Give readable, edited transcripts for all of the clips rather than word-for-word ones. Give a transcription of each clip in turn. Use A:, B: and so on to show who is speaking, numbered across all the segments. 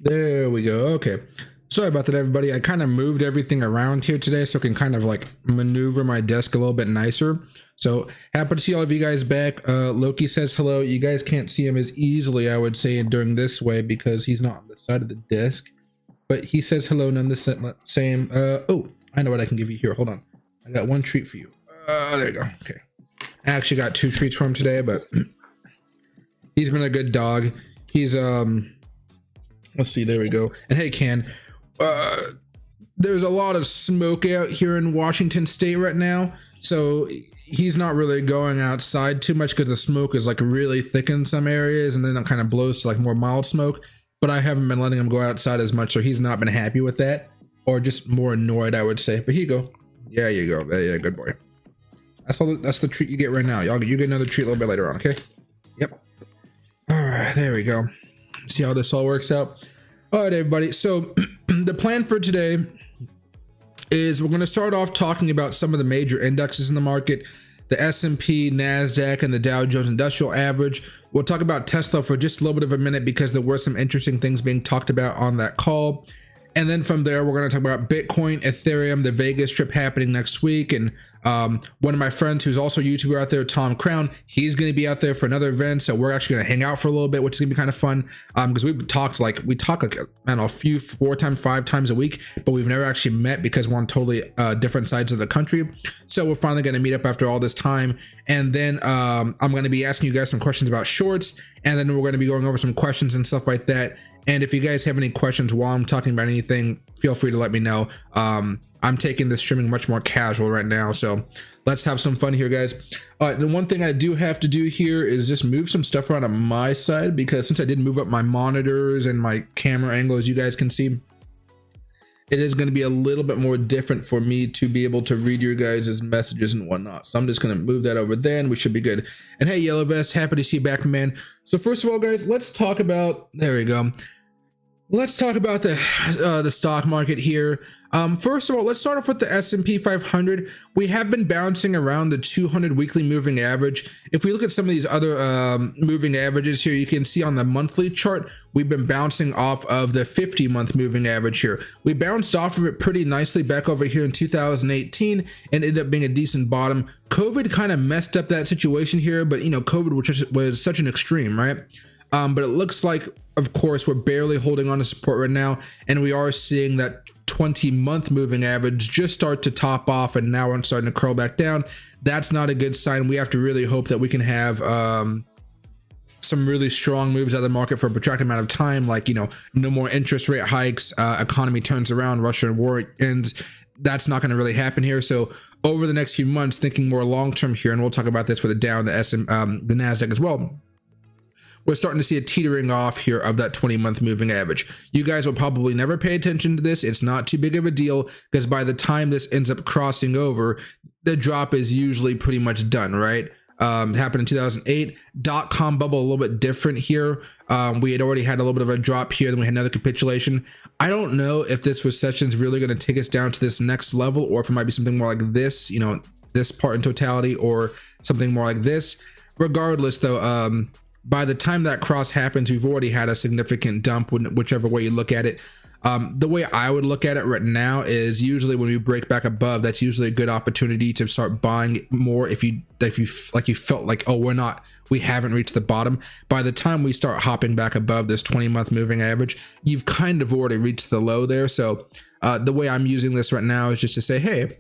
A: There we go. Okay. Sorry about that, everybody. I kind of moved everything around here today so I can kind of like maneuver my desk a little bit nicer. So happy to see all of you guys back. Loki says hello. You guys can't see him as easily, I would say, during this way because he's not on the side of the desk. But he says hello none the same. Oh, I know what I can give you here. Hold on. I got one treat for you. There you go. Okay. I actually got two treats for him today, but he's been a good dog. He's let's see, there we go. And hey, Ken, there's a lot of smoke out here in Washington State right now, so he's not really going outside too much because the smoke is like really thick in some areas, and then it kind of blows to like more mild smoke. But I haven't been letting him go outside as much, so he's not been happy with that, or just more annoyed, I would say. But here you go. Yeah, you go. Yeah, good boy. That's the treat you get right now. You get another treat a little bit later on, okay? Yep. All right, there we go. See how this all works out. All right, everybody. So the plan for today is we're going to start off talking about some of the major indexes in the market, the S&P, NASDAQ, and the Dow Jones Industrial Average. We'll talk about Tesla for just a little bit of a minute because there were some interesting things being talked about on that call. And then from there, we're going to talk about Bitcoin, Ethereum, the Vegas trip happening next week. And one of my friends who's also a YouTuber out there, Tom Crown, he's going to be out there for another event. So we're actually going to hang out for a little bit, which is going to be kind of fun. Because we talk like, I don't know, five times a week, but we've never actually met because we're on totally different sides of the country. So we're finally going to meet up after all this time. And then I'm going to be asking you guys some questions about shorts. And then we're going to be going over some questions and stuff like that. And if you guys have any questions while I'm talking about anything, feel free to let me know. I'm taking this streaming much more casual right now, so let's have some fun here, guys. All right, the one thing I do have to do here is just move some stuff around on my side, because since I did move up my monitors and my camera angle, as you guys can see, it is going to be a little bit more different for me to be able to read your guys' messages and whatnot. So I'm just going to move that over there and we should be good. And hey, Yellow Vest, happy to see you back, man. So first of all, guys, let's talk about, there we go. Let's talk about the stock market here. First of all, let's start off with the S&P 500. We have been bouncing around the 200 weekly moving average. If we look at some of these other moving averages here, you can see on the monthly chart, we've been bouncing off of the 50-month moving average here. We bounced off of it pretty nicely back over here in 2018 and ended up being a decent bottom. COVID kind of messed up that situation here, but you know, COVID was such an extreme, right? But it looks like, of course, we're barely holding on to support right now, and we are seeing that 20-month moving average just start to top off, and now we're starting to curl back down. That's not a good sign. We have to really hope that we can have some really strong moves out of the market for a protracted amount of time, like, you know, no more interest rate hikes, economy turns around, Russia war ends. That's not going to really happen here. So over the next few months, thinking more long-term here, and we'll talk about this for the Dow and the NASDAQ as well, we're starting to see a teetering off here of that 20-month moving average. You guys will probably never pay attention to this. It's not too big of a deal because by the time this ends up crossing over, the drop is usually pretty much done, right? It happened in 2008. Dot-com bubble, a little bit different here. We had already had a little bit of a drop here, then we had another capitulation. I don't know if this recession is really going to take us down to this next level, or if it might be something more like this, you know, this part in totality, or something more like this. Regardless, though, by the time that cross happens, we've already had a significant dump, whichever way you look at it. The way I would look at it right now is usually when we break back above, that's usually a good opportunity to start buying more. If you felt like, oh, we haven't reached the bottom. By the time we start hopping back above this 20-month moving average, you've kind of already reached the low there. So the way I'm using this right now is just to say, hey,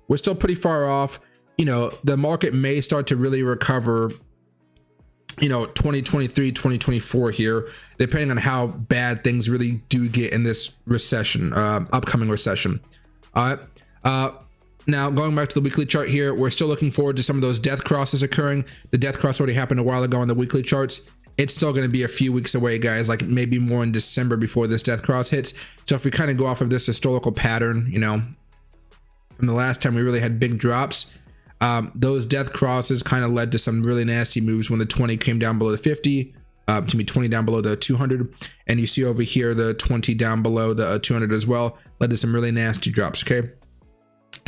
A: we're still pretty far off. You know, the market may start to really recover, you know, 2023, 2024 here, depending on how bad things really do get in this recession, upcoming recession. All right. Now going back to the weekly chart here, we're still looking forward to some of those death crosses occurring. The death cross already happened a while ago on the weekly charts. It's still going to be a few weeks away, guys, like maybe more in December before this death cross hits. So if we kind of go off of this historical pattern, you know, from the last time we really had big drops, those death crosses kind of led to some really nasty moves when the 20 came down below the 50, to me 20 down below the 200, and you see over here the 20 down below the 200 as well, led to some really nasty drops. Okay,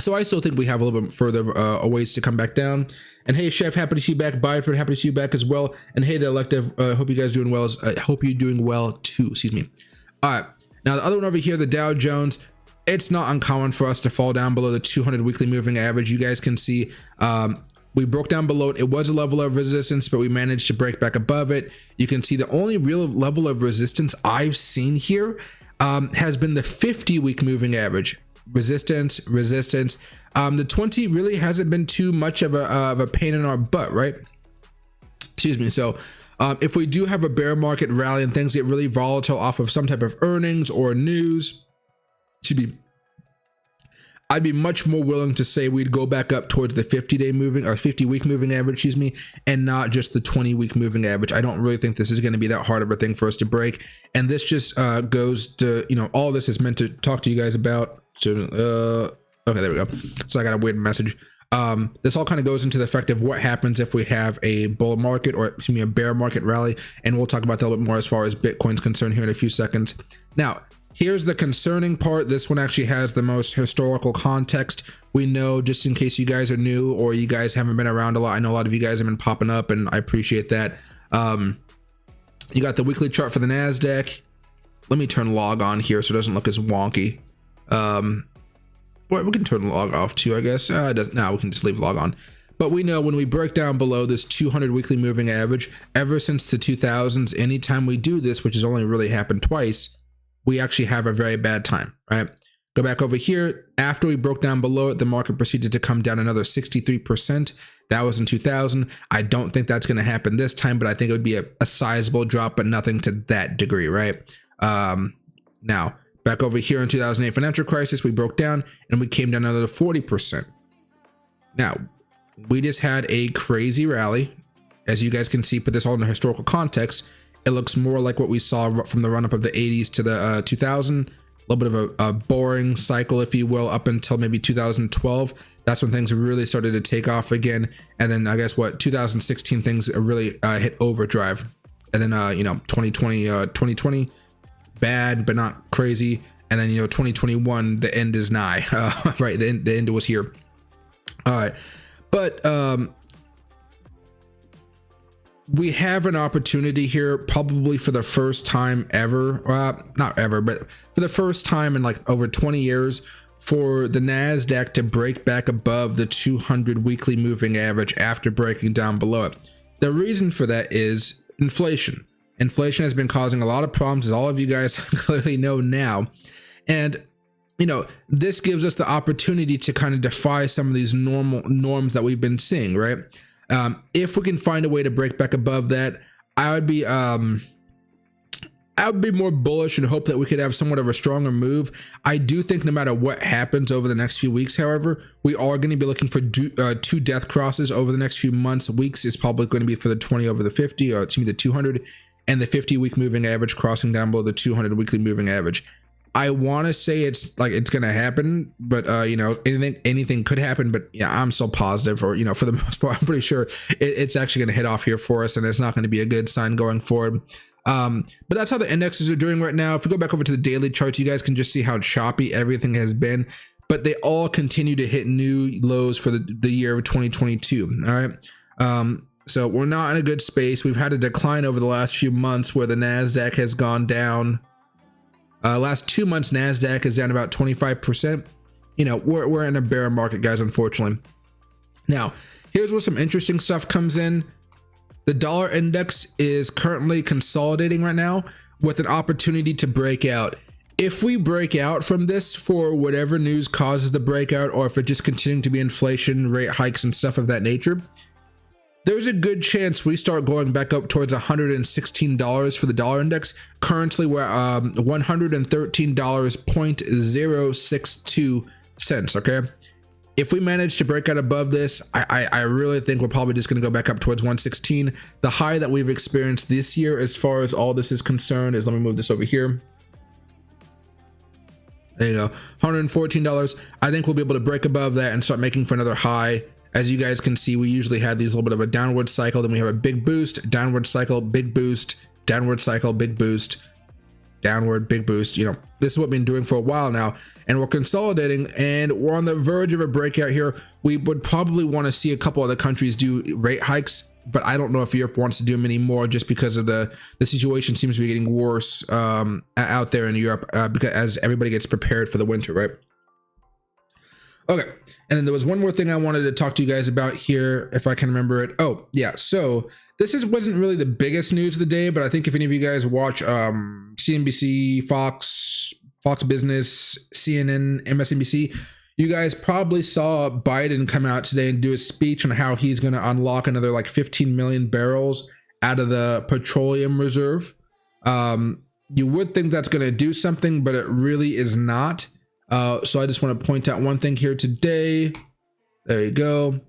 A: so I still think we have a little bit further a ways to come back down. And hey, Chef, happy to see you back. Byford, happy to see you back as well. And hey, the Elective, hope you guys doing well. Hope you're doing well too. Excuse me. All right, now the other one over here, the Dow Jones, it's not uncommon for us to fall down below the 200 weekly moving average. You guys can see we broke down below it. It was a level of resistance, but we managed to break back above it. You can see the only real level of resistance I've seen here has been the 50-week moving average. Resistance. The 20 really hasn't been too much of a pain in our butt, right? Excuse me. So if we do have a bear market rally and things get really volatile off of some type of earnings or news, I'd be much more willing to say we'd go back up towards the 50-day moving or 50-week moving average, excuse me, and not just the 20-week moving average. I don't really think this is going to be that hard of a thing for us to break. And this just goes to, you know, all this is meant to talk to you guys about. So, okay, there we go. So I got a weird message. This all kind of goes into the effect of what happens if we have a bull market or excuse me, a bear market rally. And we'll talk about that a little bit more as far as Bitcoin's concerned here in a few seconds. Now, here's the concerning part. This one actually has the most historical context. We know, just in case you guys are new or you guys haven't been around a lot, I know a lot of you guys have been popping up and I appreciate that. You got the weekly chart for the NASDAQ. Let me turn log on here so it doesn't look as wonky. Well, we can turn log off too, I guess. No, we can just leave log on. But we know when we break down below this 200 weekly moving average, ever since the 2000s, anytime we do this, which has only really happened twice, we actually have a very bad time, right? Go back over here. After we broke down below it, the market proceeded to come down another 63%. That was in 2000. I don't think that's going to happen this time, but I think it would be a sizable drop, but nothing to that degree, right? Now, back over here in 2008 financial crisis, we broke down and we came down another 40%. Now, we just had a crazy rally. As you guys can see, put this all in a historical context, it looks more like what we saw from the run up of the 80s to the 2000, a little bit of a boring cycle, if you will, up until maybe 2012. That's when things really started to take off again. And then I guess 2016 things really hit overdrive. And then, 2020, bad, but not crazy. And then, 2021, the end is nigh, right? The end was here. All right. But, we have an opportunity here, probably for the first time ever, not ever, but for the first time in like over 20 years, for the NASDAQ to break back above the 200 weekly moving average after breaking down below it. The reason for that is inflation. Inflation has been causing a lot of problems, as all of you guys clearly know now. And, this gives us the opportunity to kind of defy some of these norms that we've been seeing, right? If we can find a way to break back above that, I would be more bullish and hope that we could have somewhat of a stronger move. I do think no matter what happens over the next few weeks, however, we are going to be looking for two death crosses over the next few months. Weeks is probably going to be for the 20 over the 50, or to me the 200, and the 50-week moving average crossing down below the 200 weekly moving average. I want to say it's going to happen, but anything could happen. But yeah, I'm still positive, or for the most part, I'm pretty sure it's actually going to hit off here for us, and it's not going to be a good sign going forward. But that's how the indexes are doing right now. If we go back over to the daily charts, you guys can just see how choppy everything has been, but they all continue to hit new lows for the year of 2022. All right. So we're not in a good space. We've had a decline over the last few months where the NASDAQ has gone down. Last 2 months, NASDAQ is down about 25%. We're in a bear market, guys, unfortunately. Now, here's where some interesting stuff comes in. The dollar index is currently consolidating right now with an opportunity to break out. If we break out from this for whatever news causes the breakout, or if it just continuing to be inflation, rate hikes, and stuff of that nature, there's a good chance we start going back up towards $116 for the dollar index. Currently, we're $113.062. Okay, if we manage to break out above this, I really think we're probably just going to go back up towards 116. The high that we've experienced this year, as far as all this is concerned, is, let me move this over here. There you go, $114. I think we'll be able to break above that and start making for another high. As you guys can see, we usually have these little bit of a downward cycle. Then we have a big boost, downward cycle, big boost, downward cycle, big boost, downward, big boost. You know, this is what we've been doing for a while now, and we're consolidating, and we're on the verge of a breakout here. We would probably want to see a couple other countries do rate hikes, but I don't know if Europe wants to do them anymore, just because of the situation seems to be getting worse out there in Europe, because as everybody gets prepared for the winter, right? Okay, and then there was one more thing I wanted to talk to you guys about here, if I can remember it. Oh yeah, so wasn't really the biggest news of the day, but I think if any of you guys watch CNBC, Fox Business, CNN, MSNBC, you guys probably saw Biden come out today and do a speech on how he's going to unlock another like 15 million barrels out of the petroleum reserve. You would think that's going to do something, but it really is not. So I just want to point out one thing here today. There you go.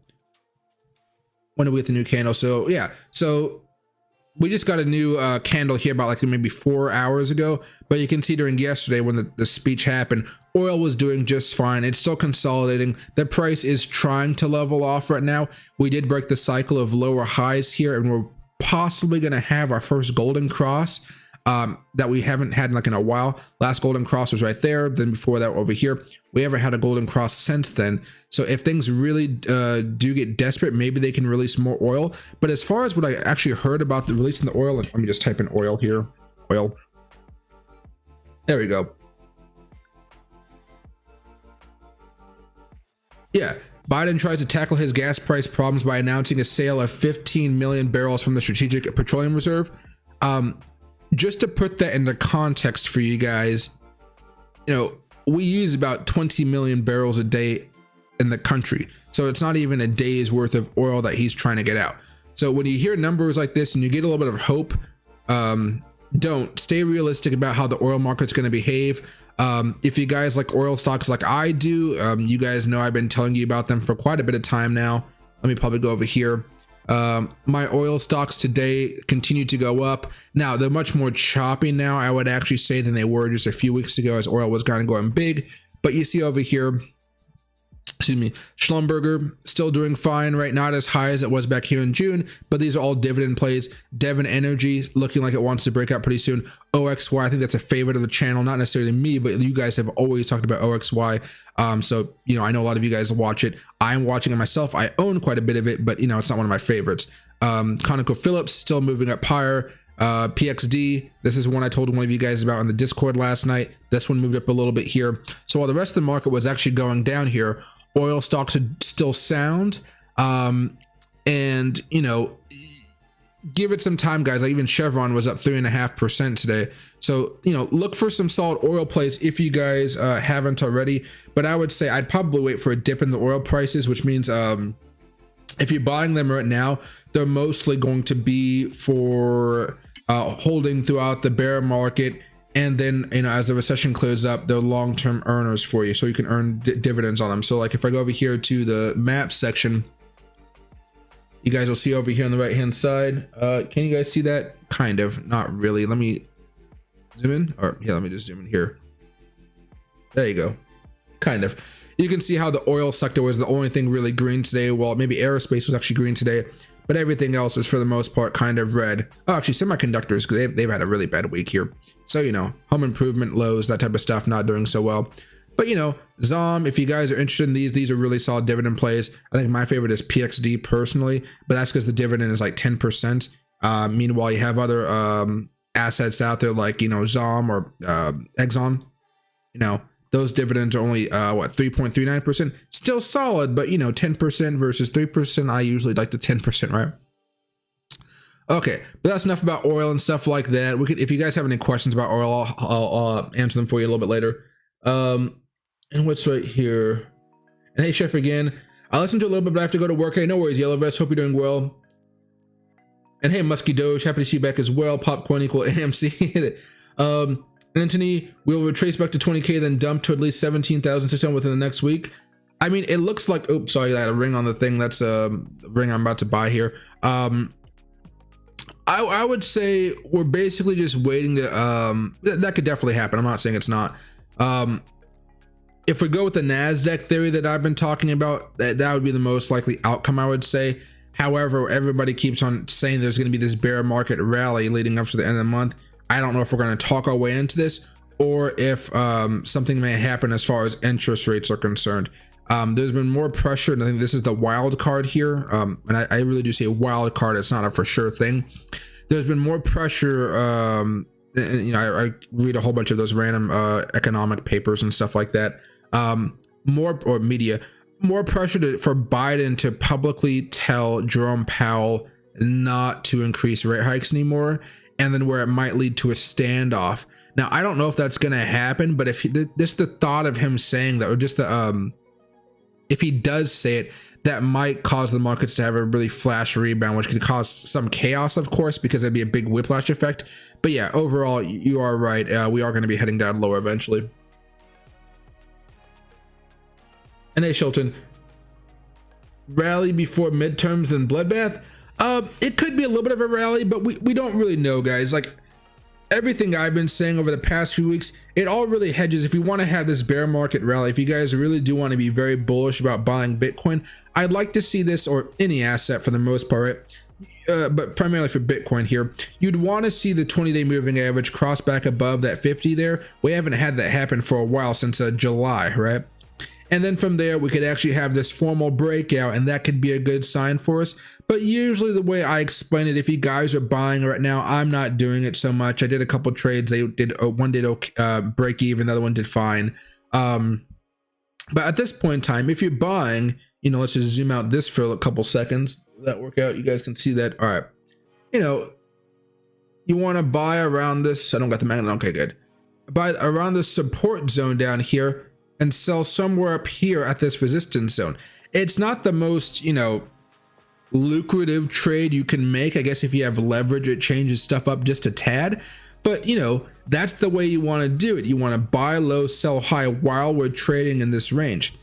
A: When do we get the new candle? So yeah, so we just got a new candle here about like maybe 4 hours ago, but you can see during yesterday when the speech happened, oil was doing just fine. It's still consolidating. The price is trying to level off right now. We did break the cycle of lower highs here, and we're possibly going to have our first golden cross that we haven't had like in a while. Last golden cross was right there. Then before that over here, we haven't had a golden cross since then. So if things really do get desperate, maybe they can release more oil. But as far as what I actually heard about the releasing the oil, let me just type in oil here. Oil. There we go. Yeah. Biden tries to tackle his gas price problems by announcing a sale of 15 million barrels from the Strategic Petroleum Reserve. Just to put that into context for you guys, you know, we use about 20 million barrels a day in the country. So it's not even a day's worth of oil that he's trying to get out. So when you hear numbers like this and you get a little bit of hope, don't stay realistic about how the oil market's going to behave. If you guys like oil stocks like I do, you guys know I've been telling you about them for quite a bit of time now. Let me probably go over here. My oil stocks today continue to go up. Now they're much more choppy now, I would actually say, than they were just a few weeks ago as oil was kind of going big. But you see over here, excuse me, Schlumberger still doing fine, right? Not as high as it was back here in June, but these are all dividend plays. Devon Energy looking like it wants to break out pretty soon. OXY, I think that's a favorite of the channel, not necessarily me, but you guys have always talked about OXY. So, you know, I know a lot of you guys watch it. I'm watching it myself. I own quite a bit of it, but you know, it's not one of my favorites. ConocoPhillips still moving up higher. PXD, this is one I told one of you guys about on the Discord last night. This one moved up a little bit here. So while the rest of the market was actually going down here, oil stocks are still sound. And you know, give it some time, guys. Like even Chevron was up 3.5% today. So, you know, look for some solid oil plays if you guys haven't already. But I would say I'd probably wait for a dip in the oil prices, which means if you're buying them right now, they're mostly going to be for holding throughout the bear market. And then, you know, as the recession clears up, they're long-term earners for you, so you can earn dividends on them. So like if I go over here to the map section, you guys will see over here on the right-hand side. Can you guys see that? Kind of, not really. Let me zoom in, or yeah, let me just zoom in here. There you go. Kind of. You can see how the oil sector was the only thing really green today. Well, maybe aerospace was actually green today, but everything else was for the most part kind of red. Oh, actually semiconductors, because they've had a really bad week here. So, you know, home improvement, Lowe's, that type of stuff, not doing so well. But, you know, ZOM, if you guys are interested in these are really solid dividend plays. I think my favorite is PXD personally, but that's because the dividend is like 10%. Meanwhile, you have other assets out there like, you know, ZOM or Exxon, you know, those dividends are only, 3.39%. Still solid, but, you know, 10% versus 3%. I usually like the 10%, right? Okay, but that's enough about oil and stuff like that. We could, if you guys have any questions about oil, I'll answer them for you a little bit later. And what's right here? And hey, Chef again. I listened to a little bit, but I have to go to work. Hey, no worries, Yellow Vest. Hope you're doing well. And hey, Musky Doge, happy to see you back as well. Popcorn equal AMC. Anthony, we'll retrace back to 20K, then dump to at least 17,600 within the next week. I mean, it looks like, oops, sorry, I had a ring on the thing. That's a ring I'm about to buy here. I would say we're basically just waiting to, that could definitely happen. I'm not saying it's not. If we go with the NASDAQ theory that I've been talking about, that would be the most likely outcome, I would say. However, everybody keeps on saying there's going to be this bear market rally leading up to the end of the month. I don't know if we're going to talk our way into this, or if something may happen as far as interest rates are concerned. There's been more pressure, and I think this is the wild card here. And I really do say wild card. It's not a for sure thing. There's been more pressure. And, you know, I read a whole bunch of those random economic papers and stuff like that. More pressure for Biden to publicly tell Jerome Powell not to increase rate hikes anymore, and then where it might lead to a standoff. Now, I don't know if that's going to happen, but if just the thought of him saying that, or just the if he does say it, that might cause the markets to have a really flash rebound, which could cause some chaos, of course, because it'd be a big whiplash effect. But yeah, overall, you are right. We are going to be heading down lower eventually. And hey, Shilton, rally before midterms and bloodbath. It could be a little bit of a rally, but we don't really know, guys. Like, everything I've been saying over the past few weeks, it all really hedges. If we want to have this bear market rally, if you guys really do want to be very bullish about buying Bitcoin, I'd like to see this, or any asset for the most part, but primarily for Bitcoin here, you'd want to see the 20-day moving average cross back above that 50 there. We haven't had that happen for a while, since July, right? And then from there, we could actually have this formal breakout, and that could be a good sign for us. But usually the way I explain it, if you guys are buying right now, I'm not doing it so much. I did a couple trades. They did, one did break even, the other one did fine. But at this point in time, if you're buying, you know, let's just zoom out this for a couple seconds. Does that work out? You guys can see that. All right. You know, you want to buy around this. I don't got the magnet. Okay, good. Buy around the support zone down here and sell somewhere up here at this resistance zone. It's not the most, you know, lucrative trade you can make. I guess if you have leverage, it changes stuff up just a tad, but you know, that's the way you want to do it. You want to buy low, sell high while we're trading in this range.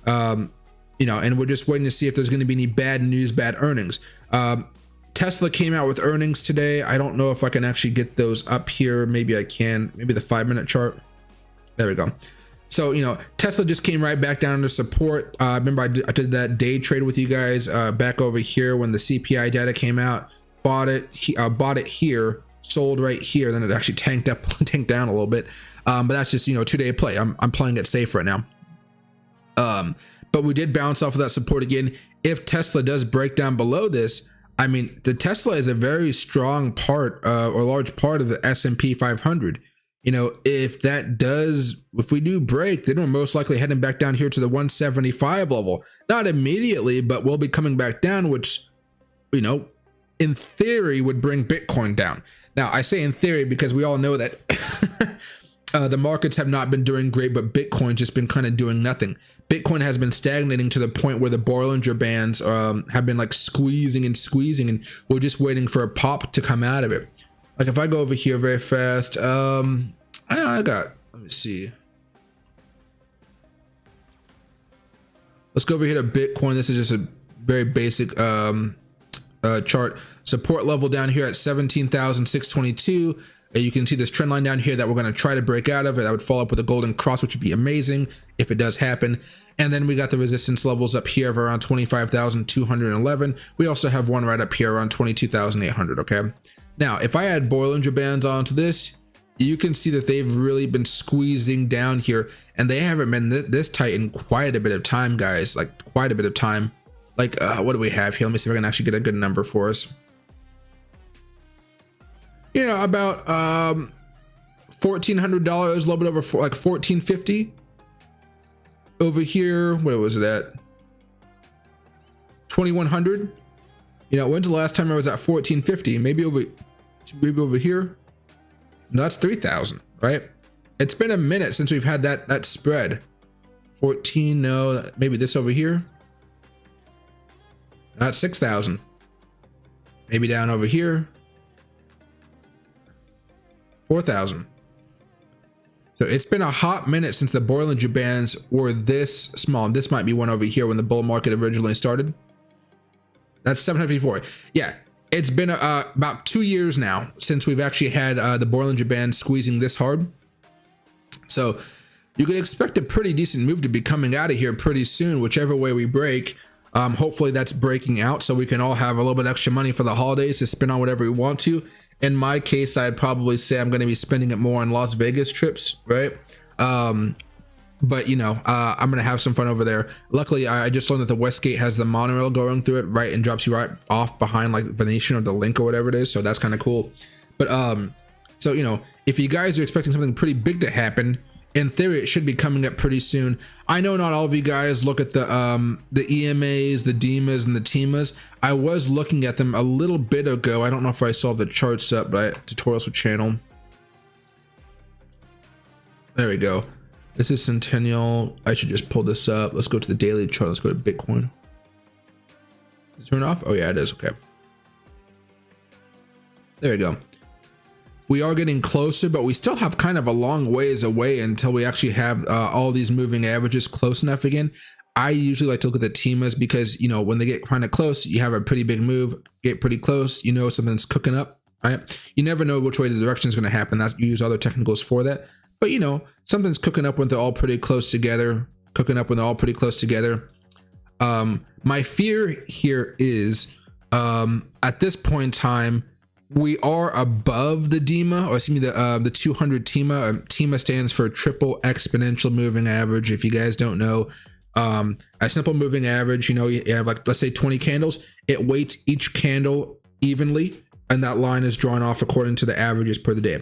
A: You know, and we're just waiting to see if there's going to be any bad news, bad earnings. Tesla came out with earnings today. I don't know if I can actually get those up here. Maybe I can. Maybe the 5-minute chart. There we go. So, you know, Tesla just came right back down to support. Remember, I did that day trade with you guys back over here when the CPI data came out. Bought it here, sold right here. Then it actually tanked down a little bit. But that's just, you know, 2-day play. I'm playing it safe right now. But we did bounce off of that support again. If Tesla does break down below this, I mean, the Tesla is a very strong part or large part of the S&P 500. You know, if we do break, then we're most likely heading back down here to the 175 level. Not immediately, but we'll be coming back down, which, you know, in theory would bring Bitcoin down. Now, I say in theory because we all know that the markets have not been doing great, but Bitcoin's just been kind of doing nothing. Bitcoin has been stagnating to the point where the Bollinger Bands have been like squeezing, and we're just waiting for a pop to come out of it. Like if I go over here very fast, let me see. Let's go over here to Bitcoin. This is just a very basic chart. Support level down here at 17,622. You can see this trend line down here that we're going to try to break out of it. That would follow up with a golden cross, which would be amazing if it does happen. And then we got the resistance levels up here of around 25,211. We also have one right up here around 22,800. Okay. Now, if I add Bollinger Bands onto this, you can see that they've really been squeezing down here, and they haven't been this tight in quite a bit of time, guys. Like quite a bit of time. Like, what do we have here? Let me see if I can actually get a good number for us. You know, about $1,400, a little bit over like $1,450. Over here, what was it at? 2,100. You know, when's the last time I was at 1450? Maybe over here. No, that's 3,000, right? It's been a minute since we've had that spread. 14, no, maybe this over here. That's 6,000. Maybe down over here. 4,000. So it's been a hot minute since the Bollinger Bands were this small. This might be one over here when the bull market originally started. That's 754. Yeah, it's been about 2 years now since we've actually had the Bollinger Band squeezing this hard. So you can expect a pretty decent move to be coming out of here pretty soon, whichever way we break. Hopefully that's breaking out so we can all have a little bit extra money for the holidays to spend on whatever we want to. In my case, I'd probably say I'm going to be spending it more on Las Vegas trips, right? But you know, I'm gonna have some fun over there. Luckily, I just learned that the West Gate has the monorail going through it, right, and drops you right off behind like Venetian or the Link or whatever it is. So that's kind of cool. But so you know, if you guys are expecting something pretty big to happen, in theory, it should be coming up pretty soon. I know not all of you guys look at the EMAs, the DEMAs, and the TEMAs. I was looking at them a little bit ago. I don't know if I saw the charts up, but tutorials for channel. There we go. This is Centennial. I should just pull this up. Let's go to the daily chart. Let's go to Bitcoin. Is it turned off? Oh yeah, it is. Okay. There we go. We are getting closer, but we still have kind of a long ways away until we actually have all these moving averages close enough again. I usually like to look at the TEMAs because, you know, when they get kind of close, you have a pretty big move, get pretty close, you know, something's cooking up, right? You never know which way the direction is going to happen. That's, you use other technicals for that. But, you know, something's cooking up when they're all pretty close together, My fear here is at this point in time, we are above the DEMA, or excuse me, the 200 TEMA. TEMA stands for triple exponential moving average. If you guys don't know, a simple moving average, you know, you have like, let's say 20 candles, it weights each candle evenly, and that line is drawn off according to the averages per the day.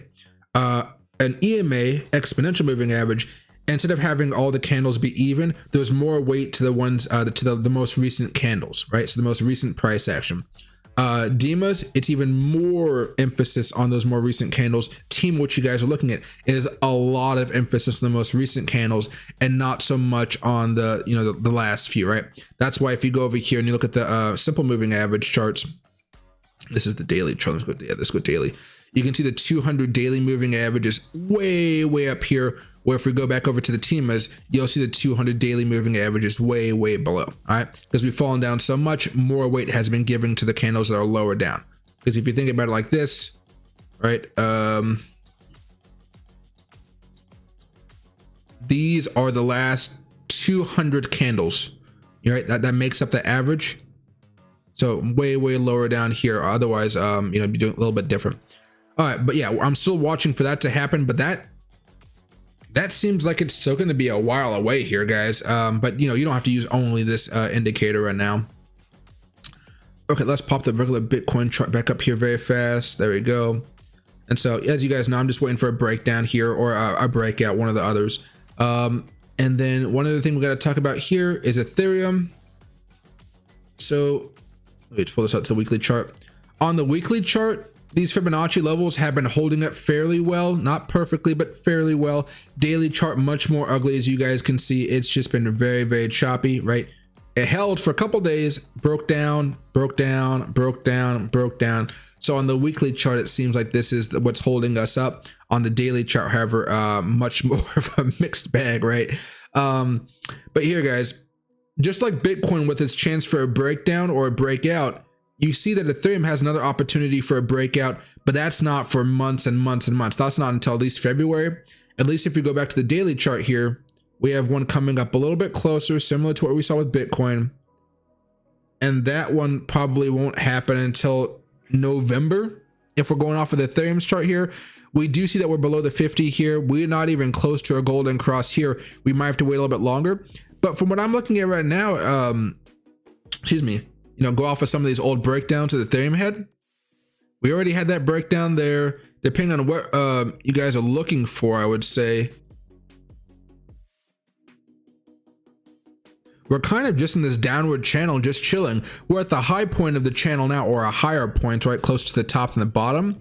A: An EMA, exponential moving average, instead of having all the candles be even, there's more weight to the ones to the most recent candles, right? So the most recent price action. DEMAs, it's even more emphasis on those more recent candles. TEMA, what you guys are looking at, is a lot of emphasis on the most recent candles and not so much on the, you know, the last few, right? That's why if you go over here and you look at the simple moving average charts, this is the daily chart. Let's go daily. You can see the 200 daily moving average is way up here, where if we go back over to the TEMAs, you'll see the 200 daily moving average is way below, all right? Because we've fallen down so much, more weight has been given to the candles that are lower down. Because if you think about it like this, right? These are the last 200 candles, right? That makes up the average. So way lower down here. Otherwise, you know, be doing a little bit different. All right, but yeah, I'm still watching for that to happen, but that seems like it's still going to be a while away here, guys. But you know, you don't have to use only this indicator right now. Okay, let's pop the regular Bitcoin chart back up here very fast. There we go. And so, as you guys know, I'm just waiting for a breakdown here, or a breakout, one of the others. And then one other thing we got to talk about here is Ethereum. So let me pull this out to the weekly chart. On the weekly chart, these Fibonacci levels have been holding up fairly well, not perfectly, but fairly well. Daily chart, much more ugly, as you guys can see. It's just been very choppy, right? It held for a couple days, broke down. So on the weekly chart, it seems like this is what's holding us up. On the daily chart, however, much more of a mixed bag, right? But here, guys, just like Bitcoin with its chance for a breakdown or a breakout, you see that Ethereum has another opportunity for a breakout, but that's not for months and months. That's not until at least February. At least if we go back to the daily chart here, we have one coming up a little bit closer, similar to what we saw with Bitcoin. And that one probably won't happen until November. If we're going off of the Ethereum's chart here, we do see that we're below the 50 here. We're not even close to a golden cross here. We might have to wait a little bit longer. But from what I'm looking at right now, excuse me, you know, go off of some of these old breakdowns that Ethereum had. We already had that breakdown there. Depending on what you guys are looking for, I would say we're kind of just in this downward channel, just chilling. We're at the high point of the channel now, or a higher point, right close to the top and the bottom.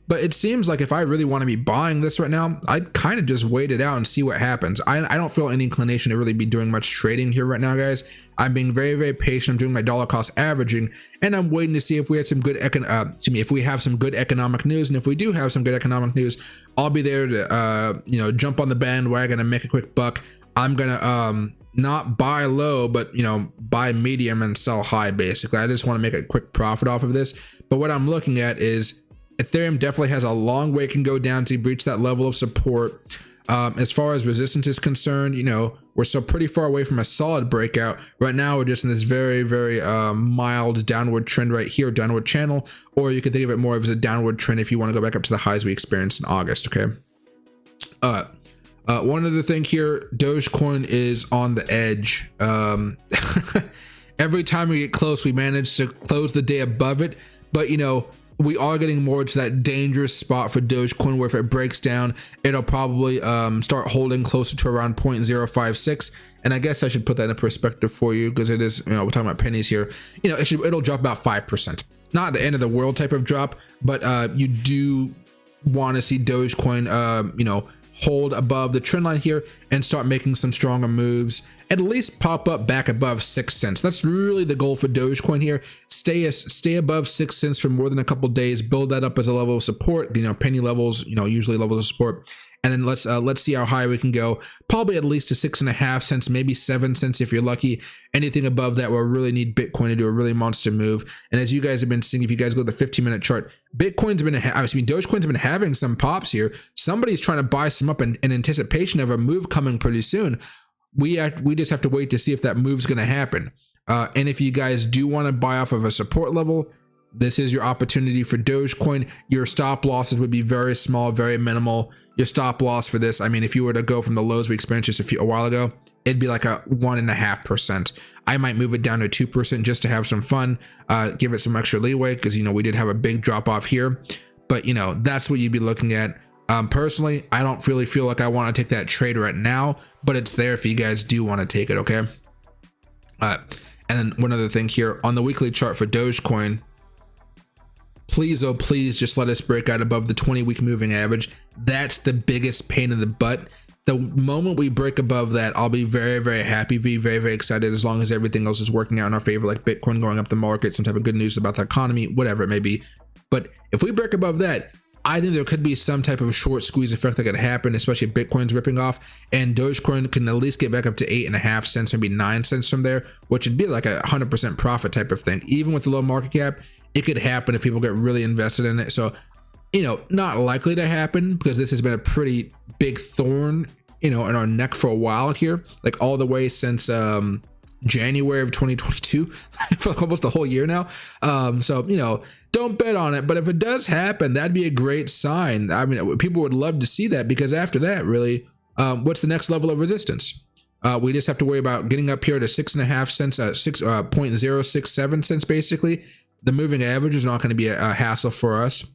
A: But it seems like if I really want to be buying this right now, I'd kind of just wait it out and see what happens. I don't feel any inclination to really be doing much trading here right now, guys. I'm being very patient. I'm doing my dollar cost averaging, and I'm waiting to see if we have some good if we have some good economic news. And if we do have some good economic news, I'll be there to you know, jump on the bandwagon and make a quick buck. I'm gonna not buy low, but you know, buy medium and sell high. Basically, I just want to make a quick profit off of this. But what I'm looking at is Ethereum definitely has a long way it can go down to reach that level of support. As far as resistance is concerned, you know, we're still pretty far away from a solid breakout. Right now, we're just in this very, very mild downward trend right here, downward channel, or you could think of it more as a downward trend if you want to go back up to the highs we experienced in August, okay? One other thing here, Dogecoin is on the edge. Every time we get close, we manage to close the day above it, but you know, we are getting more to that dangerous spot for Dogecoin where if it breaks down, it'll probably start holding closer to around 0.056. And I guess I should put that in perspective for you because it is, you know, we're talking about pennies here. You know, it'll drop about 5%. Not the end of the world type of drop, but you do want to see Dogecoin, you know, hold above the trend line here and start making some stronger moves, at least pop up back above 6 cents. That's really the goal for Dogecoin here. Stay above 6 cents for more than a couple days, build that up as a level of support, you know, penny levels, you know, usually levels of support. And then let's see how high we can go. Probably at least to 6.5 cents, maybe 7 cents if you're lucky. Anything above that will really need Bitcoin to do a really monster move. And as you guys have been seeing, if you guys go to the 15-minute chart, Dogecoin's been having some pops here. Somebody's trying to buy some up in anticipation of a move coming pretty soon. We just have to wait to see if that move's going to happen. And if you guys do want to buy off of a support level, this is your opportunity for Dogecoin. Your stop losses would be very small, very minimal. Your stop loss for this, I mean, if you were to go from the lows we experienced just a while ago, it'd be like a 1.5%. I might move it down to 2% just to have some fun, give it some extra leeway because, you know, we did have a big drop off here. But, you know, that's what you'd be looking at. Personally, I don't really feel like I want to take that trade right now, but it's there if you guys do want to take it, okay? And then one other thing here on the weekly chart for Dogecoin, please, oh please, just let us break out above the 20-week moving average. That's the biggest pain in the butt. The moment we break above that, I'll be very, very happy, be very, very excited as long as everything else is working out in our favor, like Bitcoin going up the market, some type of good news about the economy, whatever it may be. But if we break above that, I think there could be some type of short squeeze effect that could happen, especially if Bitcoin's ripping off, and Dogecoin can at least get back up to 8.5 cents, maybe 9 cents from there, which would be like a 100% profit type of thing. Even with the low market cap, it could happen if people get really invested in it. So, you know, not likely to happen because this has been a pretty big thorn, you know, in our neck for a while here, like all the way since January of 2022 for like almost a whole year now. So, you know, don't bet on it, but if it does happen, that'd be a great sign. I mean, people would love to see that because after that, really, what's the next level of resistance? We just have to worry about getting up here to 6.5 cents, 0.067 cents, basically. The moving average is not going to be a hassle for us,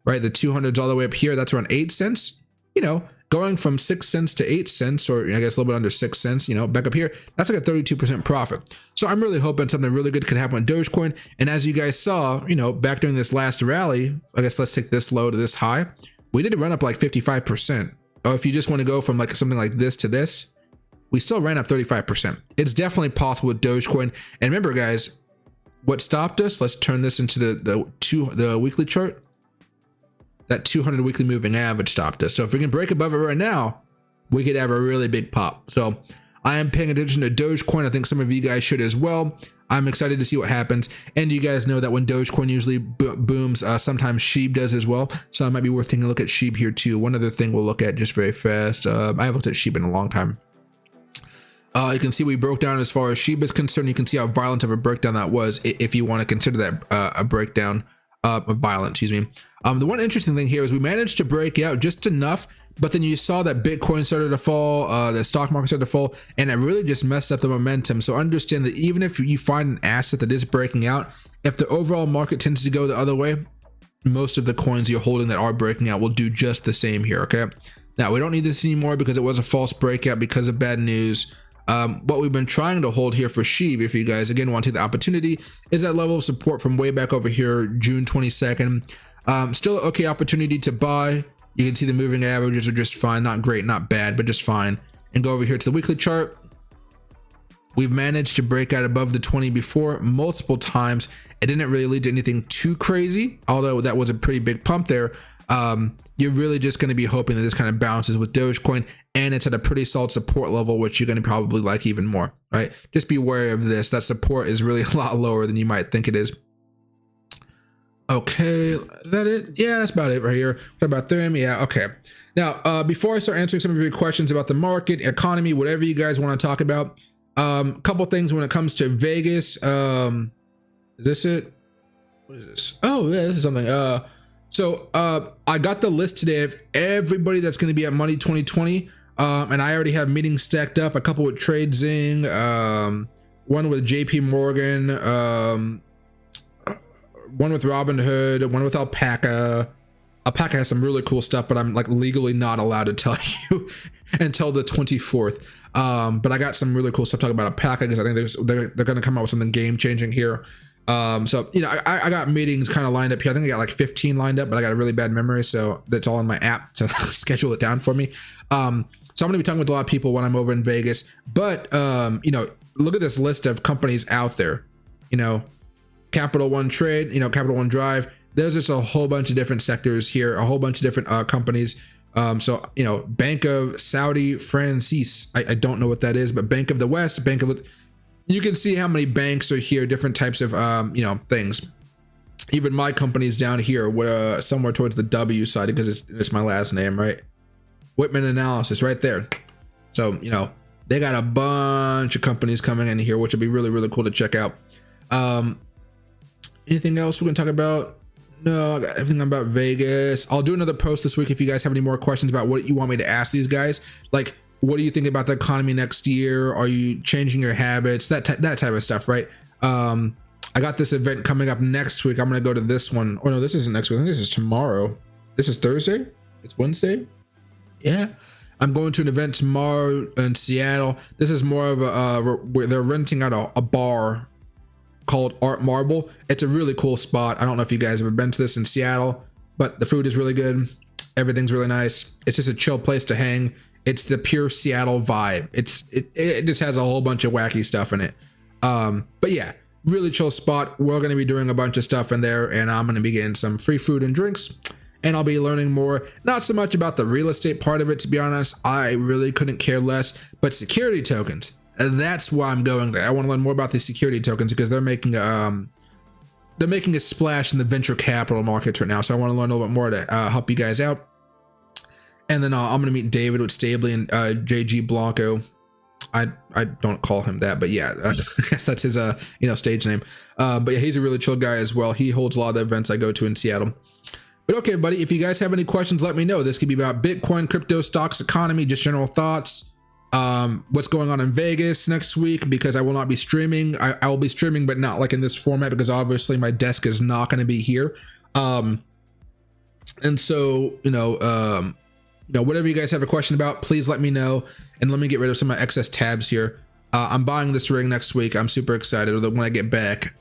A: right? The 200s all the way up here, that's around 8 cents. You know, going from 6 cents to 8 cents, or I guess a little bit under 6 cents, you know, back up here, that's like a 32% profit. So I'm really hoping something really good could happen on Dogecoin. And as you guys saw, you know, back during this last rally, I guess let's take this low to this high. We did run up like 55%. Or if you just want to go from like something like this to this, we still ran up 35%. It's definitely possible with Dogecoin. And remember, guys, what stopped us? Let's turn this into the weekly chart. That 200 weekly moving average stopped us. So if we can break above it right now, we could have a really big pop. So I am paying attention to Dogecoin. I think some of you guys should as well. I'm excited to see what happens. And you guys know that when Dogecoin usually booms, sometimes SHIB does as well. So it might be worth taking a look at SHIB here too. One other thing we'll look at just very fast. I haven't looked at SHIB in a long time. You can see we broke down as far as SHIB is concerned. You can see how violent of a breakdown that was if you want to consider that a breakdown, violent, excuse me. The one interesting thing here is we managed to break out just enough, but then you saw that Bitcoin started to fall, the stock market started to fall, and it really just messed up the momentum. So understand that even if you find an asset that is breaking out, if the overall market tends to go the other way, most of the coins you're holding that are breaking out will do just the same here, okay? Now, we don't need this anymore because it was a false breakout because of bad news. What we've been trying to hold here for SHIB, if you guys again want to take the opportunity, is that level of support from way back over here, June 22nd. Still okay opportunity to buy. You can see the moving averages are just fine, not great, not bad, but just fine. And go over here to the weekly chart. We've managed to break out above the 20 before multiple times. It didn't really lead to anything too crazy, although that was a pretty big pump there. You're really just going to be hoping that this kind of bounces with Dogecoin, and it's at a pretty solid support level, which you're going to probably like even more, right? Just be wary of this. That support is really a lot lower than you might think it is. Okay, is that it? Yeah, that's about it right here. What about Ethereum? Yeah, okay. Now, before I start answering some of your questions about the market, economy, whatever you guys want to talk about, couple things when it comes to Vegas. Is this it? What is this? Oh, yeah, this is something. I got the list today of everybody that's going to be at Money 2020. And I already have meetings stacked up, a couple with TradeZing, one with JP Morgan, one with Robinhood, one with Alpaca. Alpaca has some really cool stuff, but I'm like legally not allowed to tell you until the 24th. But I got some really cool stuff talking about Alpaca because I think they're going to come out with something game changing here. So, you know, I got meetings kind of lined up here. I think I got like 15 lined up, but I got a really bad memory. So that's all in my app to schedule it down for me. So I'm going to be talking with a lot of people when I'm over in Vegas, but, you know, look at this list of companies out there, you know, Capital One Trade, you know, Capital One Drive. There's just a whole bunch of different sectors here, a whole bunch of different companies. So, you know, Bank of Saudi Francis, I don't know what that is, but Bank of the West, Bank of, you can see how many banks are here, different types of, you know, things. Even my company's down here, somewhere towards the W side, because it's my last name, right? Whitman Analysis right there. So, you know, they got a bunch of companies coming in here, which would be really, really cool to check out. Anything else we're gonna talk about? No, I got everything about Vegas. I'll do another post this week if you guys have any more questions about what you want me to ask these guys. Like, what do you think about the economy next year? Are you changing your habits? That type of stuff, right? I got this event coming up next week. I'm gonna go to this one. Oh no, this isn't next week. I think this is tomorrow. This is Thursday? It's Wednesday? Yeah. I'm going to an event tomorrow in Seattle. This is more of where they're renting out a bar called Art Marble. It's a really cool spot. I don't know if you guys have ever been to this in Seattle, but the food is really good. Everything's really nice. It's just a chill place to hang. It's the pure Seattle vibe. It just has a whole bunch of wacky stuff in it. But yeah, really chill spot. We're going to be doing a bunch of stuff in there, and I'm going to be getting some free food and drinks, and I'll be learning more, not so much about the real estate part of it, to be honest. I really couldn't care less, but security tokens. That's why I'm going there. I want to learn more about the security tokens because they're making a splash in the venture capital markets right now. So I want to learn a little bit more to help you guys out. And then I'm going to meet David with Stabley and JG Blanco. I don't call him that, but yeah, I guess that's his you know, stage name. But yeah, he's a really chill guy as well. He holds a lot of the events I go to in Seattle. But okay, buddy, if you guys have any questions, let me know. This could be about Bitcoin, crypto, stocks, economy, just general thoughts. What's going on in Vegas next week, because I will not be streaming. I will be streaming, but not like in this format, because obviously my desk is not going to be here. And so, you know, whatever you guys have a question about, please let me know. And let me get rid of some of my excess tabs here. I'm buying this ring next week. I'm super excited when I get back,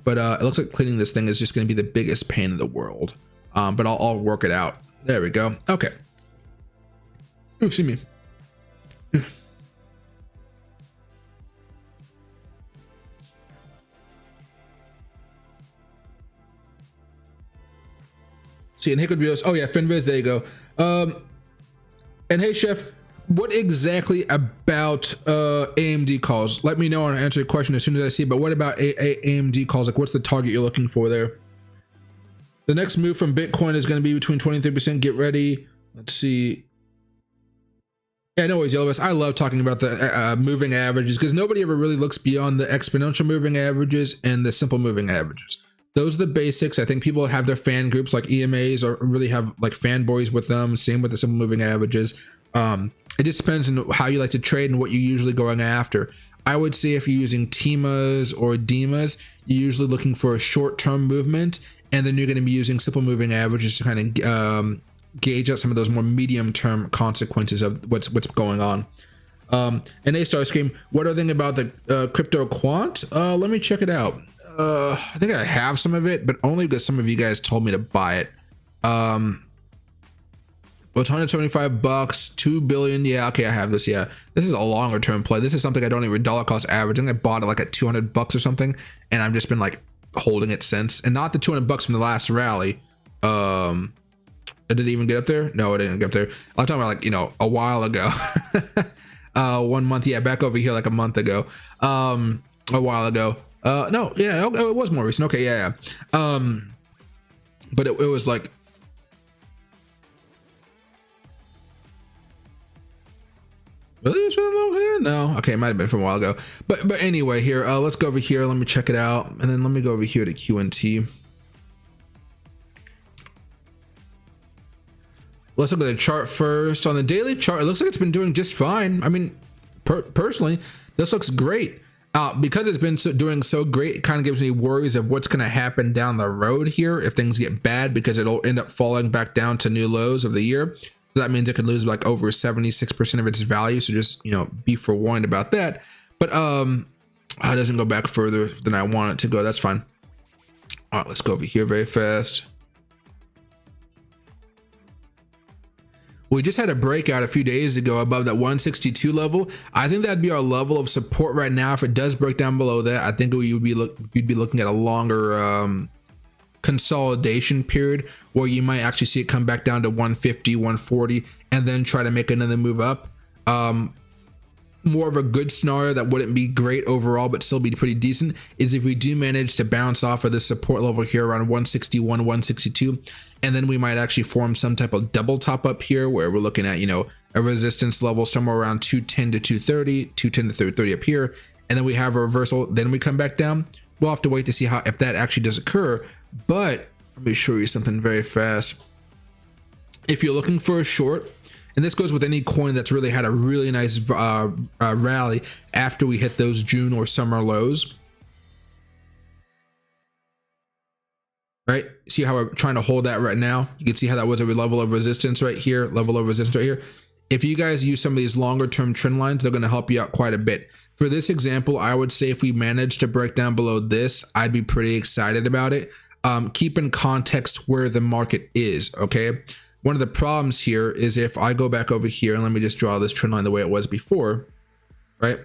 A: but it looks like cleaning this thing is just going to be the biggest pain in the world. But I'll work it out. There we go. Okay. Oh, see me. See, and Hickwood Bios. Oh yeah, Finviz. There you go. And hey, Chef, what exactly about AMD calls? Let me know and I'll answer your question as soon as I see. But what about AMD calls? Like, what's the target you're looking for there? The next move from Bitcoin is going to be between 20 and 30%. Get ready. Let's see. Yeah, no worries, Elvis. I love talking about the moving averages because nobody ever really looks beyond the exponential moving averages and the simple moving averages. Those are the basics. I think people have their fan groups like EMAs or really have like fanboys with them. Same with the simple moving averages. It just depends on how you like to trade and what you're usually going after. I would say if you're using TIMAs or DIMAs, you're usually looking for a short-term movement, and then you're going to be using simple moving averages to kind of gauge out some of those more medium-term consequences of what's going on. And A-Star Scheme, what do I think about the crypto quant? Let me check it out. I think I have some of it, but only because some of you guys told me to buy it. Well, it's $125, 2 billion. Yeah, okay, I have this. Yeah, this is a longer term play. This is something I don't even dollar cost average. I think I bought it like at $200 or something, and I've just been like holding it since. And not the $200 from the last rally. Did it even get up there? No, it didn't get up there. I'm talking about like, you know, a while ago. 1 month. Yeah, back over here like a month ago. A while ago. No, yeah, it was more recent. Okay, yeah. but it was like, really? It's been a long time? No. Okay, it might have been from a while ago. But anyway, here, let's go over here. Let me check it out. And then let me go over here to QNT. Let's look at the chart first. On the daily chart, it looks like it's been doing just fine. I mean, personally, this looks great. Because it's been doing so great, it kind of gives me worries of what's going to happen down the road here if things get bad, because it'll end up falling back down to new lows of the year. So that means it could lose like over 76% of its value. So just, be forewarned about that. But it doesn't go back further than I want it to go. That's fine. All right, let's go over here very fast. We just had a breakout a few days ago above that 162 level. I think that'd be our level of support right now. If it does break down below that, I think you'd be looking at a longer consolidation period where you might actually see it come back down to 150, 140, and then try to make another move up. More of a good scenario that wouldn't be great overall, but still be pretty decent, is if we do manage to bounce off of this support level here around 161, 162, and then we might actually form some type of double top up here where we're looking at, a resistance level somewhere around 210 to 230, 210 to 330 up here, and then we have a reversal, then we come back down. We'll have to wait to see if that actually does occur. But let me show you something very fast. If you're looking for a short, and this goes with any coin that's really had a really nice rally after we hit those June or summer lows, right? See how we're trying to hold that right now? You can see how that was a level of resistance right here, level of resistance right here. If you guys use some of these longer term trend lines, they're going to help you out quite a bit. For this example, I would say if we manage to break down below this, I'd be pretty excited about it. Keep in context where the market is, okay? One of the problems here is if I go back over here, and let me just draw this trend line the way it was before, right?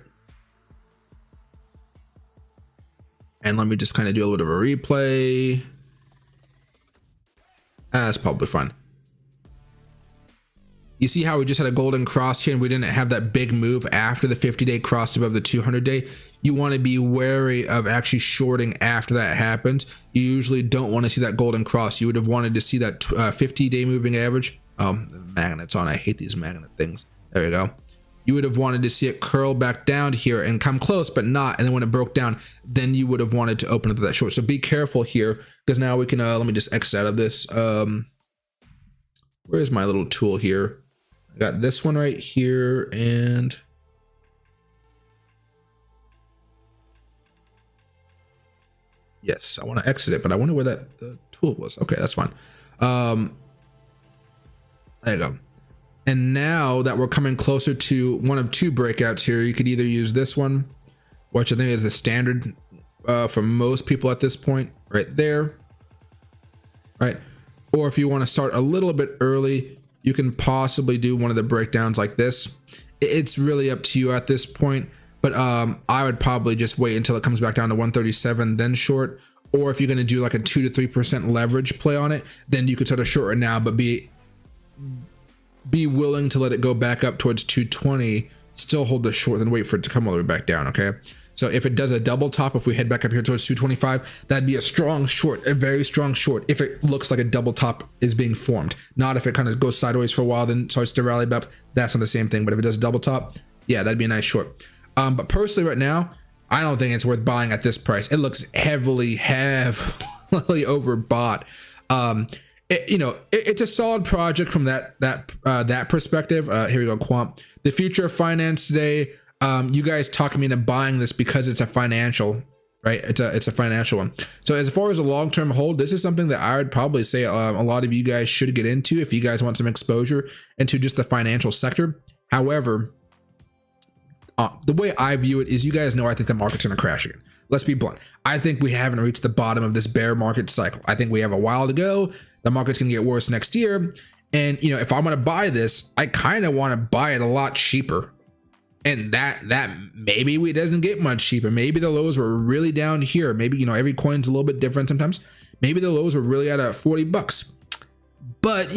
A: And let me just kind of do a little bit of a replay. That's probably fun. You see how we just had a golden cross here and we didn't have that big move after the 50-day crossed above the 200-day? You want to be wary of actually shorting after that happens. You usually don't want to see that golden cross. You would have wanted to see that 50-day moving average. The magnet's on. I hate these magnet things. There you go. You would have wanted to see it curl back down here and come close, but not. And then when it broke down, then you would have wanted to open up that short. So be careful here, because now we can, let me just exit out of this. Where's my little tool here? I got this one right here, and yes, I want to exit it, but I wonder where that tool was. Okay, that's fine. There you go. And now that we're coming closer to one of two breakouts here, you could either use this one, which I think is the standard for most people at this point, right there, right? Or if you want to start a little bit early, you can possibly do one of the breakdowns like this. It's really up to you at this point, but I would probably just wait until it comes back down to 137, then short. Or if you're going to do like a 2 to 3% leverage play on it, then you could sort of short it now, but be willing to let it go back up towards 220, still hold the short, then wait for it to come all the way back down. Okay, so if it does a double top, if we head back up here towards 225, that'd be a strong short, a very strong short, if it looks like a double top is being formed. Not if it kind of goes sideways for a while then starts to rally back. That's not the same thing. But if it does a double top, yeah, that'd be a nice short. But personally right now, I don't think it's worth buying at this price. It looks heavily overbought. It's a solid project from that perspective. Here we go, Quant. The future of finance today. You guys talking me into buying this because it's a financial, right? It's a financial one. So as far as a long-term hold, this is something that I would probably say a lot of you guys should get into if you guys want some exposure into just the financial sector. However, the way I view it is, you guys know I think the market's going to crash again. Let's be blunt. I think we haven't reached the bottom of this bear market cycle. I think we have a while to go. The market's going to get worse next year. And, if I'm going to buy this, I kind of want to buy it a lot cheaper. And that maybe it doesn't get much cheaper. Maybe the lows were really down here. Maybe, every coin's a little bit different sometimes. Maybe the lows were really at $40. But,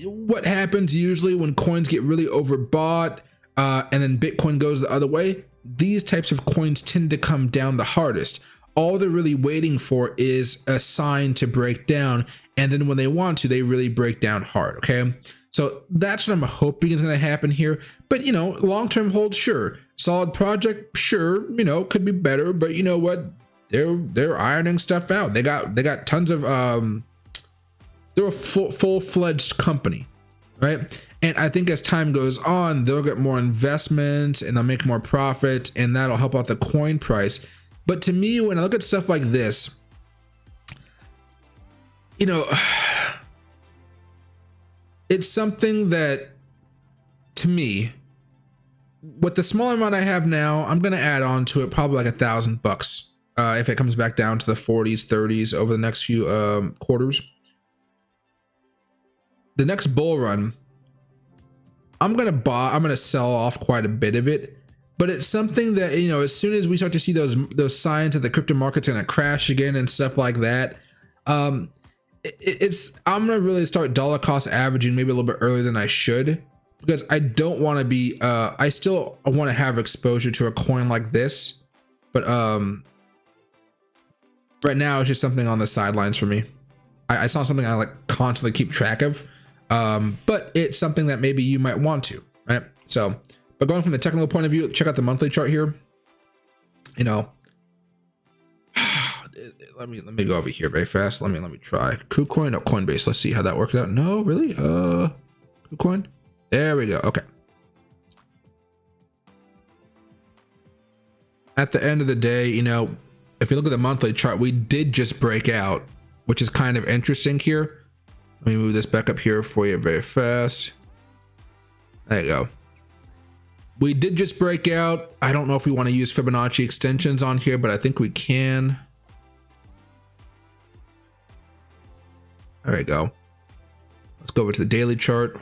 A: what happens usually when coins get really overbought and then Bitcoin goes the other way? These types of coins tend to come down the hardest. all they're really waiting for is a sign to break down, and then when they want to, they really break down hard. Okay, so that's what I'm hoping is going to happen here. But you know, long-term hold, sure. Solid project, sure. You know, could be better, but you know what? They're ironing stuff out. They got tons of they're a full-fledged company, right? And I think as time goes on, they'll get more investments and they'll make more profit, and that'll help out the coin price. But to me, when I look at stuff like this, you know, it's something that, to me, with the small amount I have now, I'm going to add on to it probably like $1,000 if it comes back down to the 40s, 30s over the next few quarters. The next bull run, I'm going to sell off quite a bit of it. But it's something that, you know, as soon as we start to see those signs that the crypto market's going to crash again and stuff like that, I'm going to really start dollar cost averaging maybe a little bit earlier than I should, because I don't want to be, I still want to have exposure to a coin like this. But right now it's just something on the sidelines for me. It's not something I like constantly keep track of, but it's something that maybe you might want to, right? So, but going from the technical point of view, check out the monthly chart here. You know, let me go over here very fast. Let me try KuCoin or Coinbase. Let's see how that works out. No, really? KuCoin. There we go. Okay. At the end of the day, you know, if you look at the monthly chart, we did just break out, which is kind of interesting here. Let me move this back up here for you very fast. There you go. We did just break out. I don't know if we want to use Fibonacci extensions on here, but I think we can. There we go. Let's go over to the daily chart.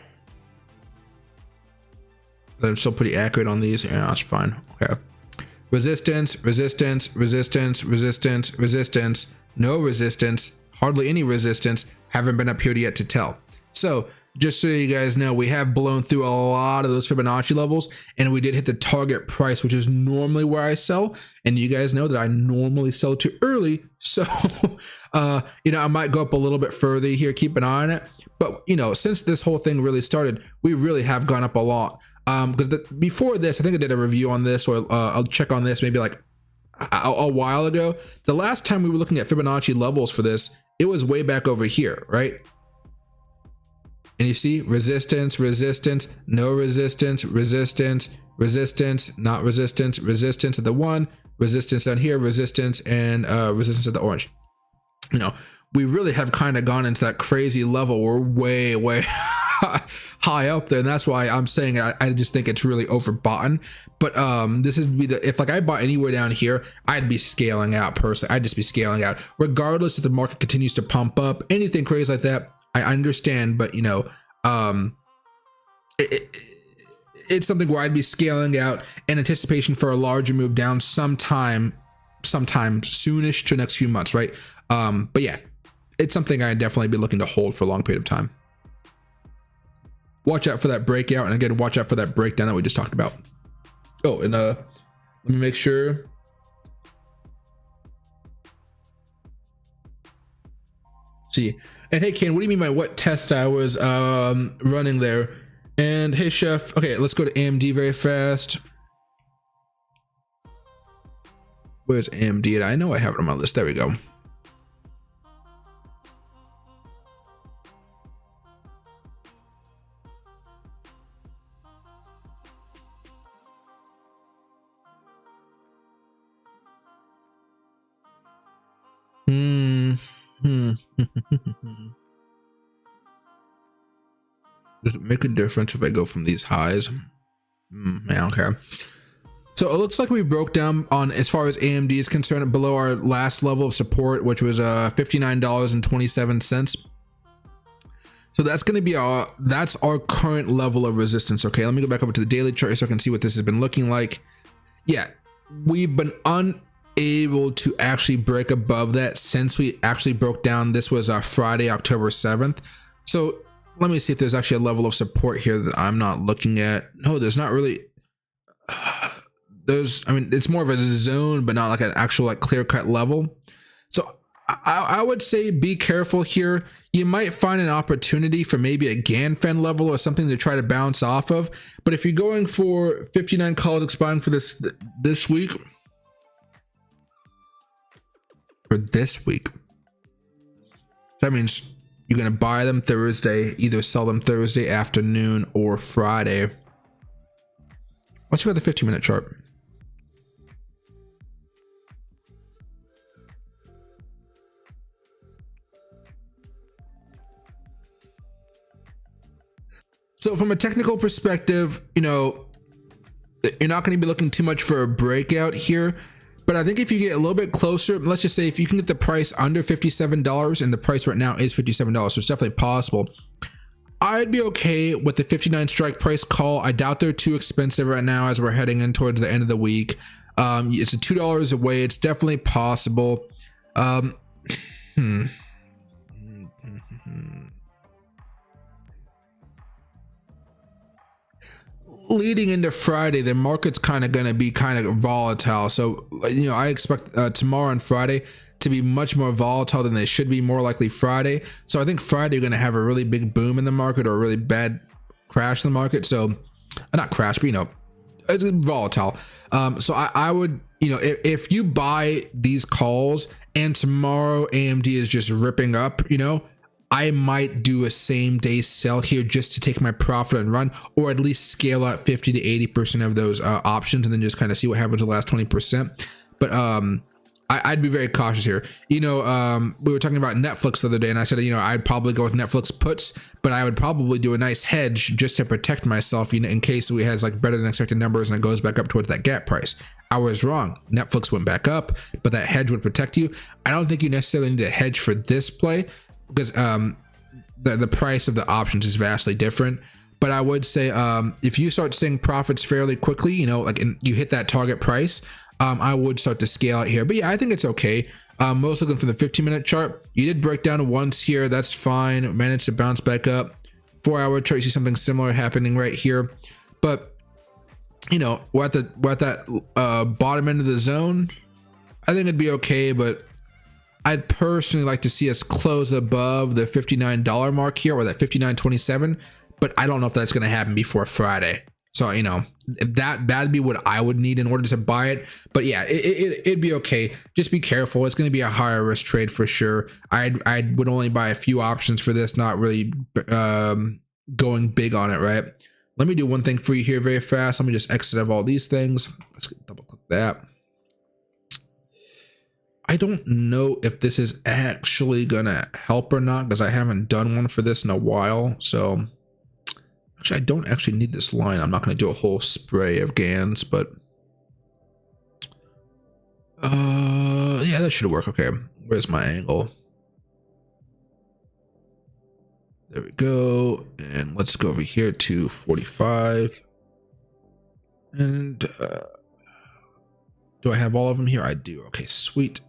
A: I'm still pretty accurate on these. Yeah, that's fine. Okay. Resistance, resistance, resistance, resistance, resistance, no resistance, hardly any resistance. Haven't been up here yet to tell. So just so you guys know, we have blown through a lot of those Fibonacci levels, and we did hit the target price, which is normally where I sell. And you guys know that I normally sell too early. So, you know, I might go up a little bit further here, keep an eye on it. But, you know, since this whole thing really started, we really have gone up a lot. Because before this, I think I did a review on this, or I'll check on this maybe like a while ago. The last time we were looking at Fibonacci levels for this, it was way back over here, right? And you see resistance, resistance, no resistance, resistance, resistance, not resistance, resistance at the one, resistance down here, resistance, and resistance at the orange. You know, we really have kind of gone into that crazy level. We're way, way high up there, and that's why I'm saying I just think it's really overbought. But this is if like I bought anywhere down here, I'd be scaling out personally. I'd just be scaling out, regardless if the market continues to pump up, anything crazy like that. I understand, but you know, it's something where I'd be scaling out in anticipation for a larger move down sometime soonish to the next few months, right? But yeah, it's something I'd definitely be looking to hold for a long period of time. Watch out for that breakout, and again, watch out for that breakdown that we just talked about. Oh, and let me make sure. See. And hey, Ken, what do you mean by what test I was running there? And hey, Chef. Okay, let's go to AMD very fast. Where's AMD? I know I have it on my list. There we go. Does it make a difference if I go from these highs? Yeah, okay. So it looks like we broke down on, as far as AMD is concerned, below our last level of support, which was $59.27. So that's going to be that's our current level of resistance. Okay, let me go back over to the daily chart so I can see what this has been looking like. Yeah, we've been unable to actually break above that since we actually broke down. This was Friday, October 7th. So let me see if there's actually a level of support here that I'm not looking at. No, there's not really. there's, I mean, it's more of a zone, but not like an actual like clear cut level. So I would say be careful here. You might find an opportunity for maybe a Ganfan level or something to try to bounce off of. But if you're going for 59 calls expiring for this week, that means you're going to buy them Thursday, either sell them Thursday afternoon or Friday. Let's go to the 15-minute chart. So from a technical perspective, you know, you're not going to be looking too much for a breakout here. But I think if you get a little bit closer, let's just say if you can get the price under $57, and the price right now is $57, so it's definitely possible. I'd be okay with the 59 strike price call. I doubt they're too expensive right now as we're heading in towards the end of the week. It's a $2 away. It's definitely possible. Leading into Friday, the market's kind of going to be kind of volatile. So, you know, I expect tomorrow and Friday to be much more volatile than they should be, more likely Friday. So I think Friday you're going to have a really big boom in the market or a really bad crash in the market. So not crash, but, you know, it's volatile. So I would, you know, if you buy these calls and tomorrow AMD is just ripping up, you know, I might do a same day sell here just to take my profit and run, or at least scale out 50 to 80% of those options and then just kind of see what happens to the last 20%. But I'd be very cautious here. You know, we were talking about Netflix the other day, and I said, you know, I'd probably go with Netflix puts, but I would probably do a nice hedge just to protect myself, you know, in case we had like better than expected numbers and it goes back up towards that gap price. I was wrong. Netflix went back up, but that hedge would protect you. I don't think you necessarily need a hedge for this play, because the price of the options is vastly different. But I would say if you start seeing profits fairly quickly, you know, like you hit that target price, I would start to scale out here. But yeah, I think it's okay. Most looking for the 15-minute chart. You did break down once here. That's fine. Managed to bounce back up. 4-hour chart, you see something similar happening right here. But you know, we're at that bottom end of the zone. I think it'd be okay, but I'd personally like to see us close above the $59 mark here, or that $59.27, but I don't know if that's going to happen before Friday. So, you know, if that'd be what I would need in order to buy it. But yeah, it'd be okay. Just be careful. It's going to be a higher risk trade for sure. I would only buy a few options for this, not really going big on it, right? Let me do one thing for you here very fast. Let me just exit of all these things. Let's double click that. I don't know if this is actually gonna help or not, because I haven't done one for this in a while. So actually, I don't actually need this line. I'm not gonna do a whole spray of GANs, but yeah, that should work. Okay, where's my angle? There we go. And let's go over here to 45. And do I have all of them here? I do. Okay, sweet.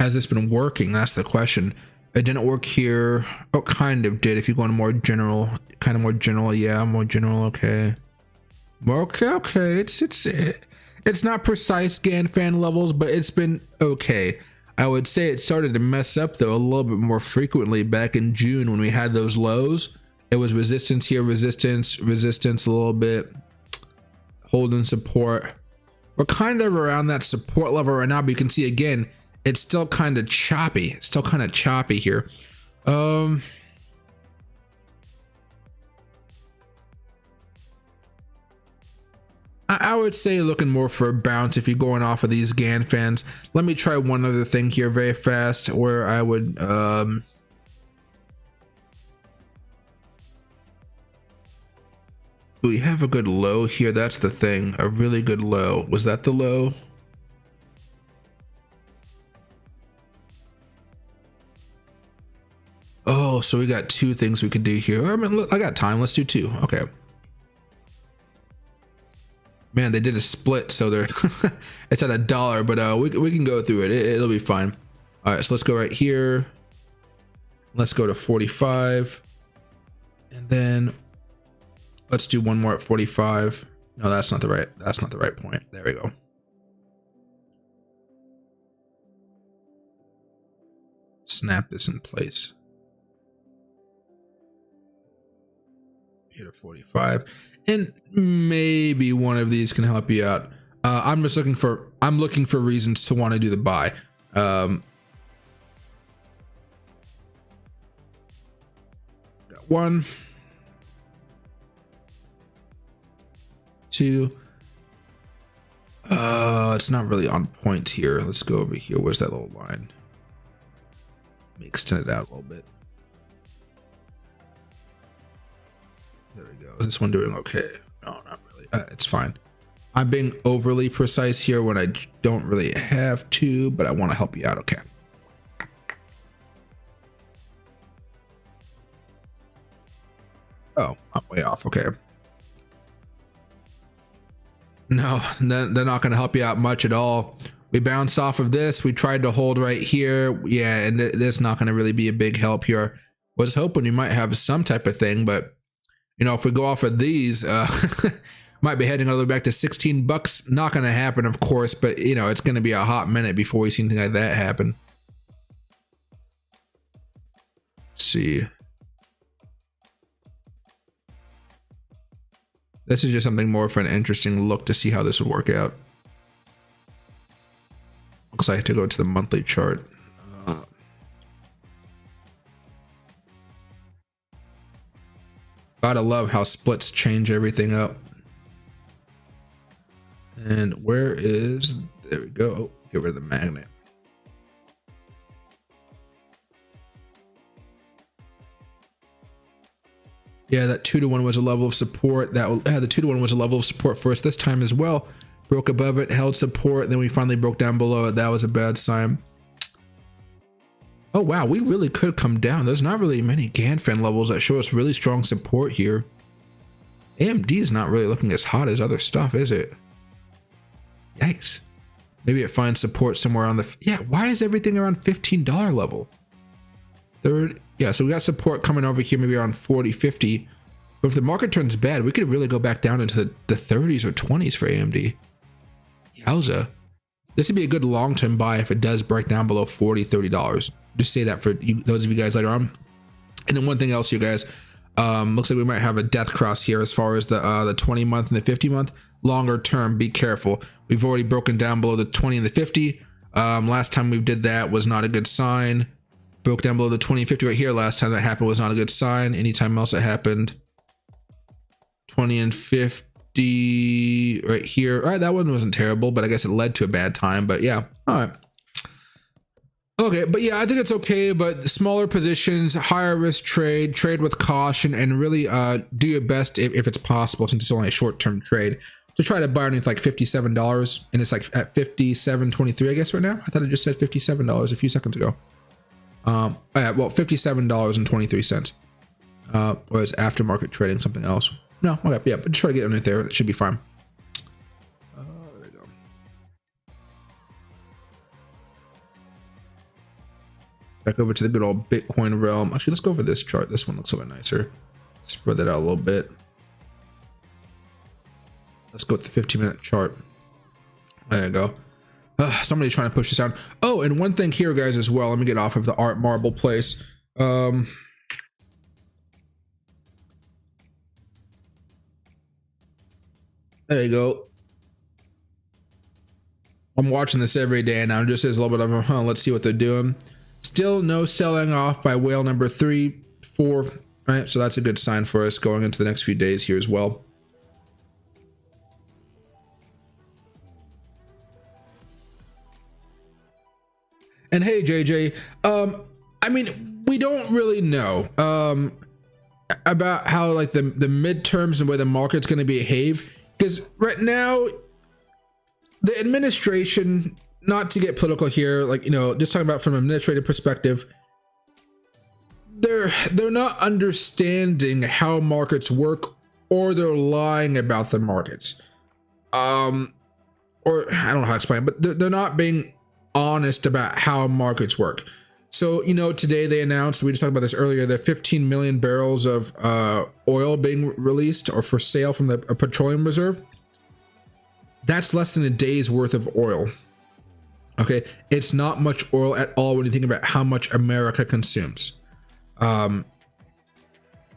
A: Has this been working? That's the question. It didn't work here. Oh, kind of did. If you go into more general, kind of more general. Yeah, more general. Okay. Okay. It's not precise Ganfan levels, but it's been okay. I would say it started to mess up though a little bit more frequently back in June when we had those lows. It was resistance here, resistance a little bit, holding support. We're kind of around that support level right now, but you can see again, it's still kind of choppy. It's still kind of choppy here. I would say looking more for a bounce if you're going off of these Ganfans. Let me try one other thing here very fast, where I would do we have a good low here? That's the thing. A really good low. Was that the low? Oh, so we got two things we could do here. I mean, I got time. Let's do two. Okay. Man, they did a split, so they're it's at $1, but we can go through it. It'll be fine. All right, so let's go right here. Let's go to 45. And then let's do one more at 45. No, that's not the right point. There we go. Snap this in place. Here to 45. And maybe one of these can help you out. I'm looking for reasons to want to do the buy. Got one, two. It's not really on point here. Let's go over here. Where's that little line? Let me extend it out a little bit. There we go. Is this one doing okay? No, not really. It's fine. I'm being overly precise here when I don't really have to, but I want to help you out. Okay. Oh, I'm way off. Okay. No, they're not going to help you out much at all. We bounced off of this. We tried to hold right here. Yeah, and this not going to really be a big help here. Was hoping you might have some type of thing, but you know, if we go off of these, might be heading all the way back to 16 bucks. Not going to happen, of course, but you know, it's going to be a hot minute before we see anything like that happen. Let's see. This is just something more for an interesting look to see how this would work out. Looks like I have to go to the monthly chart. Gotta love how splits change everything up. And where is, there we go. Oh, get rid of the magnet. Yeah, that 2-to-1 was a level of support. The 2-to-1 was a level of support for us this time as well. Broke above it, held support, and then we finally broke down below it. That was a bad sign. Oh wow, we really could come down. There's not really many Ganfan levels that show us really strong support here. AMD is not really looking as hot as other stuff, is it? Yikes. Maybe it finds support somewhere on the, yeah, why is everything around $15 level? Yeah, so we got support coming over here, maybe around 40, 50. But if the market turns bad, we could really go back down into the 30s or 20s for AMD. Yowza. This would be a good long-term buy if it does break down below $40, $30. Just say that for you, those of you guys later on. And then one thing else, you guys, looks like we might have a death cross here as far as the 20 month and the 50 month. Longer term, be careful. We've already broken down below the 20 and the 50. Last time we did that was not a good sign. Broke down below the 20 and 50 right here. Last time that happened was not a good sign. Anytime else it happened, 20 and 50 right here. All right, that one wasn't terrible, but I guess it led to a bad time. But yeah, all right. Okay, but yeah, I think it's okay, but smaller positions, higher risk trade with caution, and really do your best if it's possible, since it's only a short-term trade, to try to buy underneath like $57, and it's like at $57.23, I guess right now. I thought it just said $57 a few seconds ago. Yeah, well, $57.23. Or is aftermarket trading something else? No, okay, yeah, but just try to get underneath there. It should be fine. There we go. Back over to the good old Bitcoin realm. Actually, let's go over this chart. This one looks a little nicer. Spread that out a little bit. Let's go with the 15-minute chart. There you go. Somebody's trying to push this down. Oh, and one thing here, guys, as well. Let me get off of the art marble place. There you go. I'm watching this every day now. It just says a little bit of, let's see what they're doing. Still no selling off by whale number 3, 4. Right, so that's a good sign for us going into the next few days here as well. And hey, JJ, I mean, we don't really know about how like the midterms and where the market's going to behave, because right now the administration, not to get political here, like, you know, just talking about from an administrative perspective, they're not understanding how markets work, or they're lying about the markets, or I don't know how to explain it, but they're not being honest about how markets work. So So, today they announced, we just talked about this earlier, the 15 million barrels of oil being released or for sale from the petroleum reserve. That's less than a day's worth of oil. Okay, it's not much oil at all when you think about how much America consumes. And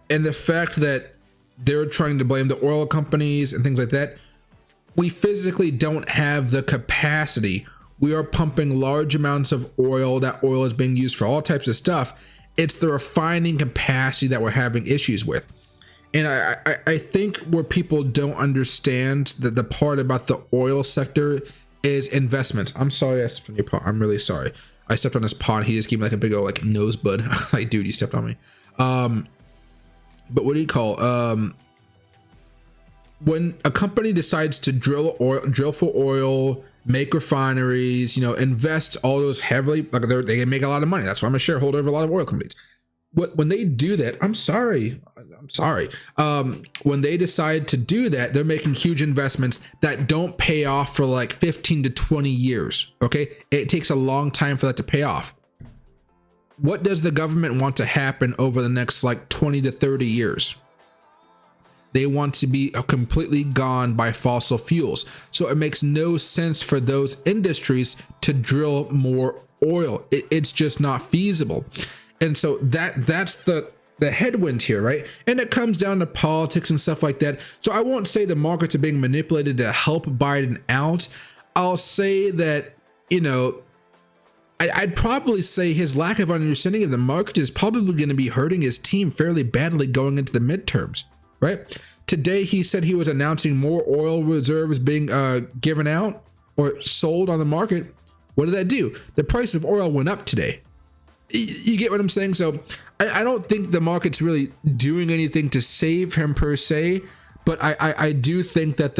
A: the fact that they're trying to blame the oil companies and things like that, we physically don't have the capacity. We are pumping large amounts of oil. That oil is being used for all types of stuff. It's the refining capacity that we're having issues with. And I think where people don't understand that the part about the oil sector is investments. I'm sorry I stepped on your paw. I'm really sorry. I stepped on his paw and he just gave me like a big old like nosebud. Like, dude, you stepped on me. But what do you call when a company decides to drill for oil, make refineries, invest all those heavily, like they make a lot of money. That's why I'm a shareholder of a lot of oil companies. When they do that, I'm sorry. When they decide to do that, they're making huge investments that don't pay off for like 15 to 20 years. Okay. It takes a long time for that to pay off. What does the government want to happen over the next like 20 to 30 years? They want to be completely gone by fossil fuels. So it makes no sense for those industries to drill more oil. It's just not feasible. And so that's the headwind here, right? And it comes down to politics and stuff like that. So I won't say the markets are being manipulated to help Biden out. I'll say that, I'd probably say his lack of understanding of the market is probably going to be hurting his team fairly badly going into the midterms, right? Today, he said he was announcing more oil reserves being given out or sold on the market. What did that do? The price of oil went up today. You get what I'm saying? So I don't think the market's really doing anything to save him per se, but I do think that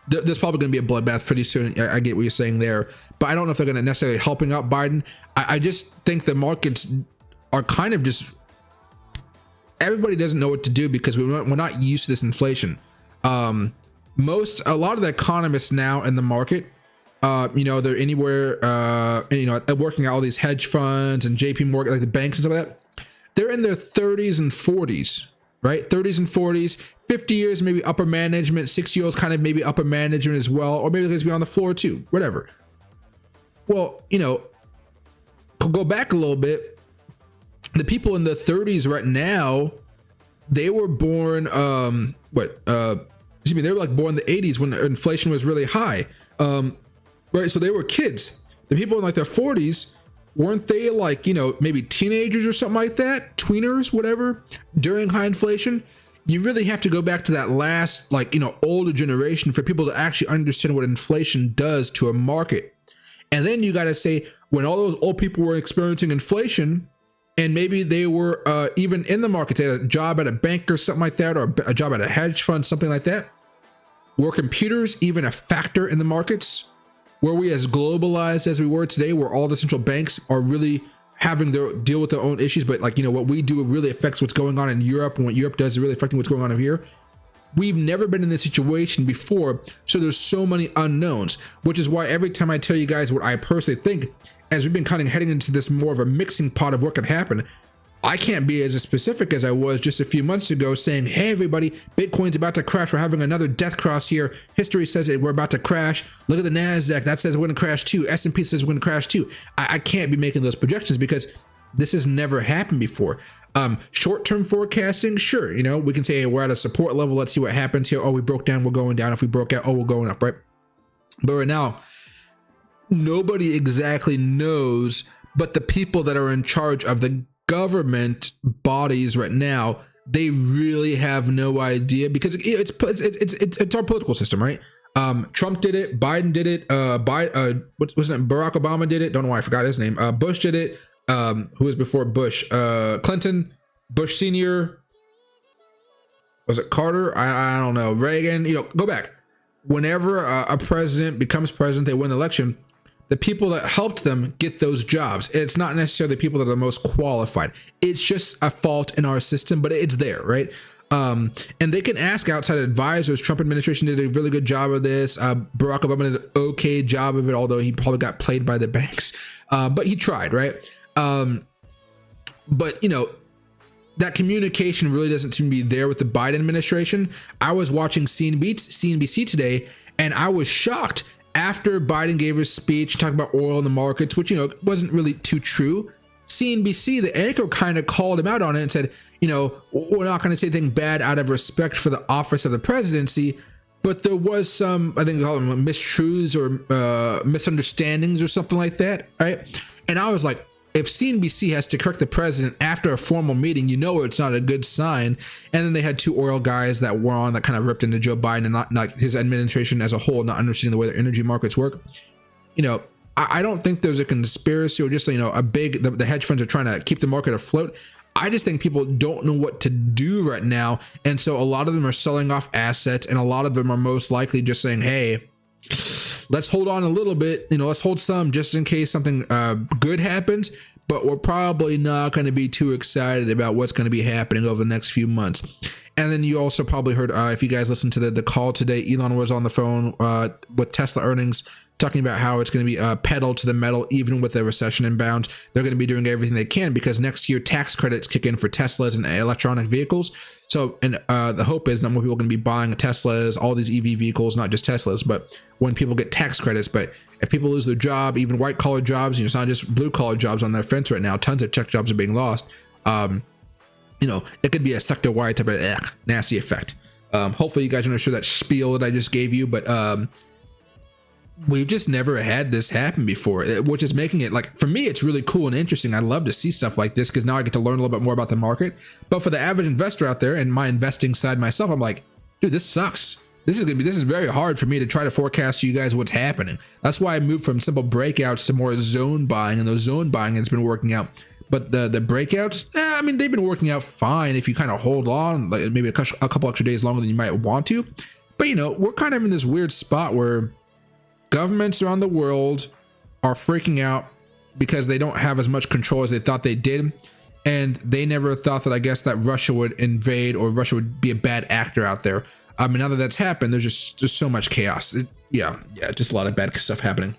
A: there's probably going to be a bloodbath pretty soon. I get what you're saying there, but I don't know if they're going to necessarily helping out Biden. I just think the markets are kind of just, everybody doesn't know what to do because we're not used to this inflation. A lot of the economists now in the market, they're anywhere, working at all these hedge funds and JP Morgan, like the banks and stuff like that. They're in their 30s and 40s, right? 30s and 40s, 50 years, maybe upper management, 60 years old, kind of maybe upper management as well, or maybe they're be on the floor too, whatever. Well, go back a little bit. The people in the 30s right now, they were born, they were like born in the 80s when inflation was really high. Right, so they were kids. The people in like their 40s, weren't they like, maybe teenagers or something like that? Tweeners, whatever, during high inflation? You really have to go back to that last, older generation for people to actually understand what inflation does to a market. And then you got to say, when all those old people were experiencing inflation, and maybe they were even in the market, they had a job at a bank or something like that, or a job at a hedge fund, something like that. Were computers even a factor in the markets? Were we as globalized as we were today, where all the central banks are really having their deal with their own issues, but what we do really affects what's going on in Europe, and what Europe does is really affecting what's going on over here? We've never been in this situation before, so there's so many unknowns, which is why every time I tell you guys what I personally think, as we've been kind of heading into this more of a mixing pot of what could happen, I can't be as specific as I was just a few months ago saying, hey, everybody, Bitcoin's about to crash. We're having another death cross here. History says that we're about to crash. Look at the NASDAQ. That says we're going to crash too. S&P says we're going to crash too. I can't be making those projections because this has never happened before. Short-term forecasting, sure. We can say, hey, we're at a support level. Let's see what happens here. Oh, we broke down. We're going down. If we broke out, oh, we're going up, right? But right now, nobody exactly knows, but the people that are in charge of the government bodies right now, they really have no idea, because it's our political system, right? Trump did it, Biden did it, what was it? Barack Obama did it. Don't know why I forgot his name. Bush did it. Who was before Bush? Clinton, Bush Senior. Was it Carter? I don't know. Reagan. Go back. Whenever a president becomes president, they win the election. The people that helped them get those jobs. It's not necessarily the people that are the most qualified. It's just a fault in our system, but it's there, right? And they can ask outside advisors. Trump administration did a really good job of this. Barack Obama did an okay job of it, although he probably got played by the banks. But he tried, right? But you know, that communication really doesn't seem to be there with the Biden administration. I was watching CNBC today, and I was shocked after Biden gave his speech talking about oil in the markets, which, you know, wasn't really too true. CNBC, the anchor, kind of called him out on it and said, you know, we're not going to say anything bad out of respect for the office of the presidency, but there was some, I think they call them mistruths or misunderstandings or something like that, right? And I was like, if CNBC has to correct the president after a formal meeting, you know it's not a good sign. And then they had two oil guys that were on that kind of ripped into Joe Biden and not his administration as a whole, not understanding the way the energy markets work. You know, I don't think there's a conspiracy or just, you know, the hedge funds are trying to keep the market afloat. I just think people don't know what to do right now. And so a lot of them are selling off assets, and a lot of them are most likely just saying, hey, let's hold on a little bit, you know, let's hold some just in case something good happens, but we're probably not going to be too excited about what's going to be happening over the next few months. And then you also probably heard, if you guys listened to the call today, Elon was on the phone with Tesla earnings, talking about how it's going to be pedal to the metal, even with the recession inbound. They're going to be doing everything they can because next year tax credits kick in for Teslas and electronic vehicles. So, and the hope is that more people are going to be buying Teslas, all these EV vehicles, not just Teslas, but when people get tax credits. But if people lose their job, even white collar jobs, you know, it's not just blue collar jobs on their fence right now. Tons of tech jobs are being lost. You know, it could be a sector wide type of nasty effect. Hopefully you guys understood that spiel that I just gave you, but we've just never had this happen before, which is making it, like, for me, it's really cool and interesting. I love to see stuff like this because now I get to learn a little bit more about the market. But for the average investor out there and my investing side myself, I'm like, dude, this sucks. This is very hard for me to try to forecast to you guys what's happening. That's why I moved from simple breakouts to more zone buying, and those zone buying has been working out. But the breakouts, I mean, they've been working out fine if you kind of hold on, like maybe a couple extra days longer than you might want to. But, you know, we're kind of in this weird spot where governments around the world are freaking out because they don't have as much control as they thought they did. And they never thought that, I guess, that Russia would invade or Russia would be a bad actor out there. I mean, now that that's happened, there's just so much chaos. Yeah, just a lot of bad stuff happening.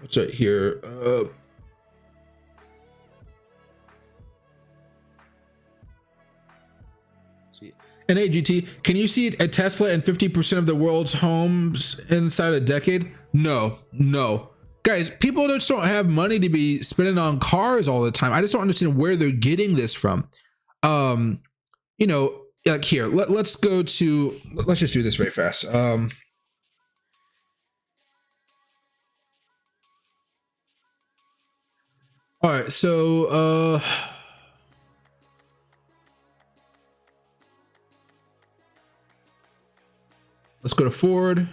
A: What's it here? And AGT, can you see a Tesla in 50% of the world's homes inside a decade? No. Guys, people just don't have money to be spending on cars all the time. I just don't understand where they're getting this from. You know, like here, let's just do this very fast. All right, so let's go to Ford,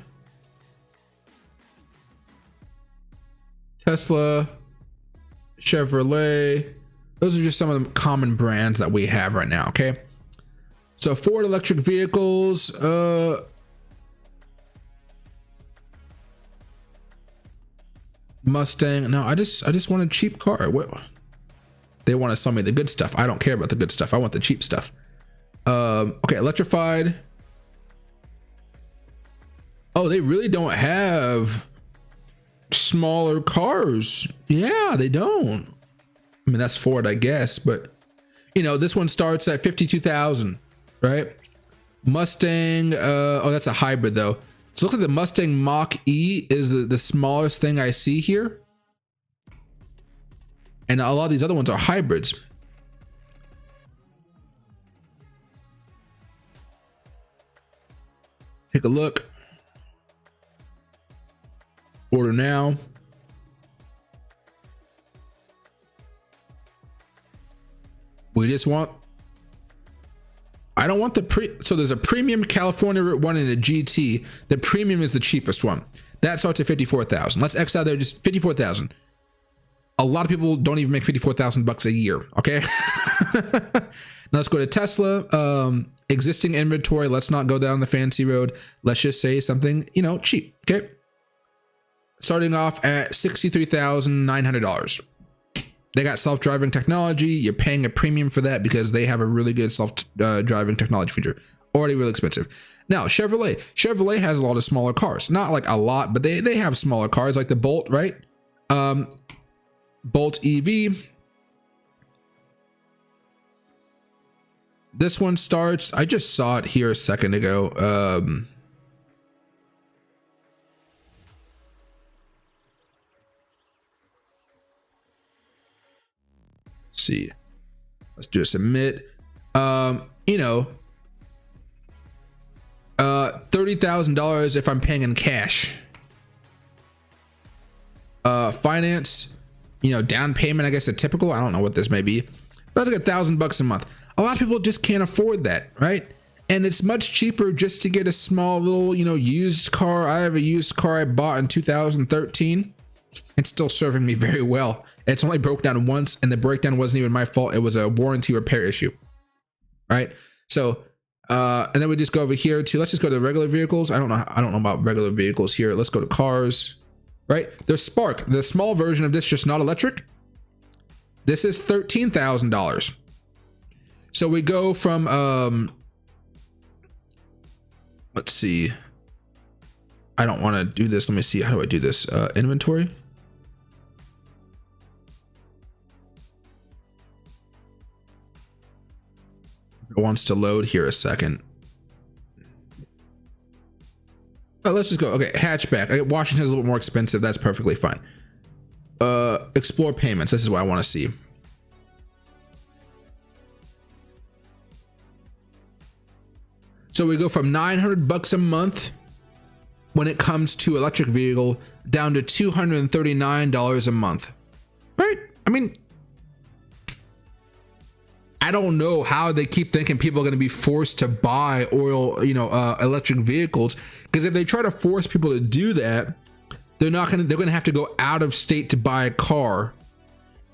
A: Tesla, Chevrolet. Those are just some of the common brands that we have right now, okay? So Ford electric vehicles, Mustang. No, I just want a cheap car. What? They want to sell me the good stuff. I don't care about the good stuff. I want the cheap stuff. Okay, electrified. Oh, they really don't have smaller cars. Yeah, they don't. I mean, that's Ford, I guess, but you know, this one starts at 52,000, right? Mustang, oh, that's a hybrid though. So look at the Mustang Mach-E is the smallest thing I see here. And a lot of these other ones are hybrids. Take a look. Order now. We just want, I don't want so there's a premium California one and a GT. The premium is the cheapest one. That starts at 54,000. Let's X out there, just 54,000. A lot of people don't even make 54,000 bucks a year. Okay. Now let's go to Tesla. Existing inventory. Let's not go down the fancy road. Let's just say something, you know, cheap. Okay. Starting off at $63,900. They got self-driving technology. You're paying a premium for that because they have a really good self-driving technology feature. already really expensive. Now, Chevrolet has a lot of smaller cars, not like a lot, but they have smaller cars like the Bolt, right? Bolt EV. This one starts, I just saw it here a second ago. Let's see. Let's do a submit. You know, $30,000 if I'm paying in cash. Finance, you know, down payment, I guess a typical, I don't know what this may be, but that's like $1,000 a month. A lot of people just can't afford that, right? And it's much cheaper just to get a small little, you know, used car. I have a used car I bought in 2013. It's still serving me very well. It's only broke down once, and the breakdown wasn't even my fault. It was a warranty repair issue, right? So, and then we just go over here to, let's just go to regular vehicles. I don't know about regular vehicles here. Let's go to cars, right? There's Spark, the small version of this, just not electric. This is $13,000. So we go from, let's see. I don't want to do this. Let me see. How do I do this? Inventory. It wants to load here a second. Let's just go. Okay, hatchback. Washington's a little bit more expensive. That's perfectly fine. Explore payments. This is what I want to see. So we go from $900 a month when it comes to electric vehicle down to $239 a month. Right? I mean, I don't know how they keep thinking people are going to be forced to buy oil, you know, electric vehicles, because if they try to force people to do that, they're going to have to go out of state to buy a car.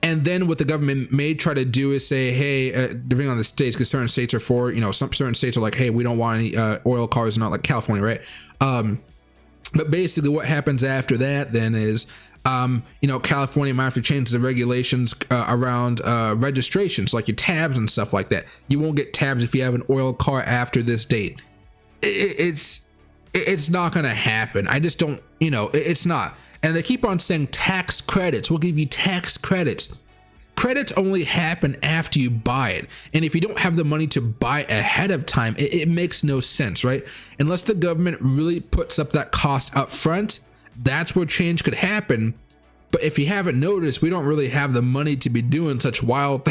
A: And then what the government may try to do is say, hey, depending on the states, because certain states are for, you know, some certain states are like, hey, we don't want any oil cars, not like California, right? But basically what happens after that then is, you know, California might have to change the regulations around registrations, like your tabs and stuff like that. You won't get tabs if you have an oil car after this date. It's not going to happen. I just don't, you know, it's not. And they keep on saying tax credits. We'll give you tax credits. Credits only happen after you buy it. And if you don't have the money to buy ahead of time, it makes no sense, right? Unless the government really puts up that cost up front, that's where change could happen. But if you haven't noticed, we don't really have the money to be doing such wild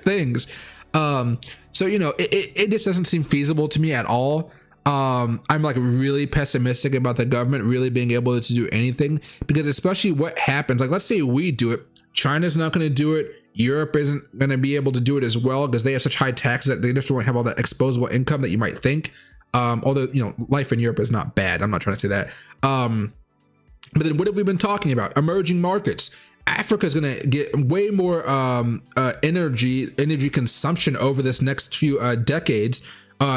A: things. So, you know, it just doesn't seem feasible to me at all. I'm like really pessimistic about the government really being able to do anything, because especially what happens, like let's say we do it, China's not going to do it, Europe isn't going to be able to do it as well because they have such high taxes that they just don't have all that exposable income that you might think. Although, you know, life in Europe is not bad, I'm not trying to say that. But then what have we been talking about? Emerging markets. Africa is going to get way more energy consumption over this next few decades.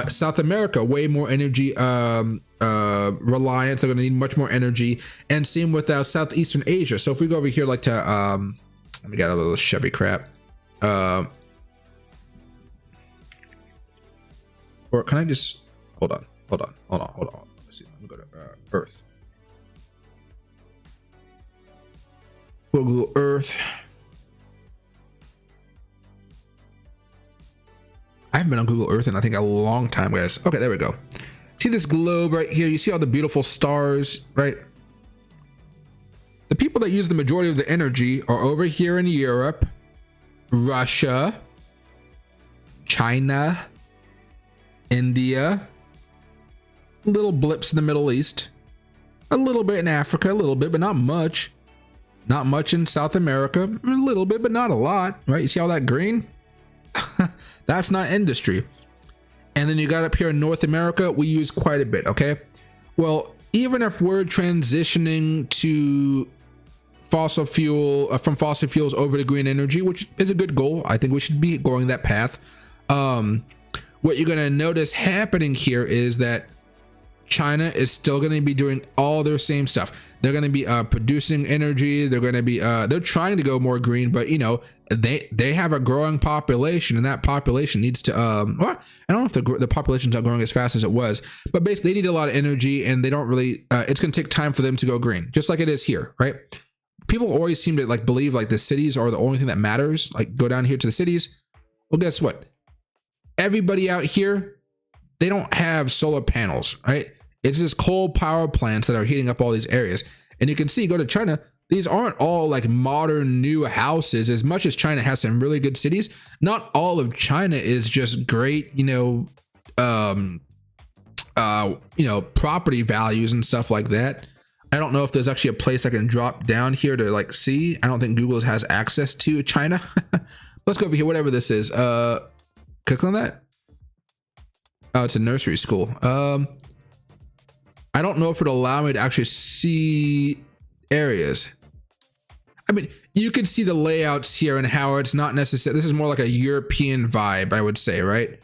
A: South America, way more energy reliance. They're going to need much more energy. And same with Southeastern Asia. So if we go over here, like to, let me get a little Chevy crap. Or can I just, hold on. Let's see. Let me go to Earth. Google Earth. I haven't been on Google Earth in I think a long time, guys. Okay, there we go. See this globe right here? You see all the beautiful stars, right? The people that use the majority of the energy are over here in Europe, Russia, China, India, little blips in the Middle East, a little bit in Africa, a little bit, but not much. Not much in South America, a little bit, but not a lot, right? You see all that green? That's not industry. And then you got up here in North America, we use quite a bit, okay? Well, even if we're transitioning to fossil fuel, from fossil fuels over to green energy, which is a good goal, I think we should be going that path. What you're gonna notice happening here is that China is still going to be doing all their same stuff. They're going to be producing energy. They're going to be they're trying to go more green, but you know, they have a growing population, and that population needs to well, I don't know if the population's not growing as fast as it was, but basically they need a lot of energy, and they don't really it's going to take time for them to go green, just like it is here, right? People always seem to like believe like the cities are the only thing that matters, like go down here to the cities. Well, guess what? Everybody out here, they don't have solar panels, right? It's just coal power plants that are heating up all these areas. And you can see, go to China, these aren't all like modern new houses. As much as China has some really good cities, not all of China is just great, property values and stuff like that. I don't know if there's actually a place I can drop down here to like see. I don't think Google has access to China. Let's go over here, whatever this is. Click on that. Oh, it's a nursery school. I don't know if it'll allow me to actually see areas. I mean, you can see the layouts here and how it's not necessary. This is more like a European vibe, I would say, right?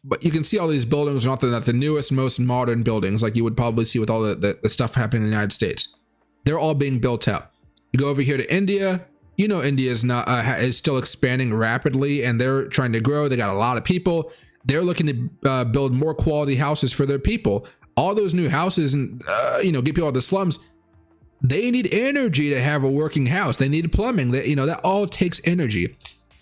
A: But you can see all these buildings are not the newest, most modern buildings like you would probably see with all the stuff happening in the United States. They're all being built out. You go over here to India. India is not is still expanding rapidly, and they're trying to grow. They got a lot of people. They're looking to build more quality houses for their people. All those new houses and get people out of the slums. They need energy to have a working house. They need plumbing. That all takes energy.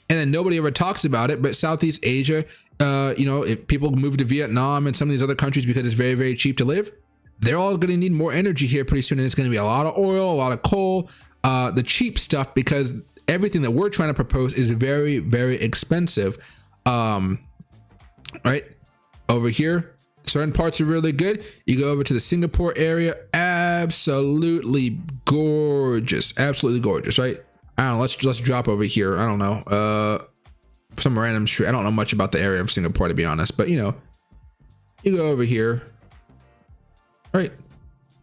A: And then nobody ever talks about it. But Southeast Asia, if people move to Vietnam and some of these other countries because it's very, very cheap to live, they're all going to need more energy here pretty soon. And it's going to be a lot of oil, a lot of coal, the cheap stuff, because everything that we're trying to propose is very, very expensive. Right over here, certain parts are really good. You go over to the Singapore area, absolutely gorgeous, right? I don't know, let's drop over here. I don't know, some random street. I don't know much about the area of Singapore, to be honest, but you go over here, right?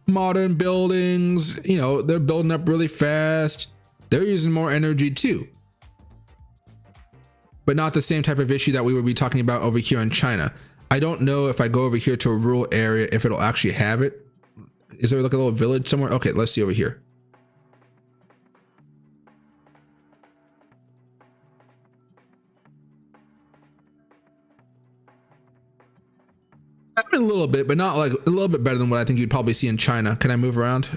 A: Modern buildings, they're building up really fast. They're using more energy too, but not the same type of issue that we would be talking about over here in China. I don't know if I go over here to a rural area, if it'll actually have it. Is there like a little village somewhere? Okay, let's see over here. I mean, a little bit, but not like a little bit better than what I think you'd probably see in China. Can I move around?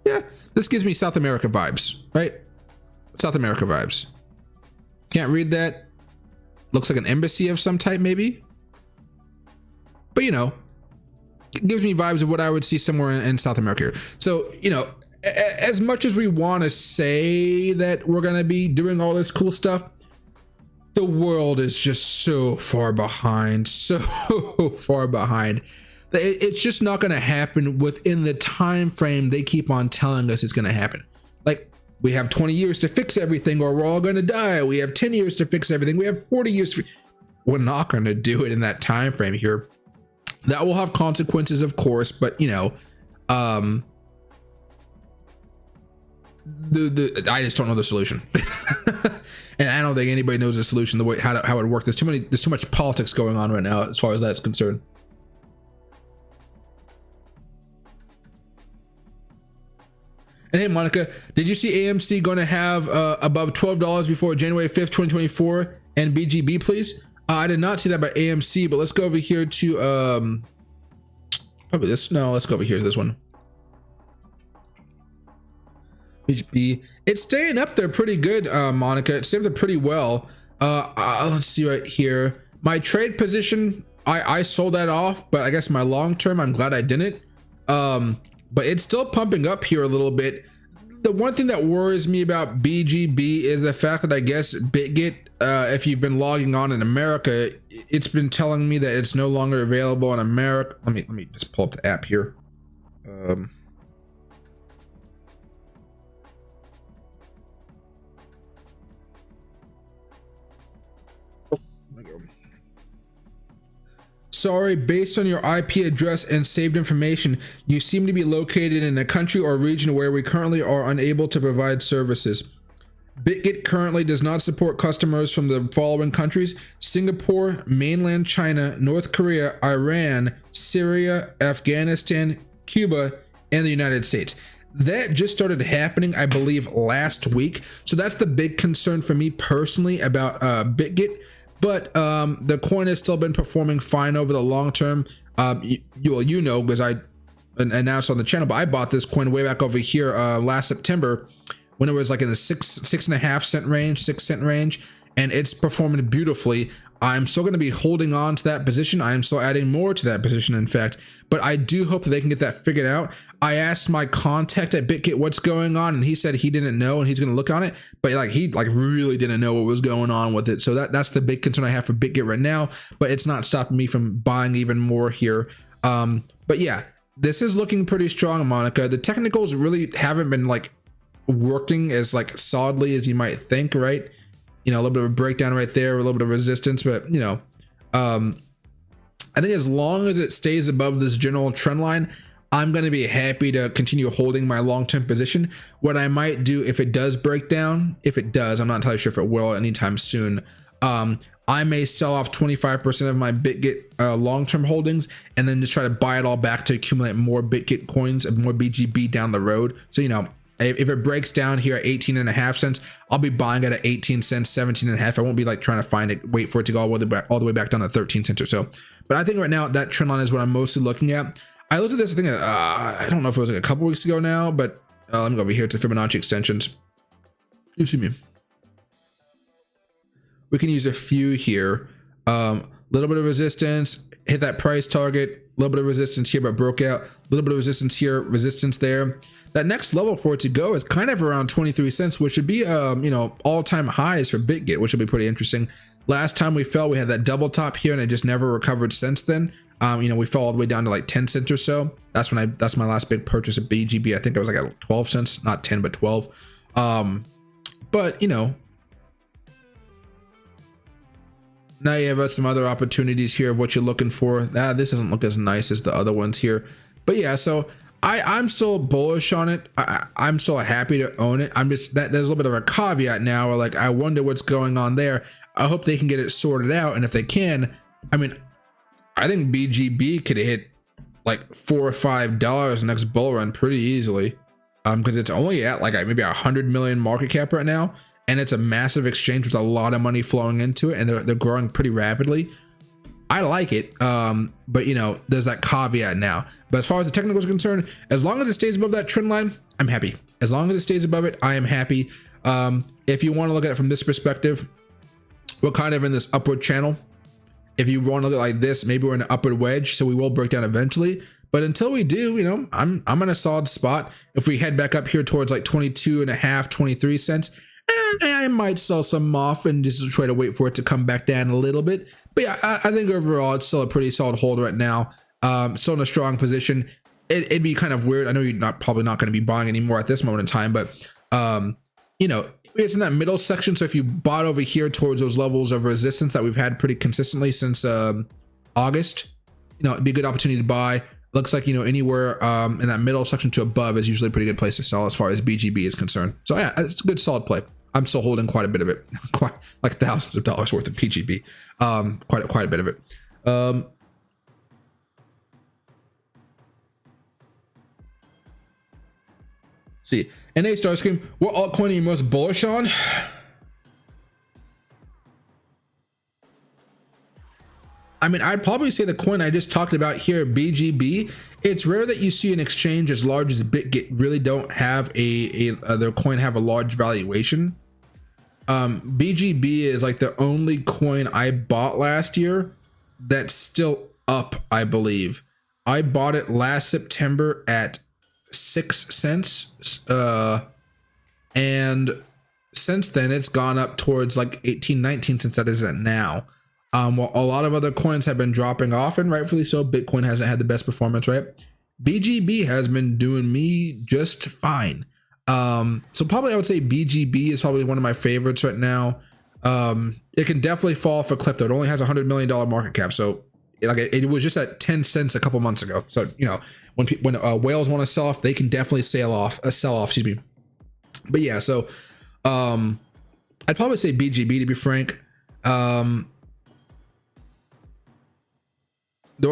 A: Yeah, this gives me South America vibes, right? South America vibes. Can't read that. Looks like an embassy of some type, maybe. But it gives me vibes of what I would see somewhere in South America. So, as much as we want to say that we're going to be doing all this cool stuff, the world is just so far behind, It's just not going to happen within the time frame they keep on telling us it's going to happen. Like, we have 20 years to fix everything or we're all going to die. We have 10 years to fix everything. We have 40 years. We're not going to do it in that time frame here. That will have consequences, of course, but I just don't know the solution. And I don't think anybody knows the solution, the way how it would work. There's too much politics going on right now as far as that's concerned. And hey, Monica, did you see AMC going to have above $12 before January 5th, 2024 and BGB, please? I did not see that by AMC, but let's go over here to probably this. No, let's go over here to this one. BGB. It's staying up there pretty good, Monica. It's staying up there pretty well. Let's see right here. My trade position, I sold that off, but I guess my long term, I'm glad I didn't. But it's still pumping up here a little bit. The one thing that worries me about BGB is the fact that I guess BitGet, if you've been logging on in America, it's been telling me that it's no longer available in America. Let me just pull up the app here. Sorry, based on your IP address and saved information, you seem to be located in a country or region where we currently are unable to provide services. BitGet currently does not support customers from the following countries: Singapore, mainland China, North Korea, Iran, Syria, Afghanistan, Cuba, and the United States. that just started happening, I believe, last week. So that's the big concern for me personally about BitGet. But the coin has still been performing fine over the long term. You know, because I announced on the channel, but I bought this coin way back over here last September when it was like in the 6.5 cent range, 6 cent range, and it's performing beautifully. I'm still going to be holding on to that position. I am still adding more to that position, in fact, but I do hope that they can get that figured out. I asked my contact at BitGet what's going on, and he said he didn't know and he's going to look on it, but he really didn't know what was going on with it. So that's the big concern I have for BitGet right now, but it's not stopping me from buying even more here. But yeah, this is looking pretty strong, Monica. The technicals really haven't been working as solidly as you might think, right? You know, a little bit of a breakdown right there, a little bit of resistance, but you know, I think as long as it stays above this general trend line, I'm going to be happy to continue holding my long-term position. What I might do if it does break down, if it does, I'm not entirely sure if it will anytime soon. I may sell off 25% of my BitGet long-term holdings and then just try to buy it all back to accumulate more BitGet coins and more BGB down the road. So, you know, if it breaks down here at 18.5 cents, I'll be buying it at 18 cents, 17.5. I won't be trying to find it, wait for it to go all the way back down to 13 cents or so. But I think right now that trend line is what I'm mostly looking at. I looked at this, I think, I don't know if it was a couple weeks ago now, but let me go over here to Fibonacci extensions. Excuse me. We can use a few here. Little bit of resistance, hit that price target, a little bit of resistance here, but broke out, a little bit of resistance here, resistance there. That next level for it to go is kind of around 23 cents, which should be, you know, all-time highs for BitGet, which will be pretty interesting. Last time we fell, we had that double top here, and it just never recovered since then. You know, we fell all the way down to 10 cents or so. That's my last big purchase of BGB. I think it was at 12 cents, not 10, but 12. But you know, now you have some other opportunities here of what you're looking for. This doesn't look as nice as the other ones here, but yeah, so I'm still bullish on it. I'm still happy to own it. I'm just there's a little bit of a caveat now where I wonder what's going on there. I hope they can get it sorted out, and if they can, I mean, I think BGB could hit $4 or $5 next bull run pretty easily, because it's only at maybe 100 million market cap right now, and it's a massive exchange with a lot of money flowing into it, and they're growing pretty rapidly. I like it, but you know, there's that caveat now. But as far as the technicals are concerned, as long as it stays above that trend line, I'm happy. As long as it stays above it, I am happy. If you want to look at it from this perspective, we're kind of in this upward channel. If you want to look at this, maybe we're in an upward wedge, so we will break down eventually. But until we do, you know, I'm in a solid spot. If we head back up here towards 22.5, 23 cents, I might sell some off and just try to wait for it to come back down a little bit. But yeah, I think overall it's still a pretty solid hold right now. Still in a strong position. It'd be kind of weird. I know you're probably not going to be buying anymore at this moment in time, but you know, it's in that middle section. So if you bought over here towards those levels of resistance that we've had pretty consistently since August, you know, it'd be a good opportunity to buy. Looks like, you know, anywhere in that middle section to above is usually a pretty good place to sell as far as BGB is concerned. So yeah, it's a good solid play. I'm still holding quite a bit of it, quite thousands of dollars worth of PGB, quite a bit of it. See, NA Starscream, what altcoin are you most bullish on? I mean, I'd probably say the coin I just talked about here, BGB. It's rare that you see an exchange as large as BitGet really don't have their coin have a large valuation. BGB is the only coin I bought last year that's still up, I believe. I bought it last September at 6 cents. And since then it's gone up towards 18, 19 cents that is at now. Well, a lot of other coins have been dropping off, and rightfully so. Bitcoin hasn't had the best performance, right? BGB has been doing me just fine. So probably I would say BGB is probably one of my favorites right now. It can definitely fall off a cliff though. It only has $100 million market cap. So it was just at 10 cents a couple months ago. So, you know, when whales want to sell off, they can definitely sell off, excuse me. But yeah, so, I'd probably say BGB to be frank. There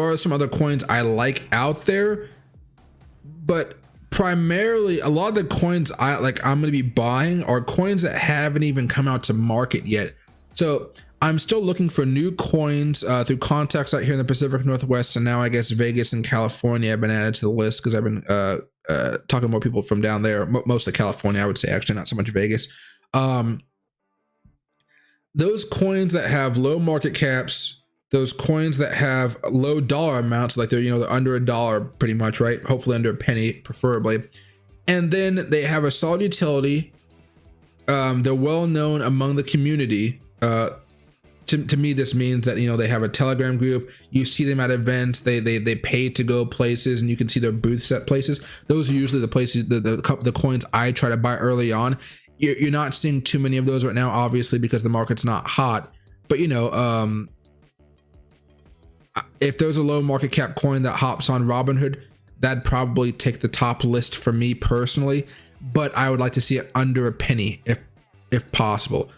A: are some other coins I like out there, but primarily a lot of the coins I'm going to be buying are coins that haven't even come out to market yet. So I'm still looking for new coins through contacts out here in the Pacific Northwest, and now I guess Vegas and California have been added to the list because I've been talking to more people from down there, mostly California, I would say, actually, not so much Vegas. Those coins that have low market caps, those coins that have low dollar amounts, like they're under $1 pretty much, right? Hopefully under a penny, preferably. And then they have a solid utility. They're well known among the community. To me, this means that they have a Telegram group. You see them at events. They pay to go places, and you can see their booths at places. Those are usually the places, the coins I try to buy early on. You're not seeing too many of those right now, obviously, because the market's not hot. But if there's a low market cap coin that hops on Robinhood, that'd probably take the top list for me personally. But I would like to see it under a penny if possible.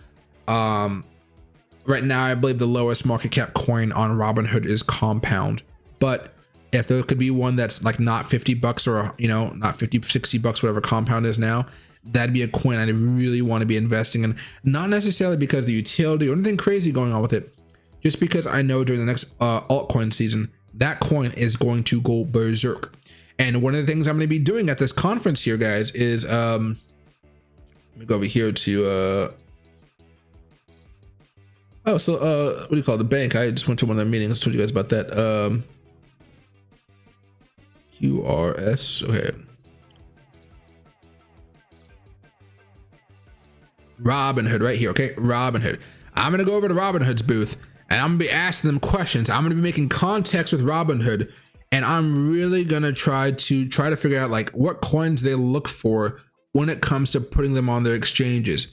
A: Right now, I believe the lowest market cap coin on Robinhood is Compound. But if there could be one that's like not $50 or, not 50, $60, whatever Compound is now, that'd be a coin I really want to be investing in. Not necessarily because of the utility or anything crazy going on with it, just because I know during the next altcoin season, that coin is going to go berserk. And one of the things I'm going to be doing at this conference here, guys, is let me go over here to what do you call it? The bank. I just went to one of their meetings. Told you guys about that. QRS. Okay. Robinhood right here. Okay. Robinhood. I'm going to go over to Robinhood's booth and I'm going to be asking them questions. I'm going to be making contacts with Robinhood, and I'm really going to try to figure out like what coins they look for when it comes to putting them on their exchanges.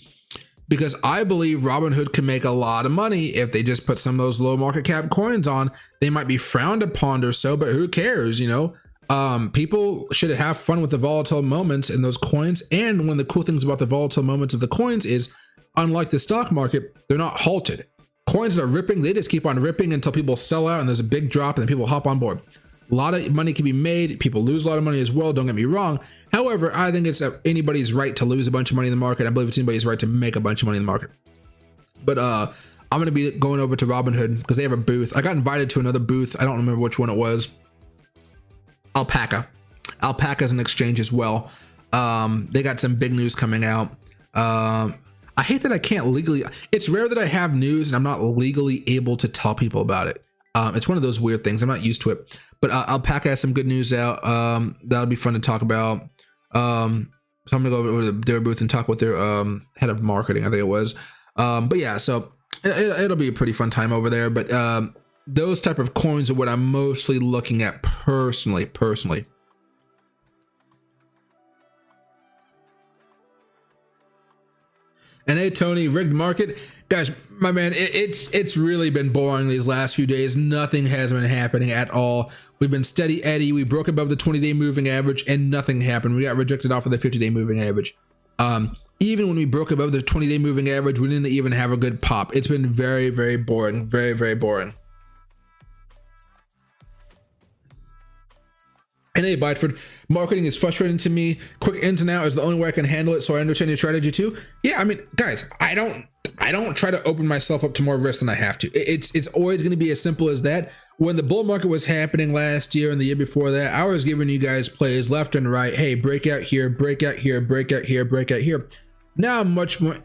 A: Because I believe Robinhood can make a lot of money if they just put some of those low market cap coins on. They might be frowned upon or so, but who cares, People should have fun with the volatile moments in those coins. And one of the cool things about the volatile moments of the coins is, unlike the stock market, they're not halted. Coins that are ripping, they just keep on ripping until people sell out and there's a big drop and then people hop on board. A lot of money can be made. People lose a lot of money as well, don't get me wrong. However, I think it's anybody's right to lose a bunch of money in the market. I believe it's anybody's right to make a bunch of money in the market. But I'm going to be going over to Robinhood because they have a booth. I got invited to another booth. I don't remember which one it was. Alpaca. Alpaca is an exchange as well. They got some big news coming out. I hate that I can't legally. It's rare that I have news and I'm not legally able to tell people about it. It's one of those weird things. I'm not used to it. But Alpaca has some good news out. That'll be fun to talk about. So I'm gonna go over to their booth and talk with their head of marketing, I think it was. But yeah, so it'll be a pretty fun time over there. But those type of coins are what I'm mostly looking at personally. And hey, Tony, rigged market. Guys, my man, it's really been boring these last few days. Nothing has been happening at all. We've been steady Eddie. We broke above the 20-day moving average and nothing happened. We got rejected off of the 50-day moving average. Even when we broke above the 20-day moving average, we didn't even have a good pop. It's been very, very boring. Very, very boring. And hey, Bideford, marketing is frustrating to me. Quick ins and out is the only way I can handle it, so I understand your strategy too. Yeah, I mean, guys, I don't try to open myself up to more risk than I have to. It's always going to be as simple as that. When the bull market was happening last year and the year before that, I was giving you guys plays left and right. Hey, break out here, break out here, break out here, break out here. Now I'm much more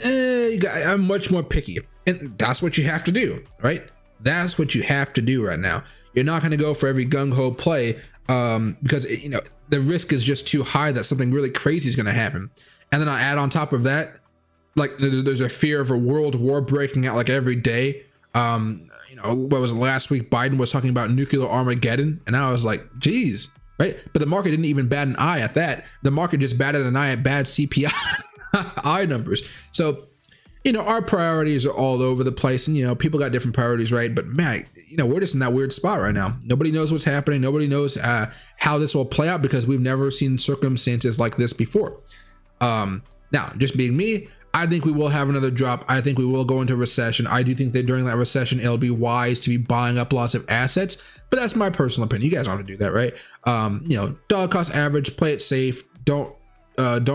A: picky, and that's what you have to do, right? That's what you have to do right now. You're not going to go for every gung-ho play because the risk is just too high that something really crazy is going to happen. And then I add on top of that, like there's a fear of a world war breaking out like every day. What was it, last week? Biden was talking about nuclear Armageddon, and I was like, geez, right? But the market didn't even bat an eye at that. The market just batted an eye at bad CPI numbers. So, our priorities are all over the place, and people got different priorities, right? But man, we're just in that weird spot right now. Nobody knows what's happening. Nobody knows how this will play out because we've never seen circumstances like this before. Now, just being me, I think we will have another drop. I think we will go into recession. I do think that during that recession, it'll be wise to be buying up lots of assets, but that's my personal opinion. You guys don't have to do that, right? Dollar cost average, play it safe, don't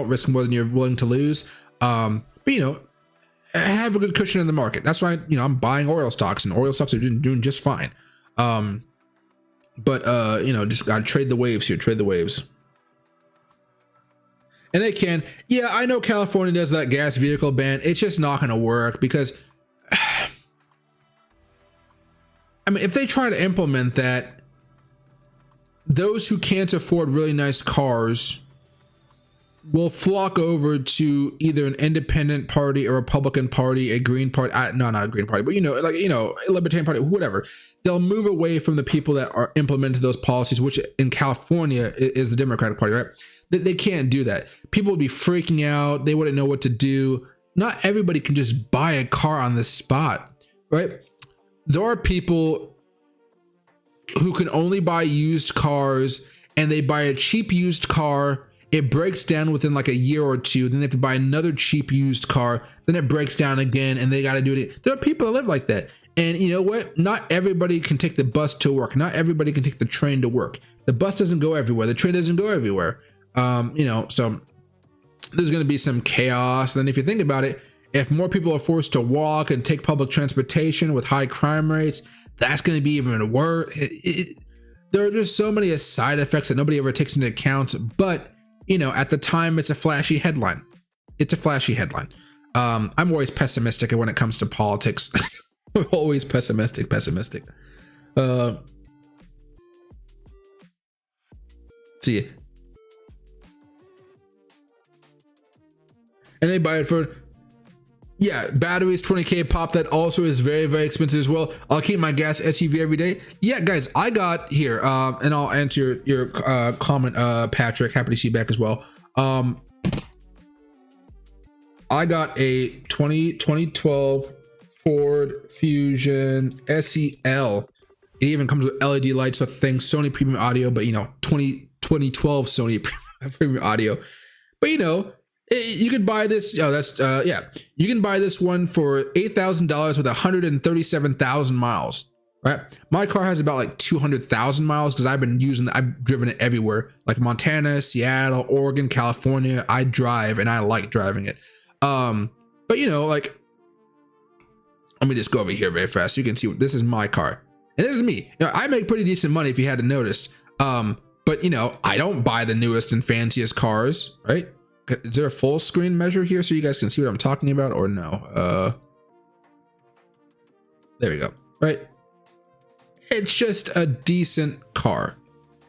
A: risk more than you're willing to lose. But you know, have a good cushion in the market. That's why, you know, I'm buying oil stocks, and oil stocks are doing just fine. But you know, just gotta trade the waves here, trade the waves. And they can, yeah, I know California does that gas vehicle ban. It's just not gonna work because, I mean, if they try to implement that, those who can't afford really nice cars will flock over to either an independent party, a Republican party, a Green party. No, not a Green party, but you know, like, you know, a Libertarian party, whatever. They'll move away from the people that are implementing those policies, which in California is the Democratic Party, right? They can't do that. People would be freaking out. They wouldn't know what to do. Not everybody can just buy a car on the spot, right? There are people who can only buy used cars, and they buy a cheap used car. It breaks down within like a year or two. Then they have to buy another cheap used car. Then it breaks down again, and they got to do it. There are people that live like that. And you know what? Not everybody can take the bus to work. Not everybody can take the train to work. The bus doesn't go everywhere. The train doesn't go everywhere. You know, so there's going to be some chaos. Then if you think about it, if more people are forced to walk and take public transportation with high crime rates, that's going to be even worse. There are just so many side effects that nobody ever takes into account. But, you know, at the time, it's a flashy headline. It's a flashy headline. I'm always pessimistic when it comes to politics. I'm always pessimistic. See. And they buy it for, yeah, batteries, 20K pop. That also is very, very expensive as well. I'll keep my gas SUV every day. Yeah, guys, I got here, and I'll answer your comment, Patrick. Happy to see you back as well. I got a 2012 Ford Fusion SEL. It even comes with LED lights with things, Sony premium audio, but you know, 2012 Sony premium audio. But you know, you could buy this. Oh, that's yeah. You can buy this one for $8,000 with 137,000 miles. Right. My car has about like 200,000 miles because I've driven it everywhere, like Montana, Seattle, Oregon, California. I drive and I like driving it. But you know, like, let me just go over here very fast. You can see this is my car, and this is me. You know, I make pretty decent money if you hadn't noticed. But you know, I don't buy the newest and fanciest cars, right? Is there a full screen measure here so you guys can see what I'm talking about, or no? There we go. Right. It's just a decent car.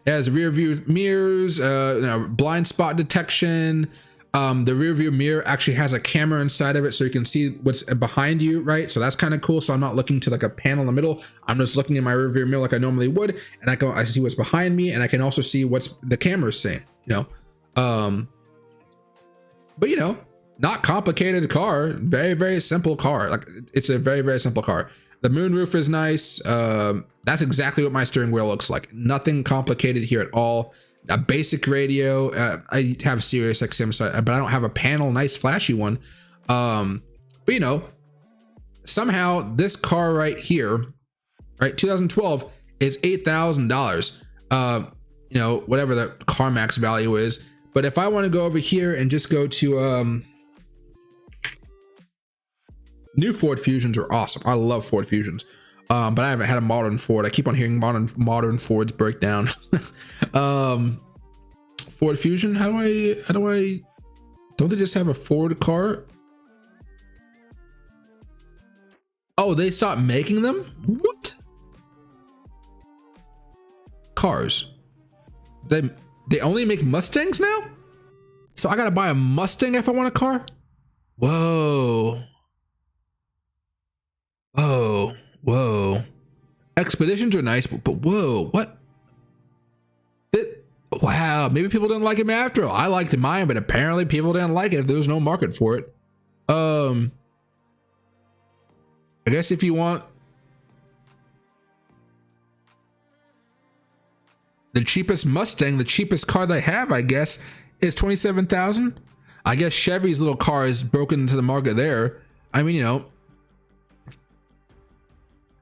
A: It has rear view mirrors, you know, blind spot detection. The rear view mirror actually has a camera inside of it so you can see what's behind you, right? So that's kind of cool. So I'm not looking to like a panel in the middle. I'm just looking in my rear view mirror like I normally would, and I see what's behind me, and I can also see what's the camera's saying, you know. But you know, not complicated car, very, very simple car. Like, it's a very, very simple car. The moonroof is nice. That's exactly what my steering wheel looks like. Nothing complicated here at all. A basic radio. I have Sirius XM, but I don't have a panel, nice flashy one. But you know, somehow this car right here, right, 2012 is $8,000. You know, whatever the car max value is. But if I want to go over here and just go to new Ford Fusions are awesome. I love Ford Fusions. But I haven't had a modern Ford. I keep on hearing modern Fords break down. Ford Fusion, how do I don't they just have a Ford car? Oh, they stopped making them? What? Cars. They only make Mustangs now? So I gotta buy a Mustang if I want a car? Whoa. Whoa. Whoa. Expeditions are nice, but whoa, what? Wow, maybe people didn't like him after all. I liked mine, but apparently people didn't like it if there was no market for it. I guess if you want the cheapest Mustang, the cheapest car they have, I guess, is $27,000. I guess Chevy's little car is broken into the market there. I mean, you know,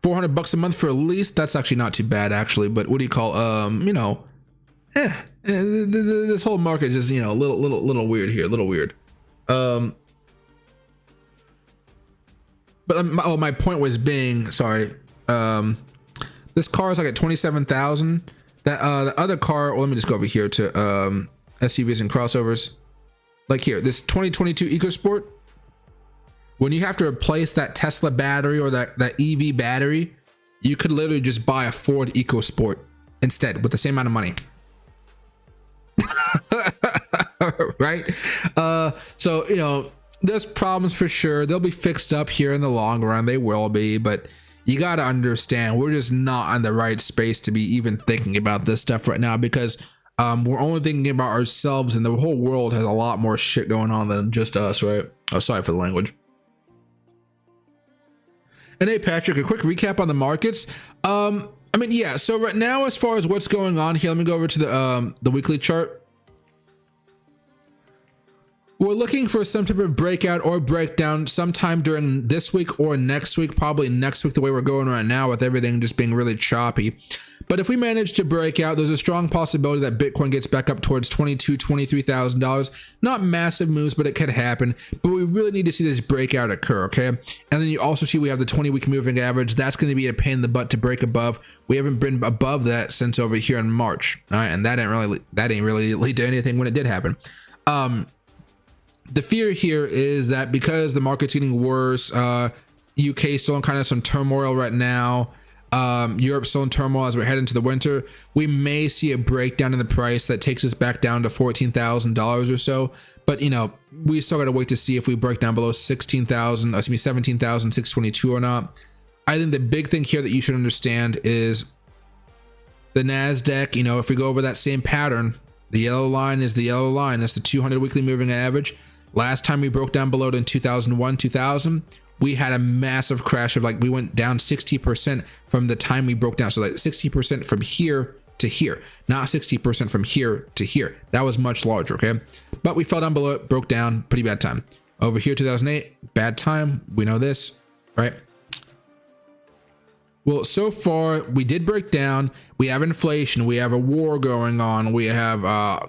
A: $400 a month for a lease. That's actually not too bad, actually. But what do you call, you know, This whole market just, you know, a little weird here, a little weird. But my point was being, sorry, this car is like at 27,000. That the other car, well, let me just go over here to SUVs and crossovers. Like here, this 2022 EcoSport, when you have to replace that Tesla battery or that EV battery, you could literally just buy a Ford EcoSport instead with the same amount of money. Right? So, you know, there's problems for sure. They'll be fixed up here in the long run. They will be, but you got to understand, we're just not in the right space to be even thinking about this stuff right now, because we're only thinking about ourselves, and the whole world has a lot more shit going on than just us, right? Oh, sorry for the language. And hey, Patrick, a quick recap on the markets. I mean, yeah, so right now, as far as what's going on here, let me go over to the weekly chart. We're looking for some type of breakout or breakdown sometime during this week or next week, probably next week, the way we're going right now with everything just being really choppy. But if we manage to break out, there's a strong possibility that Bitcoin gets back up towards $22,000, $23,000. Not massive moves, but it could happen. But we really need to see this breakout occur, okay? And then you also see we have the 20-week moving average. That's going to be a pain in the butt to break above. We haven't been above that since over here in March, all right? And that ain't really lead to anything when it did happen. The fear here is that because the market's getting worse, UK still in kind of some turmoil right now, Europe's still in turmoil as we're heading into the winter, we may see a breakdown in the price that takes us back down to $14,000 or so. But, you know, we still got to wait to see if we break down below 17,622 or not. I think the big thing here that you should understand is the NASDAQ. You know, if we go over that same pattern, the yellow line is the yellow line. That's the 200 weekly moving average. Last time we broke down below it in 2001, 2000, we had a massive crash of, like, we went down 60% from the time we broke down. So like 60% from here to here, not 60% from here to here. That was much larger, okay? But we fell down below it, broke down, pretty bad time. Over here, 2008, bad time. We know this, right? Well, so far we did break down. We have inflation. We have a war going on. We have,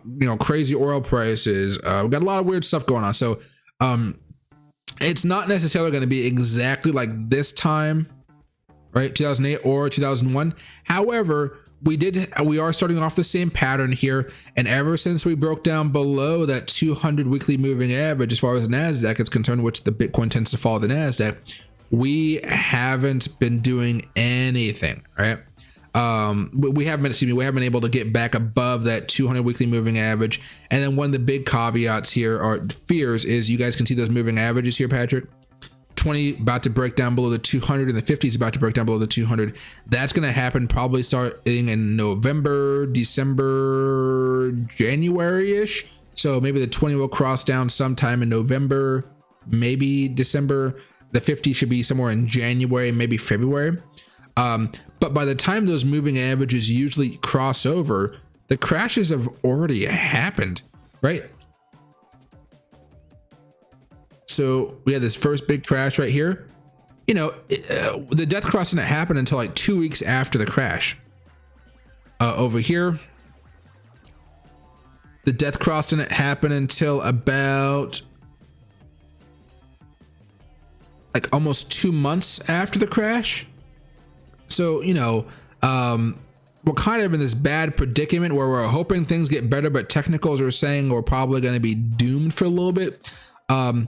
A: you know, crazy oil prices. We've got a lot of weird stuff going on. So, it's not necessarily going to be exactly like this time, right? 2008 or 2001. However, we are starting off the same pattern here. And ever since we broke down below that 200 weekly moving average, as far as the NASDAQ is concerned, which the Bitcoin tends to follow the NASDAQ, we haven't been doing anything, right? We haven't been able to get back above that 200 weekly moving average. And then one of the big caveats here, or fears, is you guys can see those moving averages here, Patrick. 20 about to break down below the 200, and the 50 is about to break down below the 200. That's going to happen probably starting in November, December, January-ish. So maybe the 20 will cross down sometime in November, maybe December. The 50 should be somewhere in January, maybe February. But by the time those moving averages usually cross over, the crashes have already happened, right? So we had this first big crash right here. You know, the death cross didn't happen until like 2 weeks after the crash. Over here, the death cross didn't happen until about like almost 2 months after the crash. So, you know, we're kind of in this bad predicament where we're hoping things get better, but technicals are saying we're probably going to be doomed for a little bit. The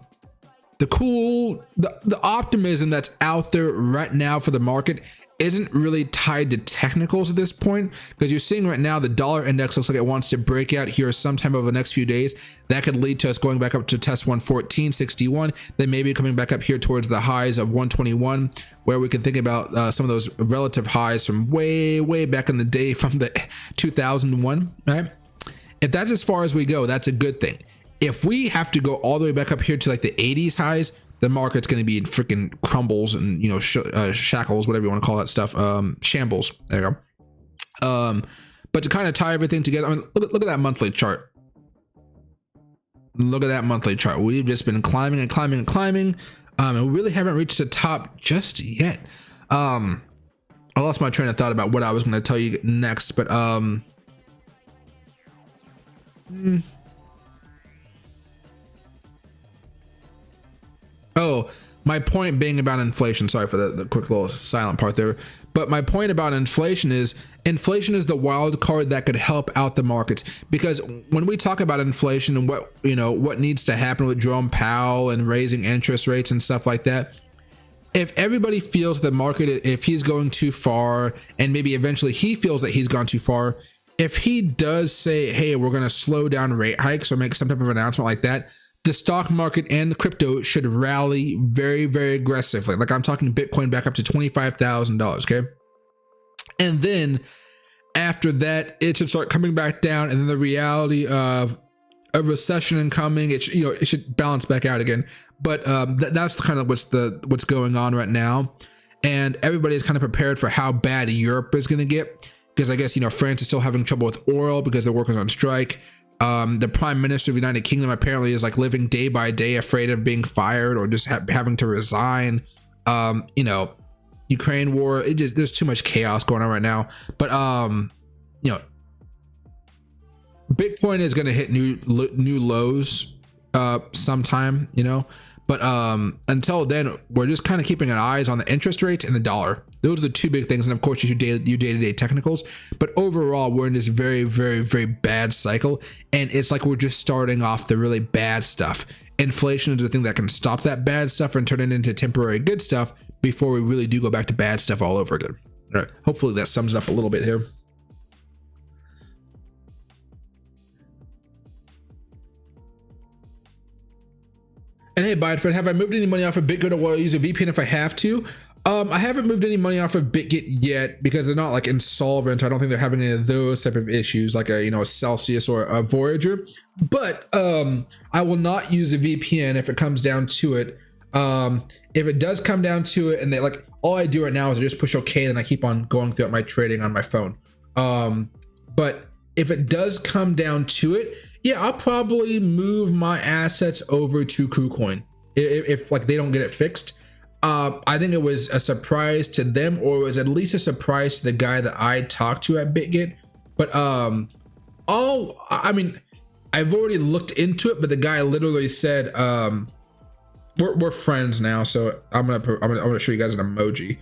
A: optimism that's out there right now for the market isn't really tied to technicals at this point, because you're seeing right now the dollar index looks like it wants to break out here sometime over the next few days. That could lead to us going back up to test 114.61, then maybe coming back up here towards the highs of 121, where we can think about some of those relative highs from way back in the day from the 2001, right? If that's as far as we go, that's a good thing. If we have to go all the way back up here to like the 80s highs, the market's going to be in freaking crumbles and, you know, shackles, whatever you want to call that stuff. Shambles. There you go. But to kind of tie everything together, I mean, look at that monthly chart. Look at that monthly chart. We've just been climbing and climbing and climbing. And we really haven't reached the top just yet. I lost my train of thought about what I was going to tell you next, but Oh, my point being about inflation. Sorry for the quick little silent part there. But my point about inflation is the wild card that could help out the markets. Because when we talk about inflation and what needs to happen with Jerome Powell and raising interest rates and stuff like that, if everybody feels the market, if he's going too far, and maybe eventually he feels that he's gone too far, if he does say, hey, we're going to slow down rate hikes or make some type of announcement like that, the stock market and the crypto should rally very, very aggressively. Like I'm talking Bitcoin back up to $25,000. Okay. And then after that, it should start coming back down. And then the reality of a recession incoming, it should balance back out again. But that's kind of what's going on right now. And everybody is kind of prepared for how bad Europe is going to get. Because I guess, France is still having trouble with oil because they're working on strike. The Prime Minister of the United Kingdom apparently is like living day by day, afraid of being fired or just having to resign. Ukraine war, there's too much chaos going on right now. But Bitcoin is going to hit new lows sometime, But until then, we're just kind of keeping an eyes on the interest rates and the dollar. Those are the two big things. And of course, you day-to-day technicals. But overall, we're in this very, very, very bad cycle. And it's like we're just starting off the really bad stuff. Inflation is the thing that can stop that bad stuff and turn it into temporary good stuff before we really do go back to bad stuff all over again. All right. Hopefully that sums it up a little bit here. And hey, Bidefred, have I moved any money off of Bitcoin, or will I use a VPN if I have to? I haven't moved any money off of BitGet yet because they're not like insolvent. I don't think they're having any of those type of issues like a Celsius or a Voyager. But I will not use a VPN if it comes down to it. If it does come down to it, and all I do right now is I just push OK, then I keep on going throughout my trading on my phone. But if it does come down to it, yeah, I'll probably move my assets over to KuCoin if they don't get it fixed. I think it was a surprise to them, or it was at least a surprise to the guy that I talked to at BitGet. But I've already looked into it, but the guy literally said, we're friends now, so I'm gonna show you guys an emoji.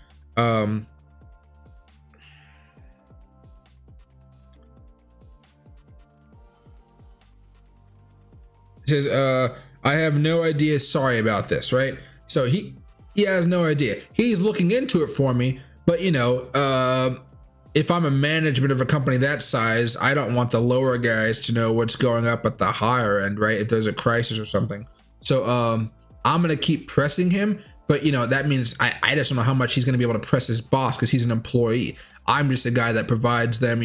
A: Says, I have no idea, sorry about this, right? So he has no idea. He's looking into it for me, but if I'm a management of a company that size, I don't want the lower guys to know what's going up at the higher end, right? If there's a crisis or something. So I'm gonna keep pressing him, but that means I just don't know how much he's gonna be able to press his boss because he's an employee. I'm just a guy that provides them,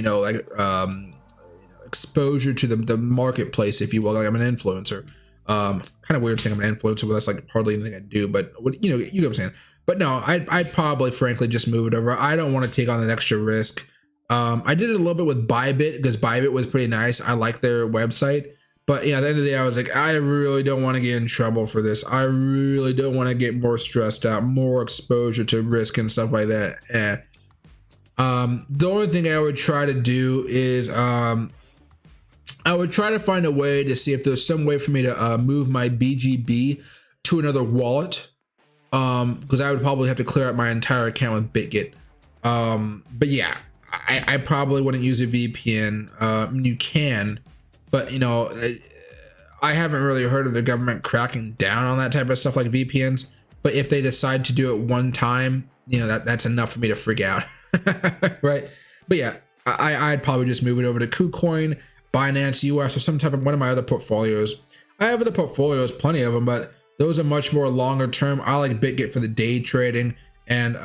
A: exposure to the marketplace, if you will. Like I'm an influencer. Kind of weird saying I'm an influencer, but that's like hardly anything I do. But you know what I'm saying. But no, I'd probably frankly just move it over. I don't want to take on that extra risk. I did it a little bit with Bybit because Bybit was pretty nice. I like their website. But at the end of the day, I was like, I really don't want to get in trouble for this. I really don't want to get more stressed out, more exposure to risk and stuff like that. The only thing I would try to do is I would try to find a way to see if there's some way for me to move my BGB to another wallet, because I would probably have to clear out my entire account with BitGet. But yeah, I probably wouldn't use a VPN. You can, but I haven't really heard of the government cracking down on that type of stuff like VPNs. But if they decide to do it one time, that's enough for me to freak out, right? But yeah, I'd probably just move it over to KuCoin, Binance US, or some type of one of my other portfolios. I have other portfolios, plenty of them, but those are much more longer term. I like BitGet for the day trading and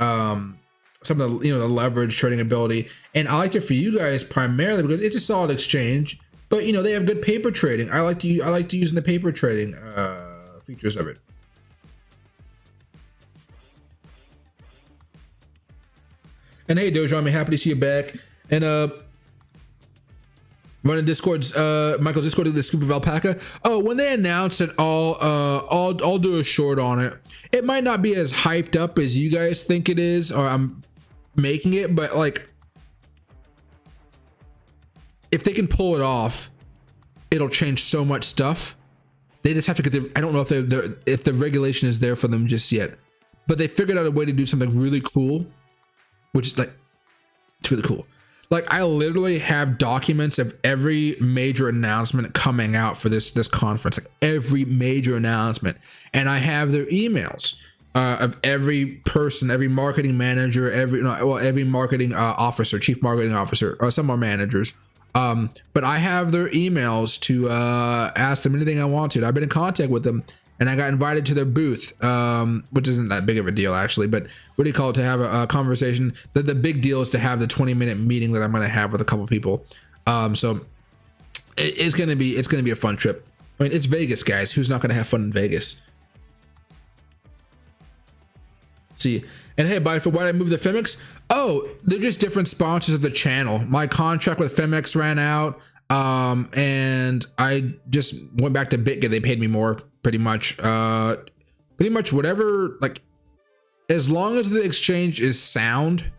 A: some of the the leverage trading ability, and I like it for you guys primarily because it's a solid exchange. But they have good paper trading. I like to use the paper trading features of it. And hey, Dojo, I'm happy to see you back. And running Discord's Michael's Discord of the Scoop of Alpaca. Oh, when they announce it, I'll do a short on it. It might not be as hyped up as you guys think it is, or I'm making it, but if they can pull it off, it'll change so much stuff. They just have to get the, I don't know if the regulation is there for them just yet, but they figured out a way to do something really cool, which is like, it's really cool. Like I literally have documents of every major announcement coming out for this conference, like every major announcement, and I have their emails of every person, every marketing manager, every marketing officer, chief marketing officer, or some more managers. But I have their emails to ask them anything I want to. I've been in contact with them, and I got invited to their booth, which isn't that big of a deal actually, but what do you call it, to have a conversation. The big deal is to have the 20-minute meeting that I'm going to have with a couple people. So it's going to be a fun trip. I mean, it's Vegas, guys. Who's not going to have fun in Vegas? See, and hey, by for why did I move the Femex? Oh, they're just different sponsors of the channel. My contract with Femex ran out, and I just went back to BitGet. They paid me more, pretty much whatever. Like, as long as the exchange is sound,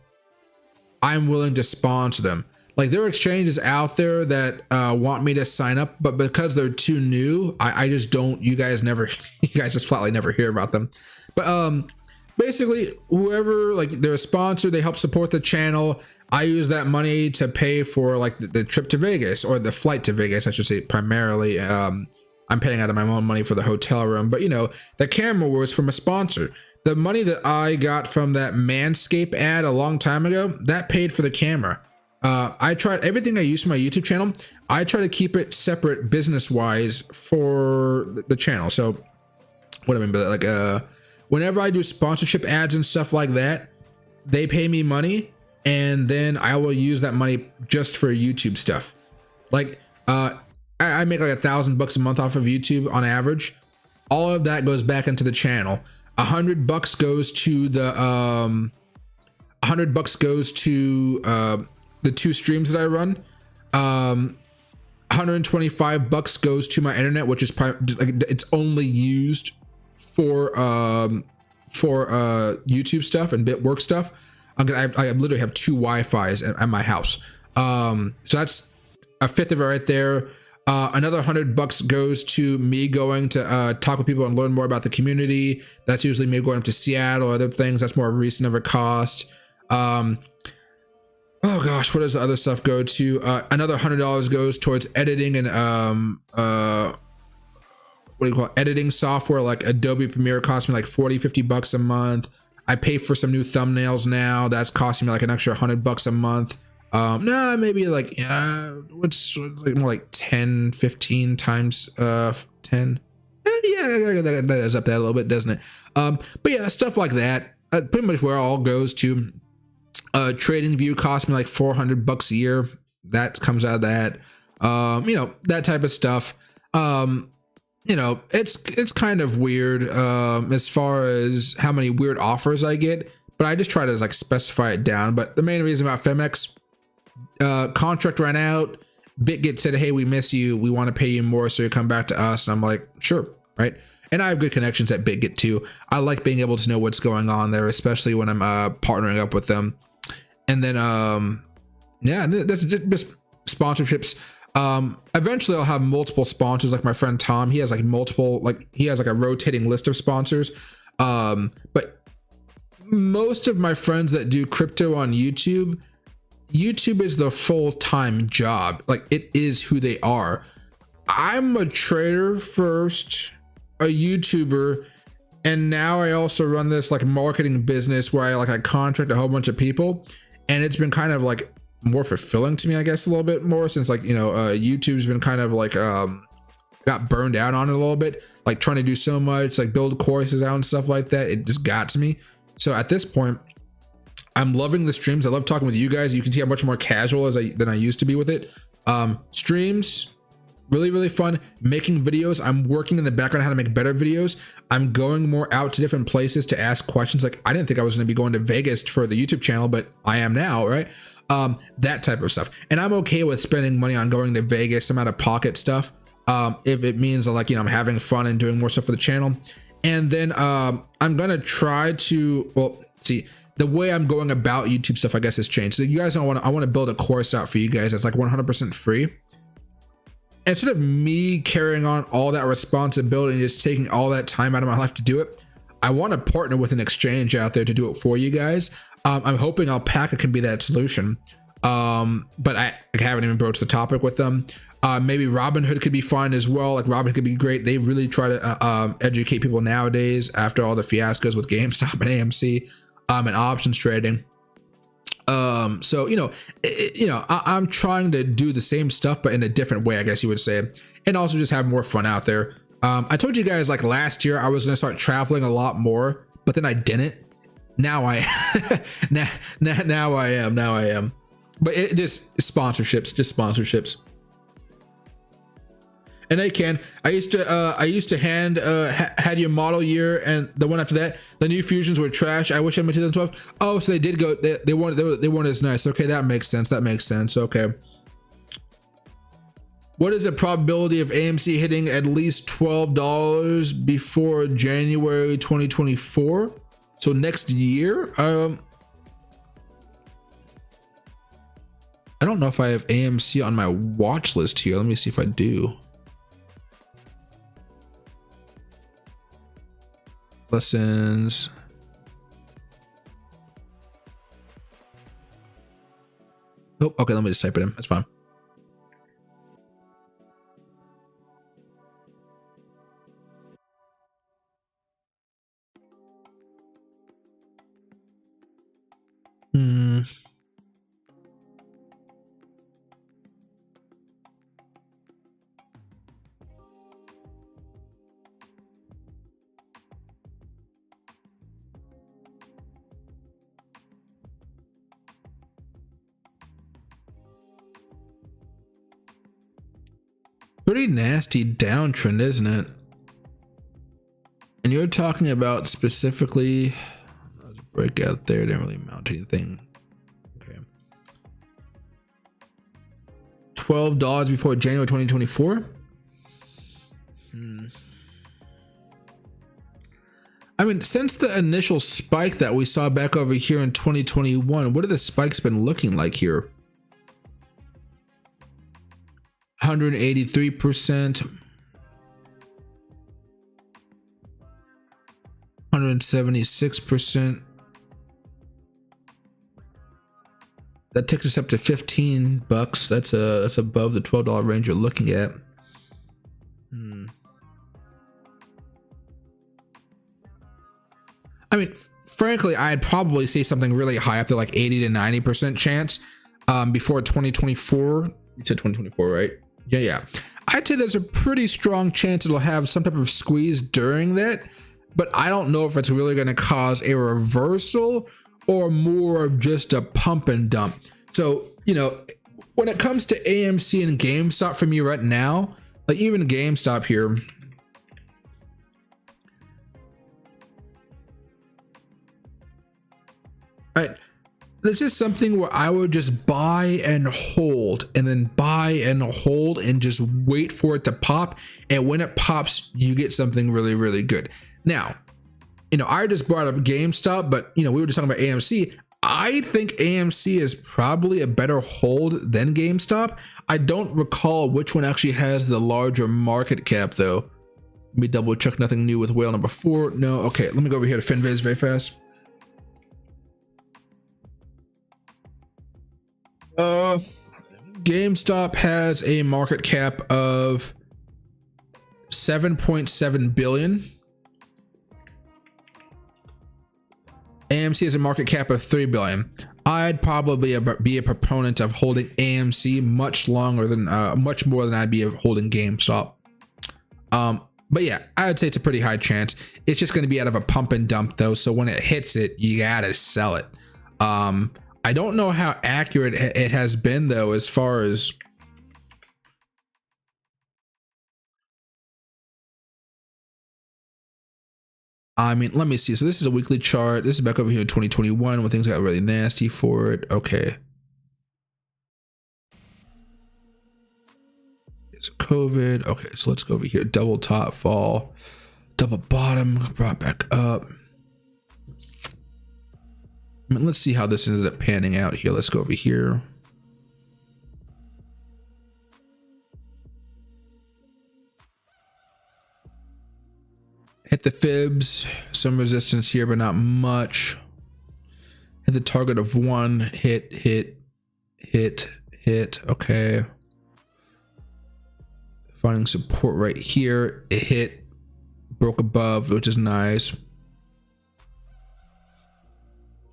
A: I'm willing to sponsor them. Like, there are exchanges out there that want me to sign up, but because they're too new, I just don't. You guys just flatly never hear about them. But basically, whoever, like, they're a sponsor, they help support the channel. I use that money to pay for like the trip to Vegas, or the flight to Vegas, I should say, primarily. I'm paying out of my own money for the hotel room, but you know, the camera was from a sponsor. The money that I got from that Manscaped ad a long time ago, that paid for the camera. I tried everything I use for my YouTube channel. I try to keep it separate business wise for the channel. So what I mean by that, like, whenever I do sponsorship ads and stuff like that, they pay me money, and then I will use that money just for YouTube stuff. Like, I make like $1,000 a month off of YouTube on average. All of that goes back into the channel. $100 goes to the $100 goes to the 2 streams that I run. $125 goes to my internet, which is like, it's only used for YouTube stuff and bit work stuff. I literally have 2 Wi-Fi's at my house. So that's a fifth of it right there. Another $100 goes to me going to talk with people and learn more about the community. That's usually me going up to Seattle or other things. That's more recent of a cost. Oh gosh, what does the other stuff go to? Another $100 goes towards editing and what do you call it? Editing software like Adobe Premiere costs me like $40-50 a month. I pay for some new thumbnails now. That's costing me like an extra $100 a month. No, maybe like what's like more like 10-15 times 10. Yeah, that is up that a little bit, doesn't it? But yeah, stuff like that. Pretty much where it all goes to. Trading View cost me like $400 a year. That comes out of that. You know, that type of stuff. You know, it's kind of weird as far as how many weird offers I get, but I just try to like specify it down. But the main reason about Femex, contract ran out. BitGet said, hey, we miss you, we want to pay you more, so you come back to us. And I'm like, sure, right? And I have good connections at BitGet too. I like being able to know what's going on there, especially when I'm partnering up with them. And then yeah, that's just sponsorships. Eventually I'll have multiple sponsors, like my friend Tom. He has like multiple, like he has like a rotating list of sponsors. But most of my friends that do crypto on YouTube is the full-time job. Like, it is who they are. I'm a trader first, a YouTuber, and now I also run this like marketing business where I contract a whole bunch of people, and it's been kind of like more fulfilling to me, I guess, a little bit more, since like, you know, YouTube's been kind of like got burned out on it a little bit, like trying to do so much, like build courses out and stuff like that. It just got to me. So at this point, I'm loving the streams. I love talking with you guys. You can see how much more casual than I used to be with it. Streams, really fun. Making videos, I'm working in the background how to make better videos. I'm going more out to different places to ask questions. Like, I didn't think I was going to be going to Vegas for the YouTube channel, but I am now, right? That type of stuff. And I'm okay with spending money on going to Vegas, some out of pocket stuff, if it means like, you know, I'm having fun and doing more stuff for the channel. And then I'm gonna try to, well, see, the way I'm going about YouTube stuff, I guess, has changed. So you guys don't want to, I want to build a course out for you guys that's like 100% free. instead of me carrying on all that responsibility and just taking all that time out of my life to do it, I want to partner with an exchange out there to do it for you guys. I'm hoping Alpaca can be that solution. But I haven't even broached the topic with them. Maybe Robinhood could be fun as well. Like Robinhood could be great. They really try to educate people nowadays after all the fiascos with GameStop and AMC and options trading. So I'm trying to do the same stuff but in a different way, I guess you would say, and also just have more fun out there. I told you guys like last year I was going to start traveling a lot more, but then I didn't. Now I now I am. But it just sponsorships. And they can. I used to hand had your model year and the one after that. The new Fusions were trash. I wish I made 2012. Oh, so they did go. They weren't as nice. Okay, that makes sense. Okay. What is the probability of AMC hitting at least $12 before January 2024? So next year? I don't know if I have AMC on my watch list here. Let me see if I do. Lessons. Oh, okay, let me just type it in. That's fine. Pretty nasty downtrend, isn't it? And you're talking about specifically breakout there, didn't really amount to anything. Okay, $12 before January 2024. I mean, since the initial spike that we saw back over here in 2021, what have the spikes been looking like here? 183%, 176%. That takes us up to $15. That's above the $12 range you're looking at. I mean, frankly, I'd probably say something really high up to like 80 to 90% chance before 2024. You said 2024, right? Yeah. I'd say there's a pretty strong chance it'll have some type of squeeze during that, but I don't know if it's really going to cause a reversal or more of just a pump and dump. So, when it comes to AMC and GameStop for me right now, like even GameStop here, right? This is something where I would just buy and hold and then buy and hold and just wait for it to pop. And when it pops, you get something really, really good. Now, I just brought up GameStop, but we were just talking about AMC. I think AMC is probably a better hold than GameStop. I don't recall which one actually has the larger market cap though. Let me double check. Nothing new with whale number 4. No. Okay. Let me go over here to FinViz very fast. GameStop has a market cap of 7.7 billion. AMC has a market cap of 3 billion. I'd probably be a proponent of holding AMC much more than I'd be holding GameStop. But yeah, I'd say it's a pretty high chance. It's just going to be out of a pump and dump though, so when it hits it, you gotta sell it. I don't know how accurate it has been though, as far as let me see. So this is a weekly chart. This is back over here in 2021 when things got really nasty for it. Okay. It's COVID. Okay, so let's go over here. Double top fall, double bottom, brought back up. Let's see how this ended up panning out here. Let's go over here. Hit the fibs, some resistance here, but not much. Hit the target of 1, hit. Okay. Finding support right here. It hit, broke above, which is nice.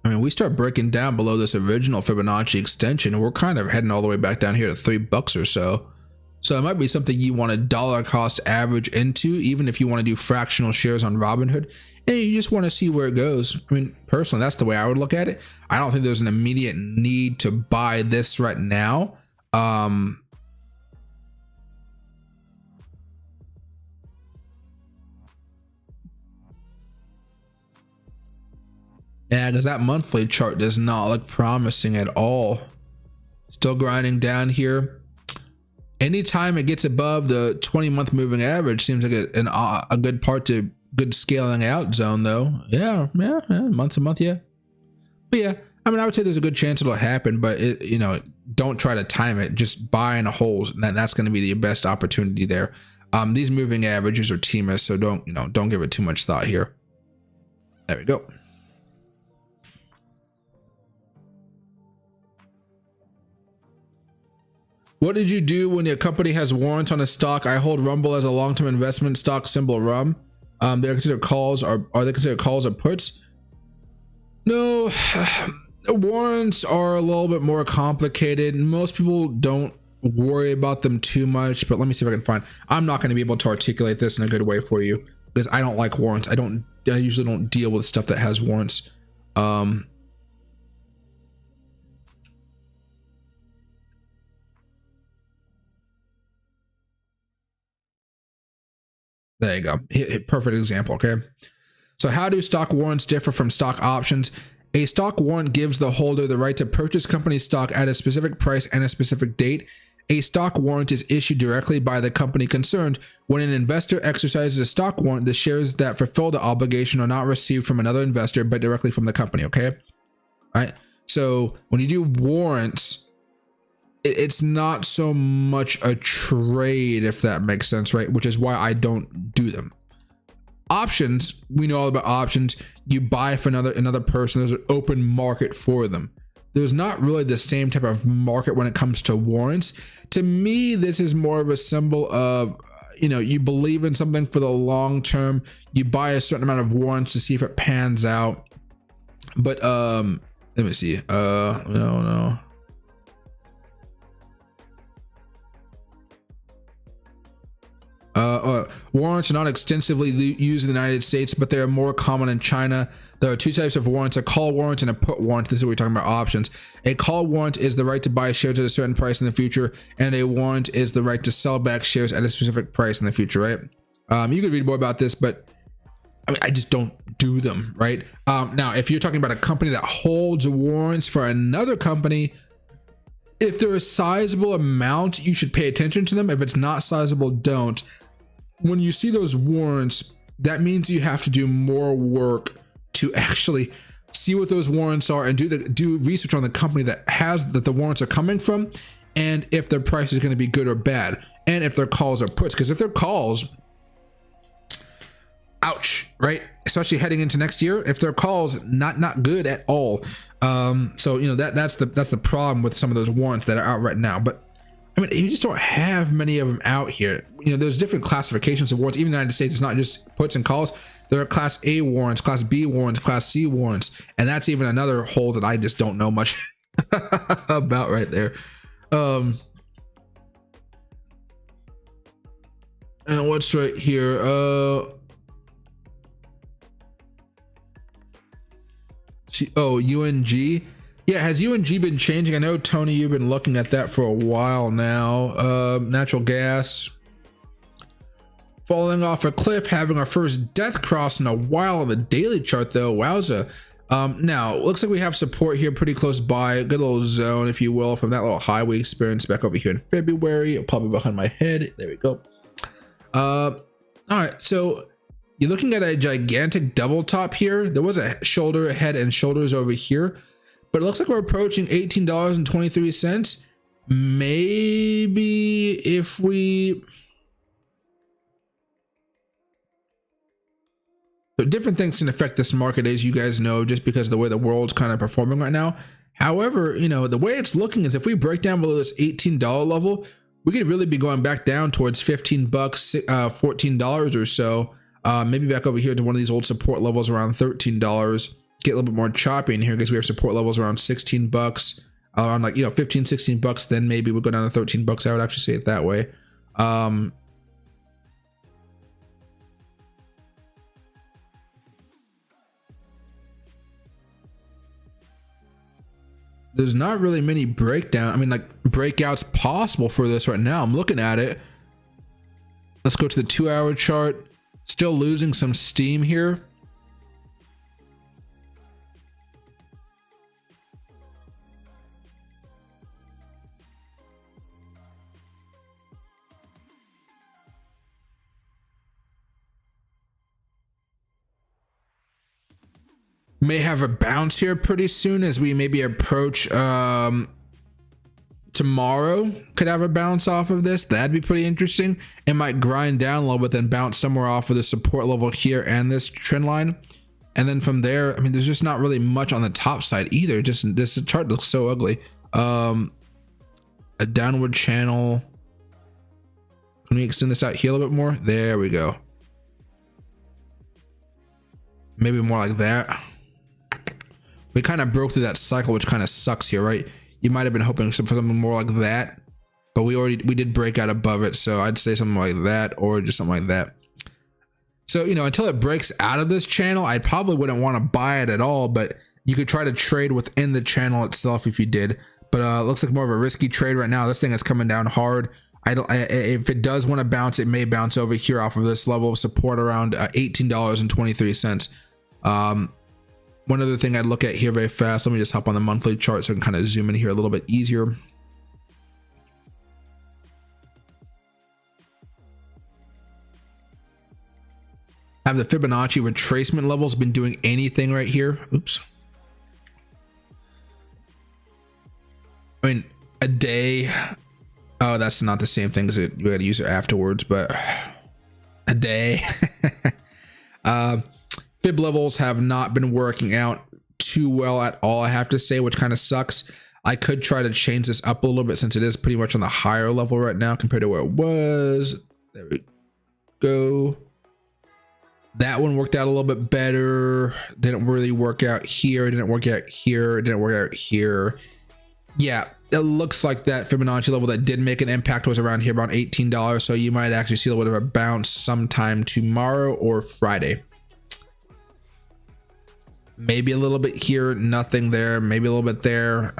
A: I mean, we start breaking down below this original Fibonacci extension, and we're kind of heading all the way back down here to $3 or so. So it might be something you want to dollar cost average into, even if you want to do fractional shares on Robinhood, and you just want to see where it goes. I mean, personally, that's the way I would look at it. I don't think there's an immediate need to buy this right now. Yeah, because that monthly chart does not look promising at all. Still grinding down here. Anytime it gets above the 20-month moving average seems like a good part to good scaling out zone, though. Yeah, month to month, yeah. But yeah, I mean, I would say there's a good chance it'll happen, but don't try to time it. Just buy in a hole, and that's going to be the best opportunity there. These moving averages are TMAs, so don't give it too much thought here. There we go. What did you do when your company has warrants on a stock? I hold Rumble as a long-term investment stock, symbol RUM. They're considered calls, are they considered calls or puts? No, warrants are a little bit more complicated. Most people don't worry about them too much, but let me see if I can find. I'm not going to be able to articulate this in a good way for you because I don't like warrants. I usually don't deal with stuff that has warrants. There you go. Perfect example. Okay. So how do stock warrants differ from stock options? A stock warrant gives the holder the right to purchase company stock at a specific price and a specific date. A stock warrant is issued directly by the company concerned. When an investor exercises a stock warrant, the shares that fulfill the obligation are not received from another investor, but directly from the company. Okay. All right. So when you do warrants, it's not so much a trade, if that makes sense, right? Which is why I don't do them. Options, we know all about options. You buy for another person. There's an open market for them. There's not really the same type of market when it comes to warrants. To me, this is more of a symbol of, you believe in something for the long term. You buy a certain amount of warrants to see if it pans out. But let me see. No. Warrants are not extensively used in the United States, but they are more common in China. There are two types of warrants, a call warrant and a put warrant. This is what we're talking about, options. A call warrant is the right to buy shares at a certain price in the future, and a warrant is the right to sell back shares at a specific price in the future, right? You could read more about this, but I just don't do them, right? Now, if you're talking about a company that holds warrants for another company, if they're a sizable amount, you should pay attention to them. If it's not sizable, don't. When you see those warrants, that means you have to do more work to actually see what those warrants are and do research on the company that the warrants are coming from, and if their price is going to be good or bad, and if their calls are puts. Because if they're calls, ouch, right? Especially heading into next year, if their calls not good at all. So that's the problem with some of those warrants that are out right now. But I mean, you just don't have many of them out here. There's different classifications of warrants. Even in the United States, it's not just puts and calls. There are class A warrants, class B warrants, class C warrants, and that's even another hole that I just don't know much about right there. And what's right here? UNG. Yeah, has UNG been changing? I know, Tony, you've been looking at that for a while now. Natural gas falling off a cliff, having our first death cross in a while on the daily chart, though. Wowza. Now, looks like we have support here pretty close by. A good little zone, if you will, from that little high we experienced back over here in February. Probably behind my head. There we go. All right, so you're looking at a gigantic double top here. There was a shoulder, head, and shoulders over here, but it looks like we're approaching $18.23. Maybe if we... So different things can affect this market, as you guys know, just because of the way the world's kind of performing right now. However, you know, the way it's looking is if we break down below this $18 level, we could really be going back down towards 15 bucks, $14 or so. Maybe back over here to one of these old support levels around $13. Get a little bit more choppy in here because we have support levels around 16 bucks, around like, you know, 15, 16 bucks. Then maybe we'll go down to 13 bucks. I would actually say it that way. There's not really many breakdown. I mean, like breakouts possible for this right now. I'm looking at it. Let's go to the 2-hour chart. Still losing some steam here. May have a bounce here pretty soon as we maybe approach tomorrow. Could have a bounce off of this. That'd be pretty interesting. It might grind down a little bit, then bounce somewhere off of the support level here and this trend line. And then from there, I mean, there's just not really much on the top side either. Just this chart looks so ugly. A downward channel. Can we extend this out here a little bit more? There we go. Maybe more like that. We kind of broke through that cycle, which kind of sucks here, right? You might have been hoping for something more like that, but we did break out above it. So I'd say something like that, or just something like that. So, you know, until it breaks out of this channel, I probably wouldn't want to buy it at all, but you could try to trade within the channel itself if you did. But it looks like more of a risky trade right now. This thing is coming down hard. If it does want to bounce, it may bounce over here off of this level of support around $18.23. One other thing I'd look at here very fast. Let me just hop on the monthly chart so I can kind of zoom in here a little bit easier. Have the Fibonacci retracement levels been doing anything right here? Oops. I mean, a day. Oh, that's not the same thing as it. You got to use it afterwards, but a day. Fib levels have not been working out too well at all, I have to say, which kind of sucks. I could try to change this up a little bit since it is pretty much on the higher level right now compared to where it was. There we go. That one worked out a little bit better. Didn't really work out here. Didn't work out here. Didn't work out here. Yeah, it looks like that Fibonacci level that did make an impact was around here, around $18. So you might actually see a little bit of a bounce sometime tomorrow or Friday. Maybe a little bit here, nothing there, maybe a little bit there.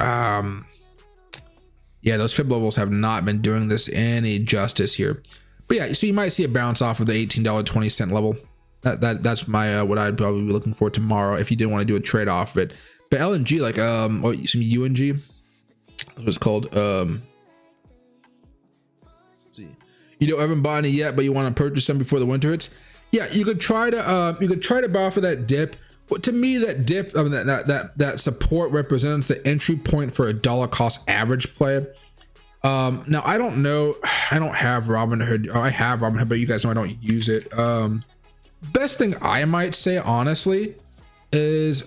A: Yeah, those fib levels have not been doing this any justice here. But yeah, so you might see a bounce off of the $18.20 level. That's my what I'd probably be looking for tomorrow if you didn't want to do a trade off of it. But LNG, like some UNG, that's what it's called. Let's see, you don't haven't bought any yet, but you want to purchase some before the winter hits. Yeah, you could try to buy for that dip. But to me, that dip, I mean, that support represents the entry point for a dollar cost average play. Now I don't know, I don't have Robinhood. I have Robinhood, but you guys know I don't use it. Best thing I might say, honestly, is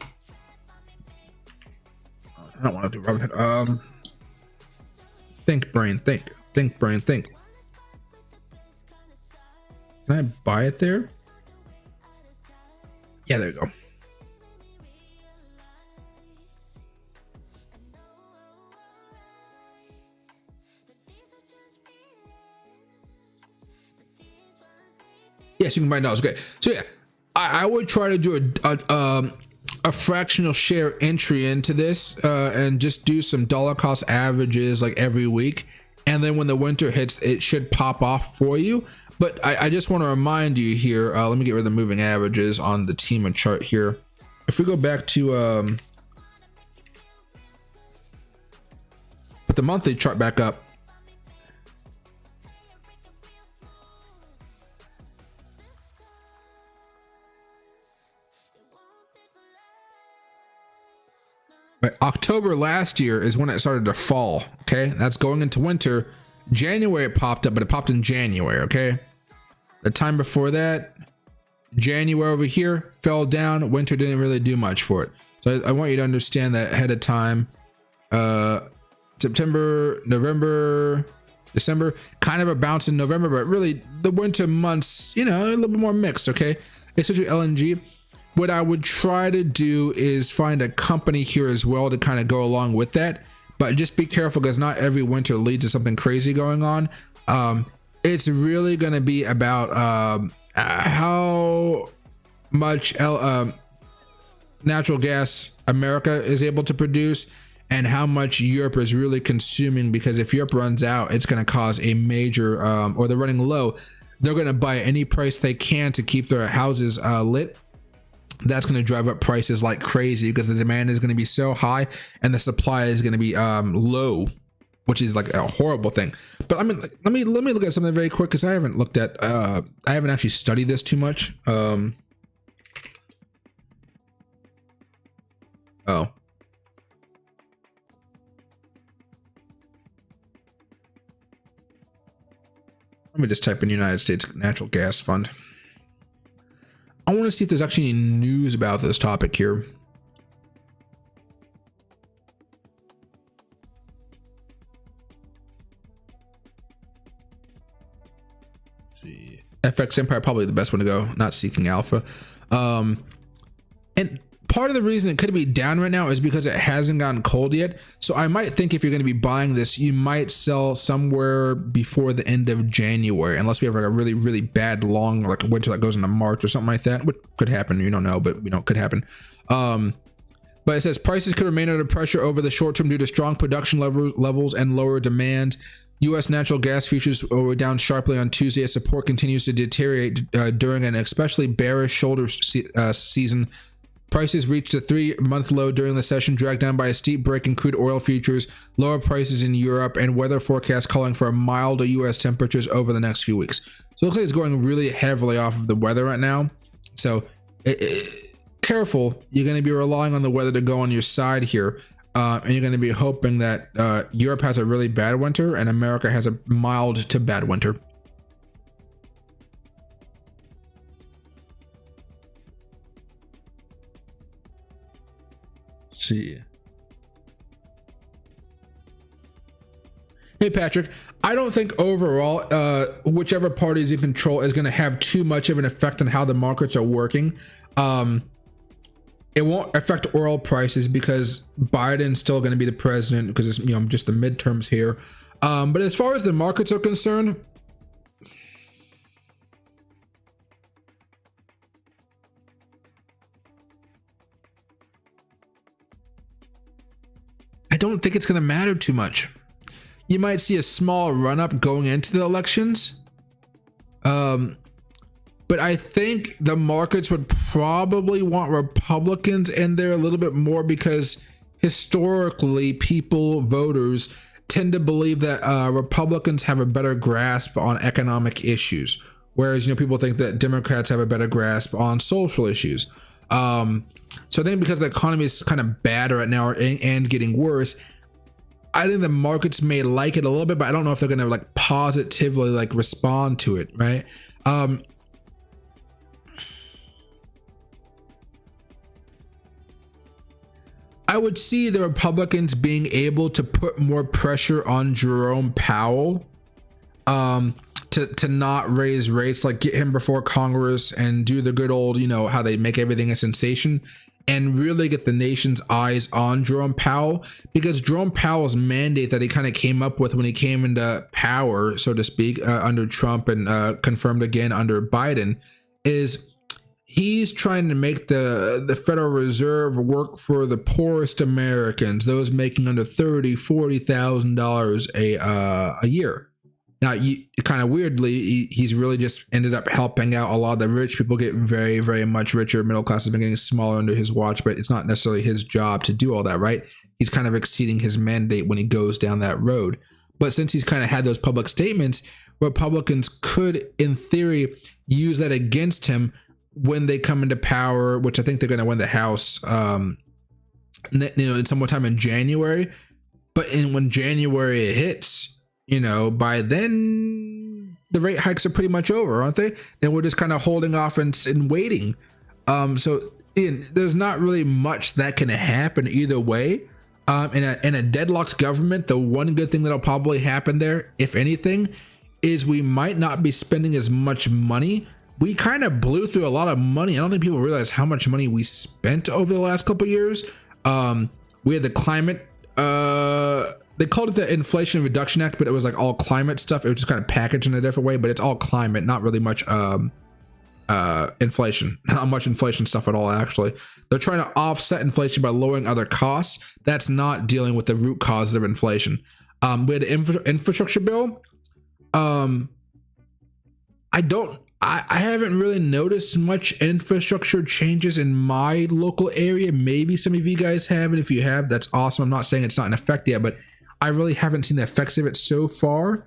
A: I don't want to do Robinhood. Think brain, think brain, think. Can I buy it there? Yeah, there you go. Yes, you can buy dollars. Okay, so yeah, I would try to do a fractional share entry into this and just do some dollar cost averages like every week, and then when the winter hits, it should pop off for you. But I just want to remind you here. Let me get rid of the moving averages on the TEMA chart here. If we go back to put the monthly chart back up. Right, October last year is when it started to fall. Okay, that's going into winter. January it popped up, but it popped in January. Okay, the time before that, January over here fell down. Winter didn't really do much for it. So I want you to understand that ahead of time. September, November, December, kind of a bounce in November, but really the winter months, you know, a little bit more mixed. Okay, especially LNG. What I would try to do is find a company here as well to kind of go along with that, but just be careful because not every winter leads to something crazy going on. It's really going to be about how much natural gas America is able to produce and how much Europe is really consuming, because if Europe runs out, it's going to cause a major or they're running low, they're going to buy any price they can to keep their houses lit. That's going to drive up prices like crazy because the demand is going to be so high and the supply is going to be low, which is like a horrible thing. But I mean, let me look at something very quick because I haven't looked at I haven't actually studied this too much. Oh, let me just type in United States Natural Gas Fund. I want to see if there's actually any news about this topic here. Let's see, FX Empire, probably the best one to go, not Seeking Alpha. And part of the reason it could be down right now is because it hasn't gotten cold yet. So I might think if you're going to be buying this, you might sell somewhere before the end of January, unless we have like a really, really bad long like winter that goes into March or something like that, which could happen. You don't know, but we know it could happen. But it says prices could remain under pressure over the short term due to strong production levels and lower demand. U.S. natural gas futures were down sharply on Tuesday as support continues to deteriorate during an especially bearish shoulder season. Prices reached a 3-month low during the session, dragged down by a steep break in crude oil futures, lower prices in Europe, and weather forecasts calling for milder U.S. temperatures over the next few weeks. So it looks like it's going really heavily off of the weather right now. So careful, you're going to be relying on the weather to go on your side here. And you're going to be hoping that Europe has a really bad winter and America has a mild to bad winter. See. Hey Patrick, I don't think overall whichever party is in control is going to have too much of an effect on how the markets are working. It won't affect oil prices because Biden's still going to be the president because it's, you know, just the midterms here. But as far as the markets are concerned, I don't think it's going to matter too much. You might see a small run up going into the elections. But I think the markets would probably want Republicans in there a little bit more because historically voters tend to believe that Republicans have a better grasp on economic issues. Whereas, you know, people think that Democrats have a better grasp on social issues. So I think because the economy is kind of bad right now and getting worse, I think the markets may like it a little bit, but I don't know if they're going to like positively like respond to it, right? I would see the Republicans being able to put more pressure on Jerome Powell to not raise rates, like get him before Congress and do the good old, you know, how they make everything a sensation and really get the nation's eyes on Jerome Powell, because Jerome Powell's mandate that he kind of came up with when he came into power, so to speak, under Trump and confirmed again under Biden, is he's trying to make the Federal Reserve work for the poorest Americans, those making under $30,000-$40,000 a year. Now, kind of weirdly, he's really just ended up helping out a lot of the rich people get very, very much richer. Middle class has been getting smaller under his watch, but it's not necessarily his job to do all that, right? He's kind of exceeding his mandate when he goes down that road. But since he's kind of had those public statements, Republicans could, in theory, use that against him when they come into power, which I think they're going to win the House, in sometime in January. But when January hits, by then the rate hikes are pretty much over, aren't they? And we're just kind of holding off and waiting. So Ian, there's not really much that can happen either way. In a deadlocked government, the one good thing that'll probably happen there, if anything, is we might not be spending as much money. We kind of blew through a lot of money. I don't think people realize how much money we spent over the last couple of years. We had the climate, they called it the Inflation Reduction Act, but it was like all climate stuff. It was just kind of packaged in a different way, but it's all climate, not really much inflation, not much inflation stuff at all. Actually, they're trying to offset inflation by lowering other costs. That's not dealing with the root causes of inflation. We had an infrastructure bill. I haven't really noticed much infrastructure changes in my local area. Maybe some of you guys have, and if you have, that's awesome. I'm not saying it's not in effect yet, but I really haven't seen the effects of it so far.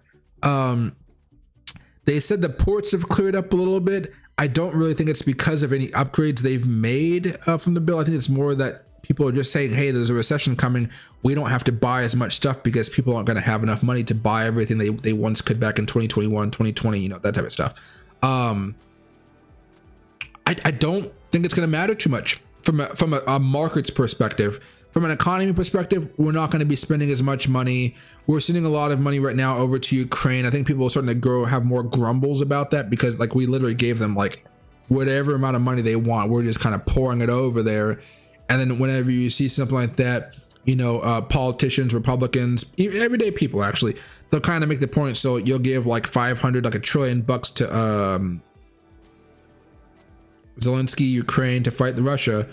A: They said the ports have cleared up a little bit. I don't really think it's because of any upgrades they've made from the bill. I think it's more that people are just saying, hey, there's a recession coming. We don't have to buy as much stuff because people aren't going to have enough money to buy everything they once could back in 2021, 2020, you know, that type of stuff. I don't think it's going to matter too much from a market's perspective. From an economy perspective, we're not going to be spending as much money. We're sending a lot of money right now over to Ukraine. I think people are starting to have more grumbles about that because like we literally gave them like whatever amount of money they want. We're just kind of pouring it over there. And then whenever you see something like that, you know, politicians, Republicans, everyday people, actually, they'll kind of make the point. So you'll give like 500, like $1 trillion to Zelensky, Ukraine to fight Russia,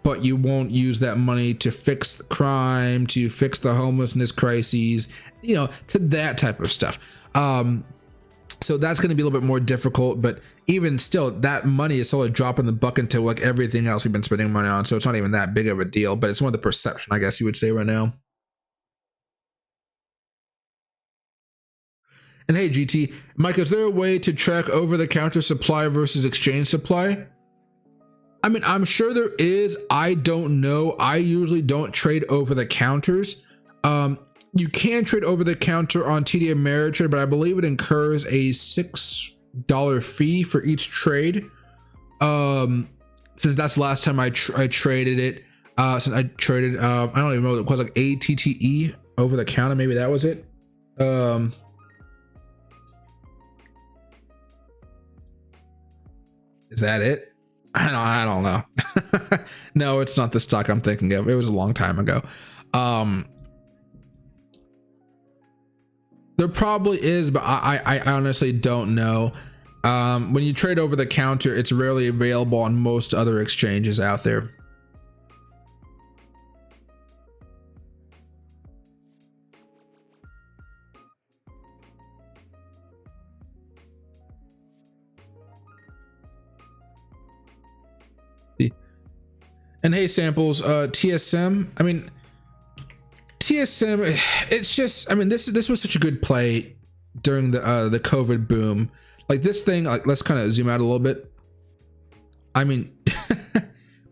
A: but you won't use that money to fix the crime, to fix the homelessness crises, you know, to that type of stuff. So that's going to be a little bit more difficult, but even still, that money is still a drop in the bucket to like everything else we've been spending money on. So it's not even that big of a deal, but it's more the perception, I guess you would say right now. And hey, GT, Mike, is there a way to track over-the-counter supply versus exchange supply? I mean, I'm sure there is. I don't know. I usually don't trade over the counters. You can trade over the counter on TD Ameritrade, but I believe it incurs a $6 fee for each trade. Since that's the last time I traded it. Since I traded, I don't even know what it was, like ATTE over the counter. Maybe that was it. Is that it? I don't know. No, it's not the stock I'm thinking of. It was a long time ago. There probably is, but I honestly don't know. When you trade over the counter, it's rarely available on most other exchanges out there. And hey, samples, TSM. I mean, TSM. It's just. I mean, this was such a good play during the COVID boom. Like this thing. Like let's kind of zoom out a little bit. I mean,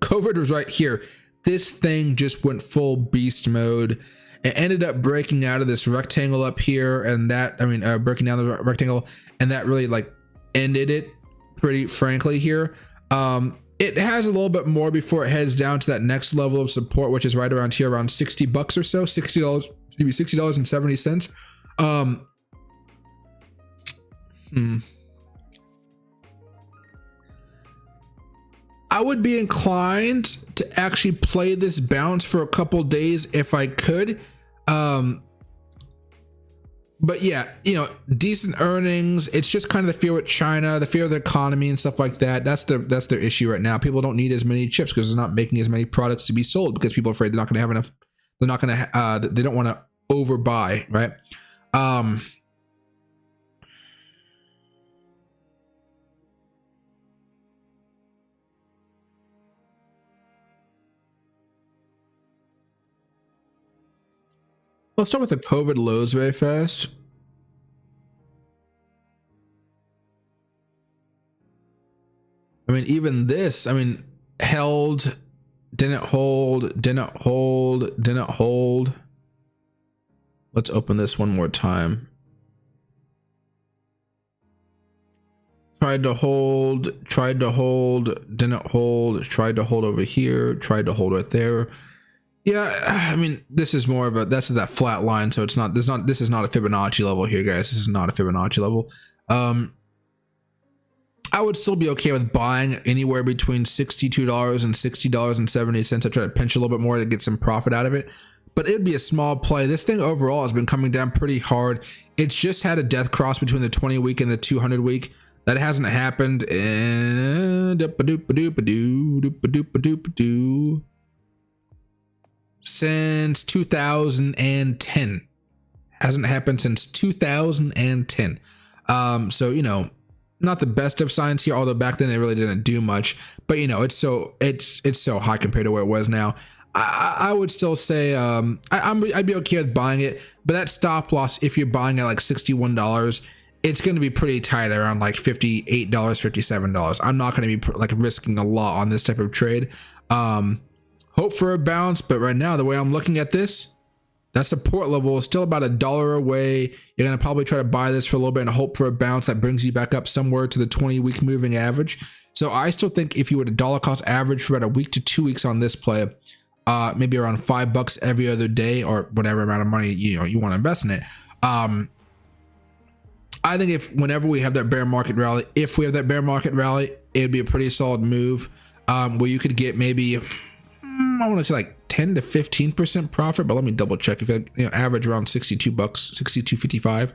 A: COVID was right here. This thing just went full beast mode. It ended up breaking out of this rectangle up here, and that. I mean, breaking down the rectangle, and that really like ended it. Pretty frankly, here. It has a little bit more before it heads down to that next level of support, which is right around here, around $60 or so, $60, maybe $60.70. I would be inclined to actually play this bounce for a couple days if I could. But yeah, you know, decent earnings. It's just kind of the fear with China, the fear of the economy and stuff like that. That's their issue right now. People don't need as many chips because they're not making as many products to be sold because people are afraid they're not going to have enough. They're not going to. They don't want to overbuy, right? Let's start with the COVID lows very fast. I mean, even this, I mean, held, didn't hold, didn't hold, didn't hold. Let's open this one more time. tried to hold, didn't hold, tried to hold over here, tried to hold right there. Yeah, I mean, this is more of a, that's that flat line, so it's not, this is not a Fibonacci level here, guys. This is not a Fibonacci level. I would still be okay with buying anywhere between $62 and $60.70. I try to pinch a little bit more to get some profit out of it, but it'd be a small play. This thing overall has been coming down pretty hard. It's just had a death cross between the 20 week and the 200 week. That hasn't happened since 2010. Hasn't happened since 2010. So, you know, not the best of signs here, although back then it really didn't do much, but you know, it's so high compared to where it was now. I would still say I'd be okay with buying it, but that stop loss, if you're buying at like $61, it's going to be pretty tight around like $58, $57. I'm not going to be like risking a lot on this type of trade. Hope for a bounce, but right now the way I'm looking at this, that support level is still about $1 away. You're going to probably try to buy this for a little bit and hope for a bounce that brings you back up somewhere to the 20-week moving average. So I still think if you were to dollar cost average for about a week to 2 weeks on this play, maybe around $5 every other day or whatever amount of money you want to invest in it. I think whenever we have that bear market rally, it'd be a pretty solid move where you could get maybe, I want to say like 10 to 15% profit, but let me double check. If you average around $62, $62.55,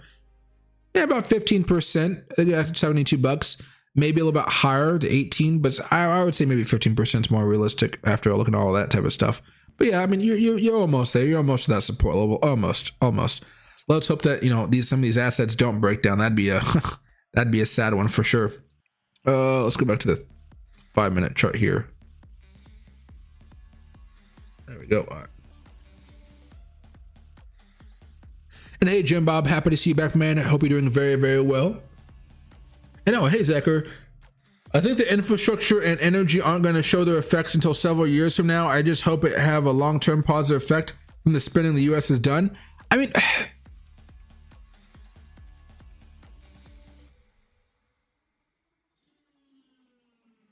A: yeah, about 15%, 72 bucks, maybe a little bit higher to 18, but I would say maybe 15% is more realistic after looking at all that type of stuff. But yeah, I mean, you're almost there. You're almost to that support level. Almost. Let's hope that, some of these assets don't break down. That'd be a sad one for sure. Let's go back to the 5-minute chart here. There we go. All right. And hey, Jim Bob, happy to see you back, man. I hope you're doing very, very well. And hey, Zachar, I think the infrastructure and energy aren't going to show their effects until several years from now. I just hope it have a long-term positive effect from the spending the U.S. has done. I mean,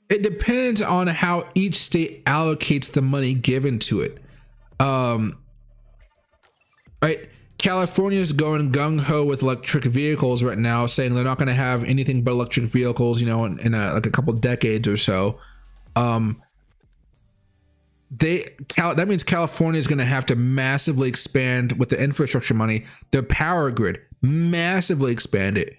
A: it depends on how each state allocates the money given to it. Right? California's going gung-ho with electric vehicles right now, saying they're not going to have anything but electric vehicles, in a couple decades or so. That means California is going to have to massively expand with the infrastructure money, their power grid, massively expand it.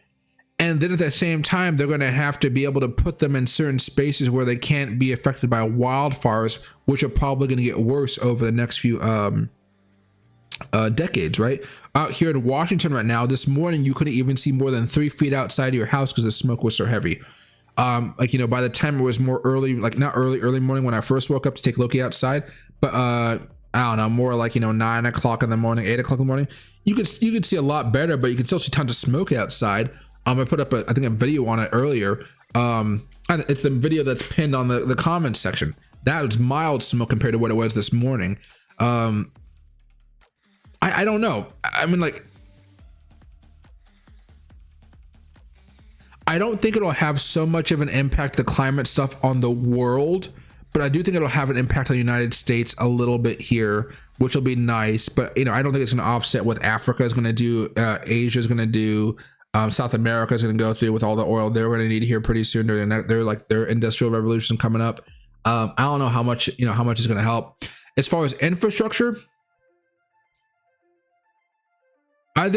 A: And then at the same time, they're going to have to be able to put them in certain spaces where they can't be affected by wildfires, which are probably going to get worse over the next few decades, right? Out here in Washington right now, this morning, you couldn't even see more than 3 feet outside of your house because the smoke was so heavy. By the time it was more early, like not early morning when I first woke up to take Loki outside, but I don't know, more like 9 o'clock in the morning, 8 o'clock in the morning, you could see a lot better, but you could still see tons of smoke outside. I put up I think a video on it earlier. It's the video that's pinned on the comments section. That was mild smoke compared to what it was this morning. I don't know. I mean, like, I don't think it'll have so much of an impact, the climate stuff, on the world, but I do think it'll have an impact on the United States a little bit here, which will be nice. But I don't think it's going to offset what Africa is going to do, Asia is going to do, South America is going to go through with all the oil they're going to need here pretty soon. Their industrial revolution coming up. I don't know how much is going to help. As far as infrastructure, I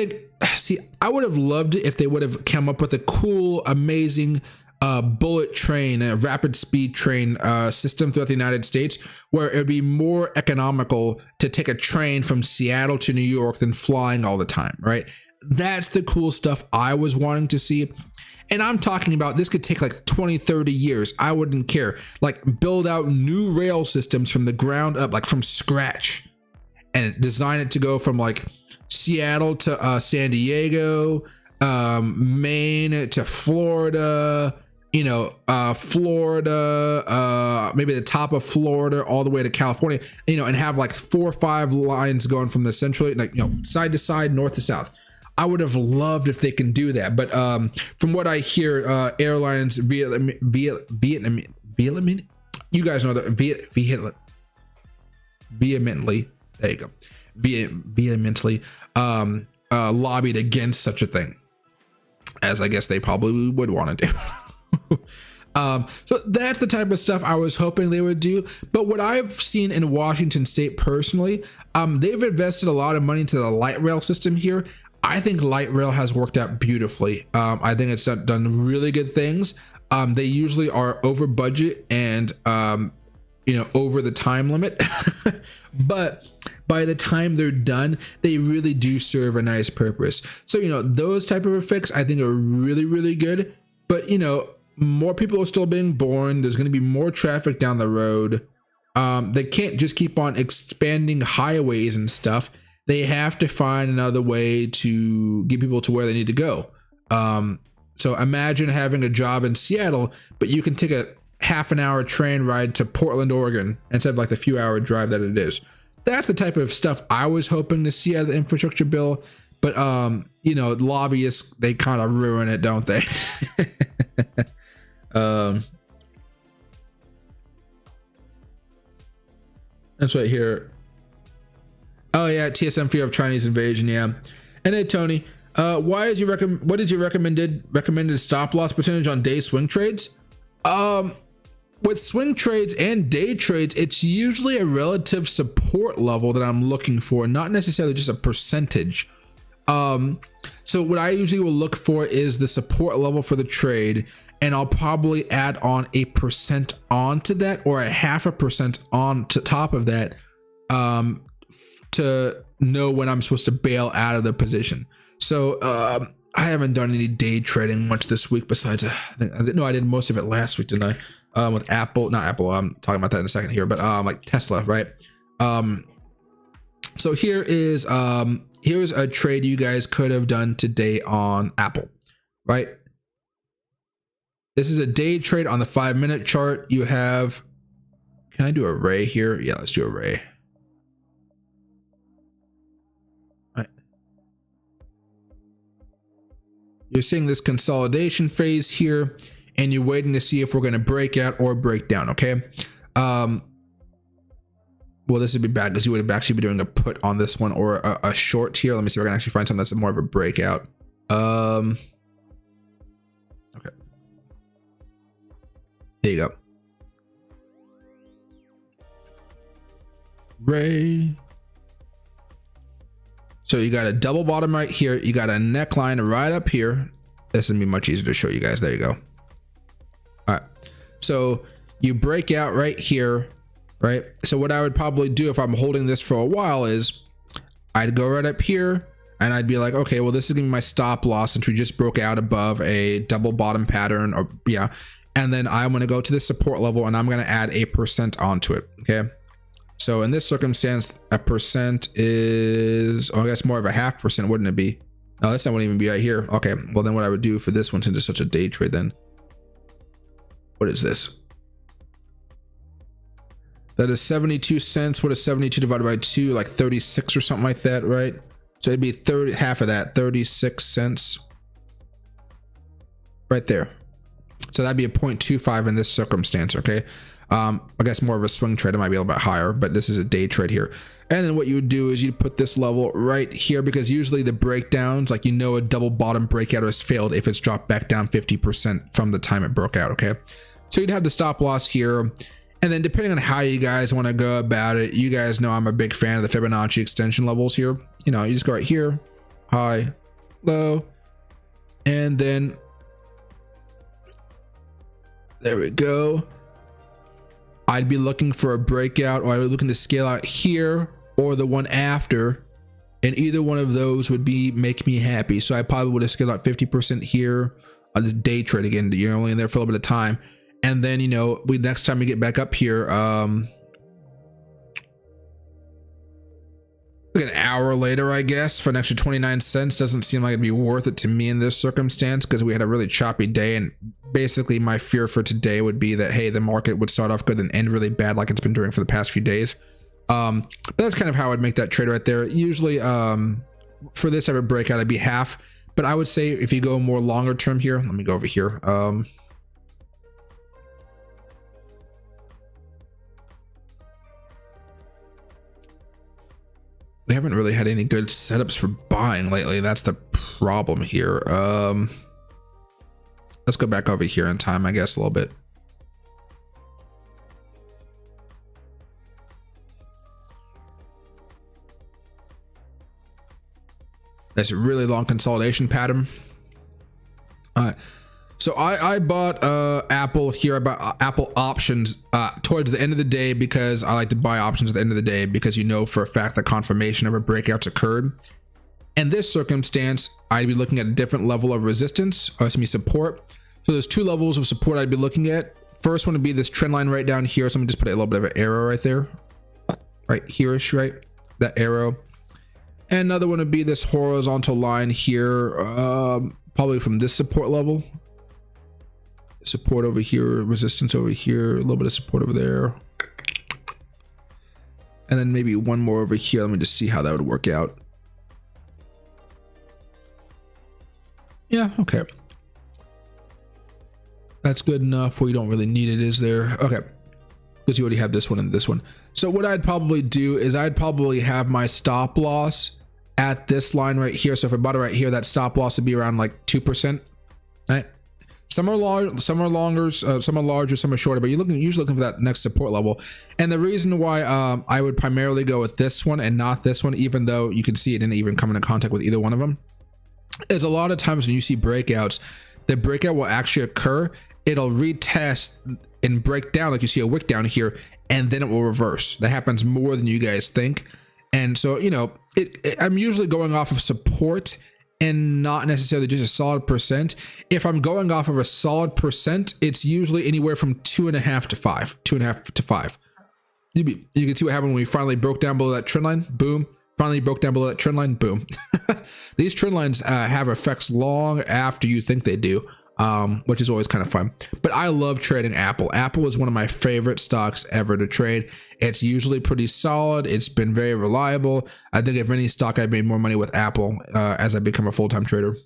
A: would have loved it if they would have come up with a cool, amazing bullet train, a rapid speed train system throughout the United States, where it would be more economical to take a train from Seattle to New York than flying all the time, right? That's the cool stuff I was wanting to see. And I'm talking about this could take like 20, 30 years. I wouldn't care. Like, build out new rail systems from the ground up, like from scratch, and design it to go from like Seattle to San Diego, Maine to Florida, Florida, maybe the top of Florida all the way to California, and have like 4 or 5 lines going from the central, side to side, north to south. I would have loved if they can do that. But from what I hear, airlines Vietnam, you guys know that vehemently, there you go, vehemently lobbied against such a thing, as I guess they probably would want to do. So that's the type of stuff I was hoping they would do. But what I've seen in Washington State personally, they've invested a lot of money into the light rail system here. I think light rail has worked out beautifully. I think it's done really good things. They usually are over budget and over the time limit, but by the time they're done, they really do serve a nice purpose. So those type of effects I think are really, really good. But more people are still being born. There's going to be more traffic down the road. They can't just keep on expanding highways and stuff. They have to find another way to get people to where they need to go. So imagine having a job in Seattle, but you can take a half an hour train ride to Portland, Oregon, instead of like the few hour drive that it is. That's the type of stuff I was hoping to see out of the infrastructure bill. But lobbyists, they kind of ruin it, don't they? That's right here. Oh yeah, TSM fear of Chinese invasion. Yeah. And then Tony, what is your recommended stop loss percentage on day swing trades? With swing trades and day trades, it's usually a relative support level that I'm looking for, not necessarily just a percentage. So what I usually will look for is the support level for the trade, and I'll probably add on a percent onto that, or a 0.5% on to top of that, to know when I'm supposed to bail out of the position. So I haven't done any day trading much this week, besides I did most of it last week, didn't I? With not Apple, I'm talking about that in a second here, but like Tesla, right? So here's a trade you guys could have done today on Apple, right? This is a day trade on the 5-minute chart. You have, can I do a ray here? Yeah, let's do a ray. All right. You're seeing this consolidation phase here, and you're waiting to see if we're going to break out or break down. Okay. Well, this would be bad because you would have actually been doing a put on this one, or a short here. Let me see if I can actually find something that's more of a breakout. Okay. There you go. Ray. So you got a double bottom right here. You got a neckline right up here. This would be much easier to show you guys. There you go. All right. So you break out right here, right? So what I would probably do if I'm holding this for a while is I'd go right up here and I'd be like, okay, well, this is gonna be my stop loss since we just broke out above a double bottom pattern, or yeah. And then I'm going to go to the support level and I'm going to add a percent onto it. Okay. So in this circumstance, a percent is, I guess more of a 0.5%, wouldn't it be? No, this wouldn't even be right here. Okay. Well, then what I would do for this one, since it's such a day trade, then what is this? That is 72 cents. What is 72 divided by 2? Like 36 or something like that, right? So it'd be half of that, 36 cents right there. So that'd be a 0.25 in this circumstance. Okay. I guess more of a swing trade, it might be a little bit higher, but this is a day trade here. And then what you would do is you'd put this level right here, because usually the breakdowns, like, a double bottom breakout has failed if it's dropped back down 50% from the time it broke out. Okay. So you'd have the stop loss here. And then depending on how you guys want to go about it, you guys know I'm a big fan of the Fibonacci extension levels here. You just go right here, high, low, and then there we go. I'd be looking for a breakout, or I'd be looking to scale out here or the one after, and either one of those would make me happy. So I probably would have scaled out 50% here on this day trade. Again, you're only in there for a little bit of time, and then next time we get back up here, like an hour later, I guess, for an extra 29 cents doesn't seem like it'd be worth it to me in this circumstance, because we had a really choppy day. And basically my fear for today would be that, hey, the market would start off good and end really bad, like it's been doing for the past few days. But that's kind of how I'd make that trade right there. Usually for this type of breakout, it'd be half. But I would say if you go more longer term here, let me go over here. We haven't really had any good setups for buying lately. That's the problem here. Let's go back over here in time, I guess, a little bit. That's a really long consolidation pattern. So I bought Apple here. I bought Apple options towards the end of the day because I like to buy options at the end of the day because you know for a fact that confirmation of a breakout's occurred. In this circumstance, I'd be looking at a different level of resistance, or support. So there's two levels of support I'd be looking at. First one would be this trend line right down here. So I'm gonna just put a little bit of an arrow right there, right here-ish, right? That arrow. And another one would be this horizontal line here, probably from this support level. Support over here, resistance over here, a little bit of support over there. And then maybe one more over here. Let me just see how that would work out. Yeah, okay. That's good enough. We don't really need it, is there? Okay. Because you already have this one and this one. So what I'd probably do is I'd probably have my stop loss at this line right here. So if I bought it right here, that stop loss would be around like 2%, right? Some are large, some are longer, some are larger, some are shorter, but you're usually looking for that next support level. And the reason why I would primarily go with this one and not this one, even though you can see it didn't even come into contact with either one of them, is a lot of times when you see breakouts, the breakout will actually occur. It'll retest and break down like you see a wick down here, and then it will reverse. That happens more than you guys think. And so, you know, I'm usually going off of support and not necessarily just a solid percent. If I'm going off of a solid percent, it's usually anywhere from 2.5 to 5, 2.5 to 5. You can see what happened when we finally broke down below that trend line. Boom. Finally broke down below that trend line. Boom. These trend lines have effects long after you think they do, which is always kind of fun. But I love trading Apple. Apple is one of my favorite stocks ever to trade. It's usually pretty solid. It's been very reliable. I think if any stock, I've made more money with Apple as I become a full-time trader.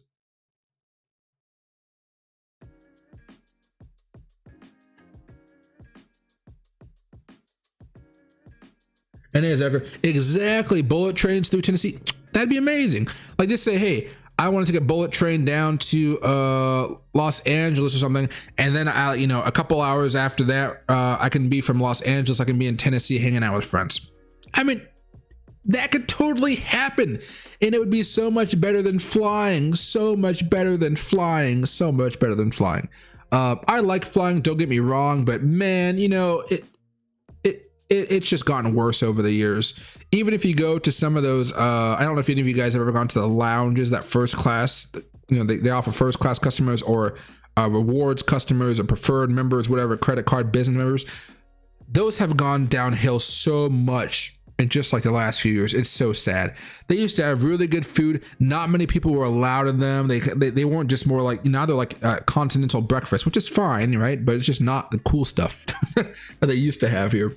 A: And exactly bullet trains through Tennessee. That'd be amazing. Like just say, hey, I want to take a bullet train down to Los Angeles or something, and then I, you know, a couple hours after that, I can be from Los Angeles. I can be in Tennessee hanging out with friends. I mean, that could totally happen, and it would be so much better than flying. So much better than flying. So much better than flying. I like flying. Don't get me wrong, but man, you know it's just gotten worse over the years. Even if you go to some of those, I don't know if any of you guys have ever gone to the lounges, that first class, you know, they offer first class customers or rewards customers or preferred members, whatever, credit card business members. Those have gone downhill so much in just like the last few years. It's so sad. They used to have really good food. Not many people were allowed in them. They weren't just more like, now they're like continental breakfast, which is fine, right? But it's just not the cool stuff that they used to have here.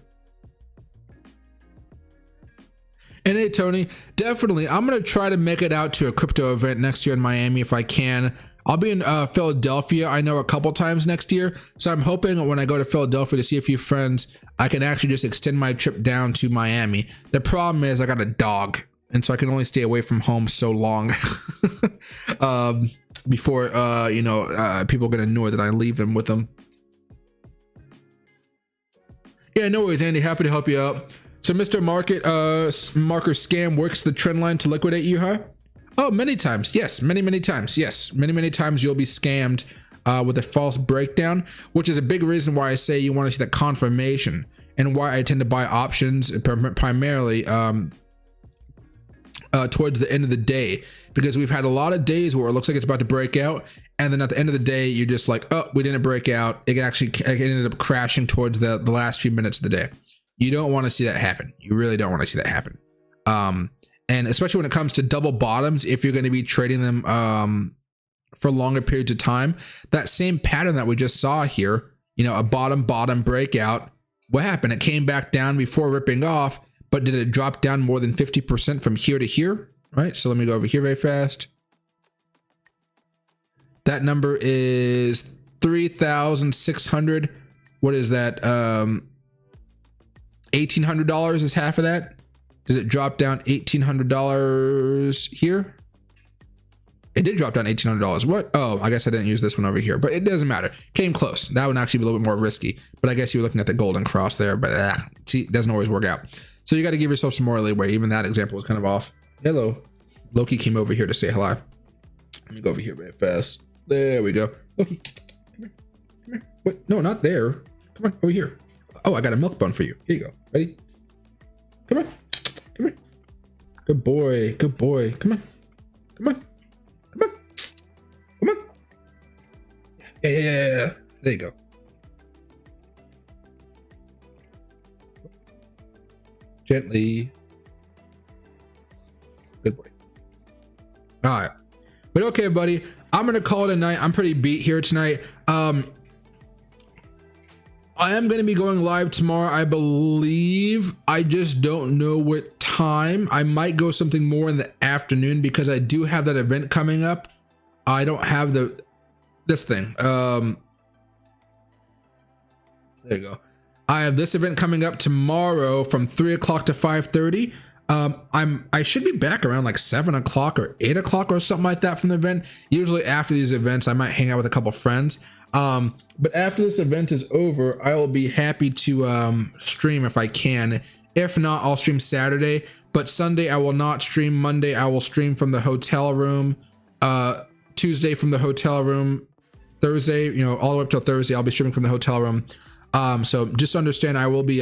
A: And hey, Tony, definitely, I'm going to try to make it out to a crypto event next year in Miami if I can. I'll be in Philadelphia, I know, a couple times next year. So I'm hoping when I go to Philadelphia to see a few friends, I can actually just extend my trip down to Miami. The problem is I got a dog, and so I can only stay away from home so long before, people are going to know that I leave him with them. Yeah, no worries, Andy. Happy to help you out. So Mr. Market Marker Scam works the trend line to liquidate you, huh? Oh, many times. Yes, many times. Yes, many times you'll be scammed with a false breakdown, which is a big reason why I say you want to see that confirmation and why I tend to buy options primarily towards the end of the day, because we've had a lot of days where it looks like it's about to break out, and then at the end of the day, you're just like, oh, we didn't break out. It ended up crashing towards the last few minutes of the day. You don't want to see that happen. You really don't want to see that happen. And especially when it comes to double bottoms, if you're going to be trading them for longer periods of time, that same pattern that we just saw here, you know, a bottom breakout, what happened? It came back down before ripping off, but did it drop down more than 50% from here to here? All right, so let me go over here very fast. That number is 3,600. What is that? $1,800 is half of that. Did it drop down $1,800 here? It did drop down $1,800. What? Oh, I guess I didn't use this one over here, but it doesn't matter. Came close. That would actually be a little bit more risky, but I guess you were looking at the golden cross there, but see, it doesn't always work out. So you got to give yourself some more leeway. Even that example was kind of off. Hello. Loki came over here to say hello. Let me go over here very fast. There we go. Loki, come here. Come here. Wait, no, not there. Come on, over here. Oh, I got a milk bun for you. Here you go. Ready? Come on. Come here. Good boy. Good boy. Come on. Come on. Come on. Come on. Yeah. There you go. Gently. Good boy. All right. But okay, buddy. I'm going to call it a night. I'm pretty beat here tonight. I am going to be going live tomorrow, I believe. I just don't know what time. I might go something more in the afternoon because I do have that event coming up. I don't have this thing. There you go. I have this event coming up tomorrow from 3 o'clock to 5:30. I should be back around like 7 o'clock or 8 o'clock or something like that from the event. Usually after these events, I might hang out with a couple friends. But after this event is over, I will be happy to stream if I can. If not, I'll stream Saturday. But Sunday, I will not stream. Monday, I will stream from the hotel room. Tuesday from the hotel room. Thursday, you know, all the way up till Thursday, I'll be streaming from the hotel room. So just understand, I will be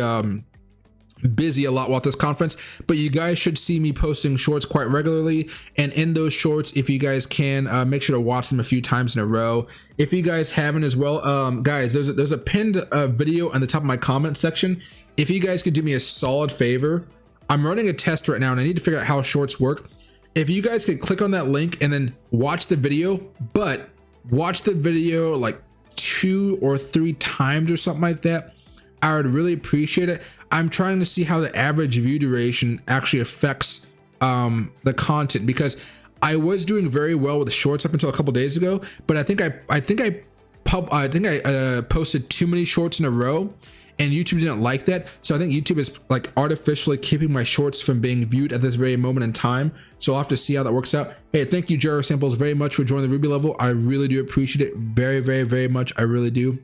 A: busy a lot while at this conference, but you guys should see me posting shorts quite regularly. And in those shorts, if you guys can, make sure to watch them a few times in a row. If you guys haven't as well, guys, there's a pinned video on the top of my comment section. If you guys could do me a solid favor, I'm running a test right now and I need to figure out how shorts work. If you guys could click on that link and then watch the video, but watch the video like 2 or 3 times or something like that, I would really appreciate it. I'm trying to see how the average view duration actually affects the content, because I was doing very well with the shorts up until a couple days ago, but I think I posted too many shorts in a row and YouTube didn't like that. So I think YouTube is like artificially keeping my shorts from being viewed at this very moment in time. So I'll have to see how that works out. Hey, thank you, Jaro Samples, very much for joining the Ruby level. I really do appreciate it very, very, very much. I really do.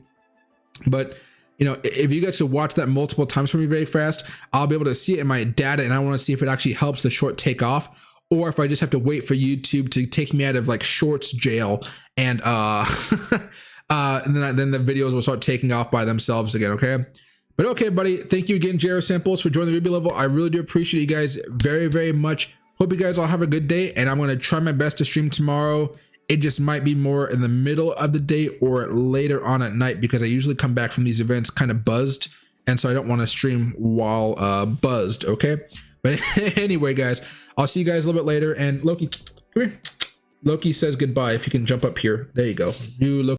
A: But you know, if you guys could watch that multiple times for me very fast, I'll be able to see it in my data, and I want to see if it actually helps the short take off, or if I just have to wait for YouTube to take me out of like shorts jail, and and then the videos will start taking off by themselves again. Okay. But okay, buddy, thank you again, Jaro Samples, for joining the Ruby level. I really do appreciate you guys very, very much. Hope you guys all have a good day, and I'm going to try my best to stream tomorrow. It just might be more in the middle of the day or later on at night, because I usually come back from these events kind of buzzed, and so I don't want to stream while buzzed. Okay. But anyway, guys, I'll see you guys a little bit later. And Loki, come here. Loki says goodbye. If you can jump up here. There you go. You Loki.